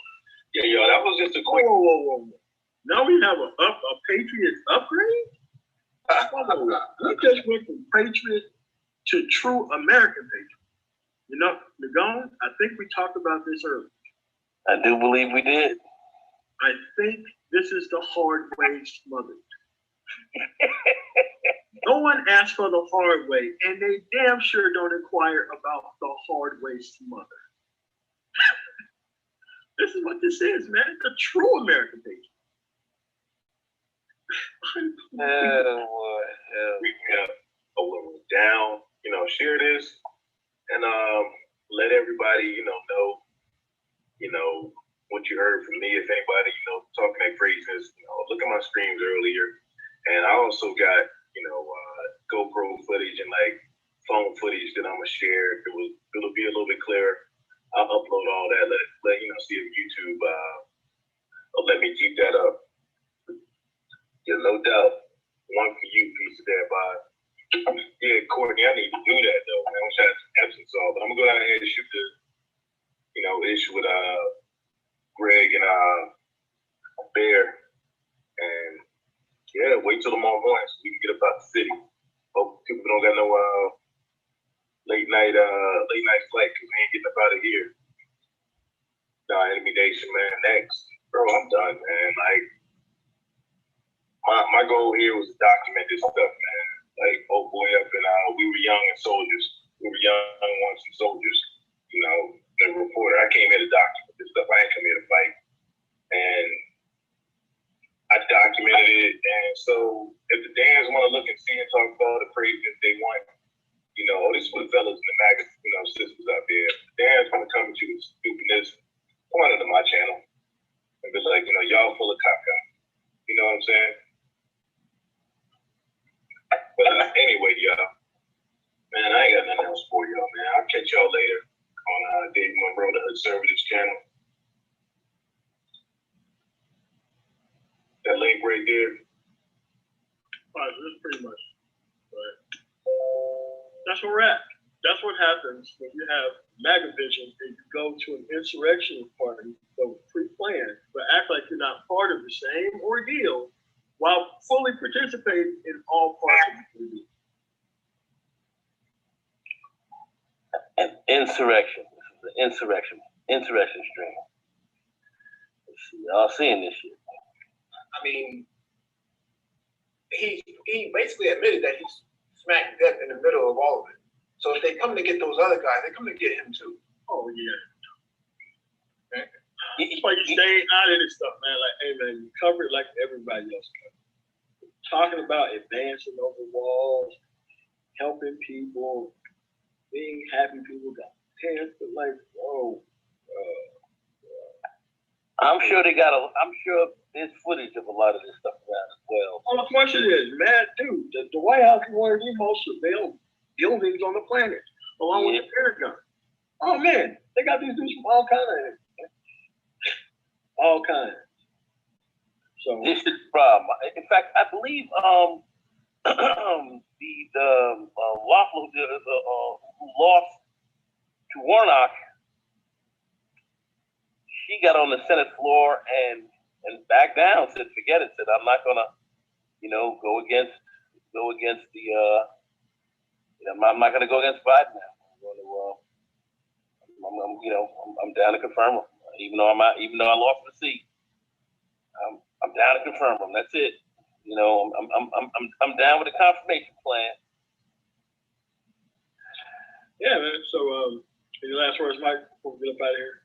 Yeah, y'all. That was just a quick. Whoa. Now we have a Patriots upgrade? We just went from Patriot to true American Patriot. You know, Nagone, I think we talked about this earlier. I do believe we did. I think this is the hard way smothered. No one asked for the hard way, and they damn sure don't inquire about the hard way smothered. This is what this is, man. It's a true American Patriot. We have a woman down, you know, share this and let everybody, you know what you heard from me. If anybody, talking that craziness, look at my streams earlier and also got, GoPro footage and like phone footage that I'm gonna share. It'll be a little bit clearer. I'll upload all that. Let see if YouTube will let me keep that up. Yeah, no doubt. One for you, piece of that, Bob. Yeah, Courtney, I need to do that though, man. I wish I had some Epsom salt, but I'm gonna go down here and shoot the, issue with Greg and Bear, and yeah, wait till tomorrow morning so we can get about the city. Hope people don't got no late night flight because we ain't getting up out of here. Nah, Enemy Nation, man. Next, bro, I'm done, man. Like my goal here was to document this stuff, man. Like, oh boy, up and we were young and soldiers. We were young ones and soldiers. The reporter. I came here to document this stuff. I ain't come here to fight. And I documented it. And so if the Dans want to look and see and talk about the craziness they want, this is for the fellas in the magazine, sisters out there. If the Dans want to come to with stupidness, come on into my channel. And be like, y'all full of caca. You know what I'm saying? But anyway, y'all. Man, I ain't got nothing else for y'all, man. I'll catch y'all later on Dave Monroe, the Conservatives channel. That link right there. All right, that's pretty much. Right. That's where we're at. That's what happens when you have MAGA vision and you go to an insurrection party that was pre-planned, but act like you're not part of the same ordeal while fully participating in all parts of the ordeal. An insurrection. This is an insurrection stream. Let's see, y'all seeing this shit. I mean, he basically admitted that he's smack dab in the middle of all of it. So if they come to get those other guys, they come to get him too. Oh yeah. Okay. That's why you stay out of this stuff, man. Like, hey man, you cover it like everybody else does. Talking about advancing over walls, helping people, being happy people got pants, but like, whoa. I'm sure there's footage of a lot of this stuff around as well. Well, the question is, man, dude, the White House is one of the most surveilled buildings on the planet, along with the Pentagon. Oh man, they got these dudes from all kinds. So this is the problem. In fact, I believe the Loeffler who lost to Warnock, she got on the Senate floor and backed down, said forget it, said I'm not gonna, go against the I'm not gonna go against Biden now. I'm down to confirm him. Even though I lost the seat. I'm down to confirm him. That's it. I'm down with the confirmation plan. yeah, man. So any last words, Mike, before we get up out of here?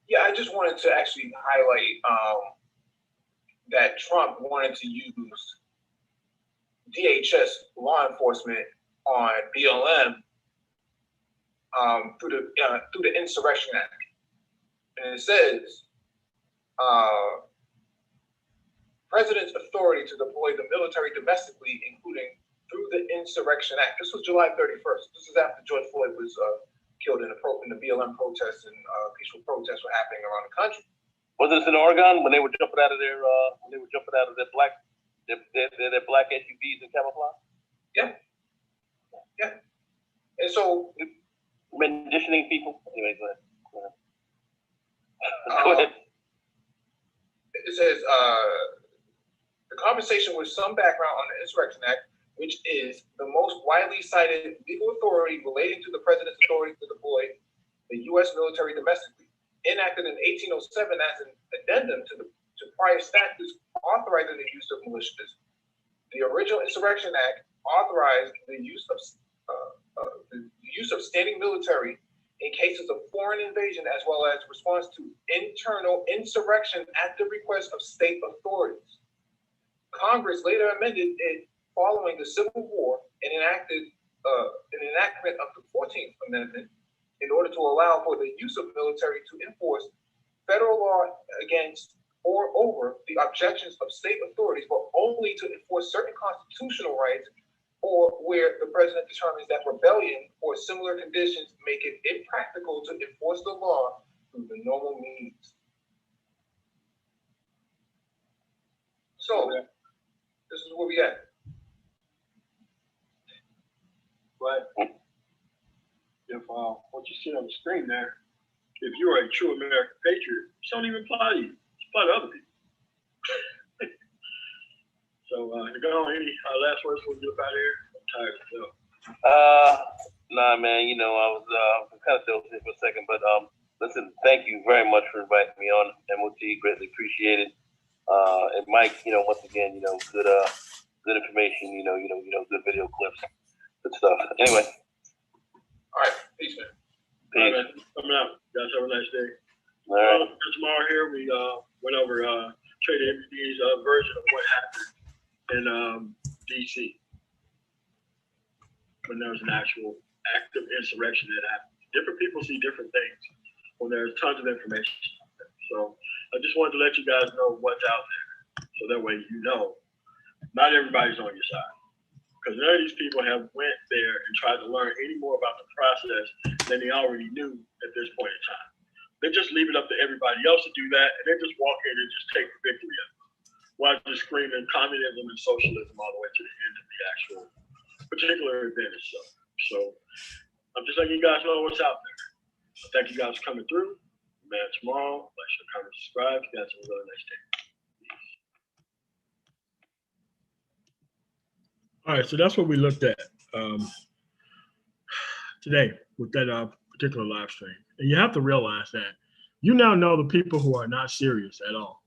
Yeah, I just wanted to actually highlight that Trump wanted to use DHS law enforcement on BLM through the Insurrection Act, and it says President's authority to deploy the military domestically, including through the Insurrection Act. This was July 31st. This is after George Floyd was killed in the BLM protests and peaceful protests were happening around the country. Was this in Oregon when they were jumping out of their black SUVs in camouflage? Yeah. And so renditioning people. Anyway, go ahead. Go ahead. It says the conversation with some background on the Insurrection Act, which is the most widely cited legal authority relating to the president's authority to deploy the U.S. military domestically, enacted in 1807 as an addendum to prior statutes authorizing the use of militias. The original Insurrection Act authorized the use of standing military in cases of foreign invasion, as well as response to internal insurrection at the request of state authorities. Congress later amended it following the Civil War and enacted an enactment of the 14th Amendment in order to allow for the use of military to enforce federal law against or over the objections of state authorities, but only to enforce certain constitutional rights or where the president determines that rebellion or similar conditions make it impractical to enforce the law through the normal means. So, this is where we at. But if what you see on the screen there, if you are a true American patriot, it don't even apply to you. It's apply to other people. So, Nagano, any last words before we get up out of here? I'm tired as hell. Nah, man. You know, I was kind of still here for a second, but listen, thank you very much for inviting me on MOT. Greatly appreciated. And Mike, you know, once again, you know, good information. You know, good video clips, good stuff. Anyway. All right, peace, man. All right, man. Coming out. Guys, have a nice day. All right. Tomorrow here, we went over Trader MPD's version of what happened in DC when there was an actual active insurrection that happened. Different people see different things when there's tons of information. So I just wanted to let you guys know what's out there, so that way you know not everybody's on your side. Because none of these people have went there and tried to learn any more about the process than they already knew at this point in time. They just leave it up to everybody else to do that, and they just walk in and just take the victory of it, while just screaming communism and socialism all the way to the end of the actual particular event itself. So I'm just letting you guys know what's out there. So thank you guys for coming through. Man, tomorrow, like, share, comment, subscribe. You guys have a really nice day. All right, so that's what we looked at today with that particular live stream. And you have to realize that you now know the people who are not serious at all.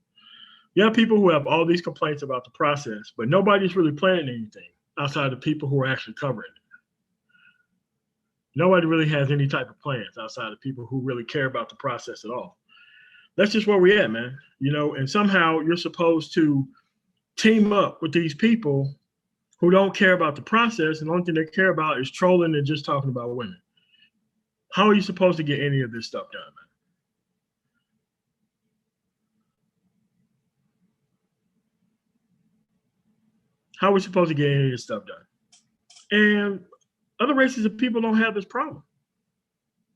You have people who have all these complaints about the process, but nobody's really planning anything outside of people who are actually covering it. Nobody really has any type of plans outside of people who really care about the process at all. That's just where we're at, man. You know, and somehow you're supposed to team up with these people who don't care about the process, and the only thing they care about is trolling and just talking about women. How are you supposed to get any of this stuff done, man? How are we supposed to get any of this stuff done? And other races of people don't have this problem.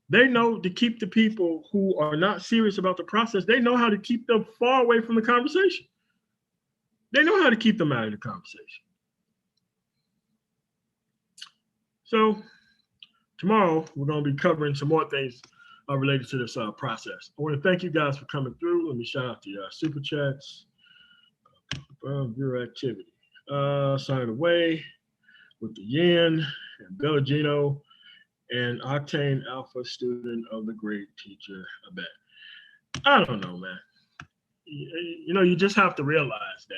They know to keep the people who are not serious about the process, they know how to keep them far away from the conversation. They know how to keep them out of the conversation. So tomorrow, we're going to be covering some more things related to this process. I want to thank you guys for coming through. Let me shout out the super chats. Viewer activity. Sign away with the Yin and Bellagino and Octane Alpha student of the great teacher, I bet. I don't know, man. You know, you just have to realize that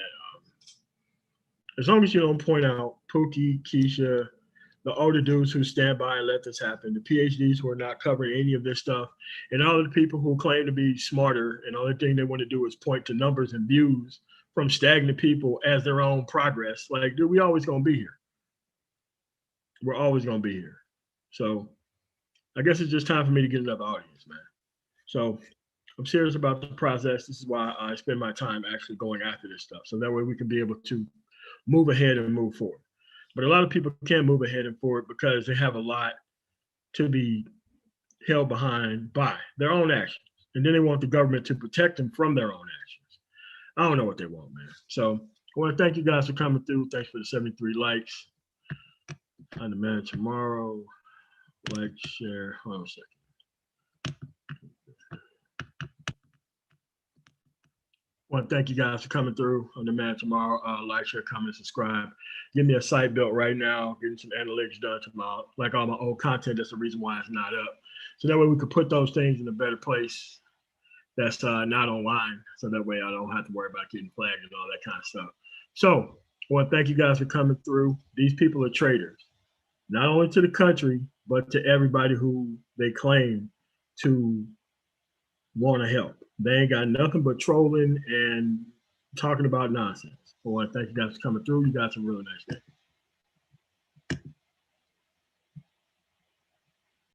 as long as you don't point out Pookie, Keisha, the older dudes who stand by and let this happen, the PhDs who are not covering any of this stuff, and all of the people who claim to be smarter, and the only thing they want to do is point to numbers and views from stagnant people as their own progress. Like, dude, we always gonna be here. We're always gonna be here. So I guess it's just time for me to get another audience, man. So I'm serious about the process. This is why I spend my time actually going after this stuff. So that way we can be able to move ahead and move forward. But a lot of people can't move ahead and forward because they have a lot to be held behind by their own actions. And then they want the government to protect them from their own actions. I don't know what they want, man. So I want to thank you guys for coming through. Thanks for the 73 likes. On the man tomorrow. Like, share. Hold on a second. I want to thank you guys for coming through on the man tomorrow. Like, share, comment, subscribe. Give me a site built right now. Getting some analytics done tomorrow. Like all my old content, that's the reason why it's not up. So that way we could put those things in a better place that's not online. So that way I don't have to worry about getting flagged and all that kind of stuff. So I want to thank you guys for coming through. These people are traitors, not only to the country, but to everybody who they claim to want to help. They ain't got nothing but trolling and talking about nonsense. I want to thank you guys for coming through. You guys have a really nice day.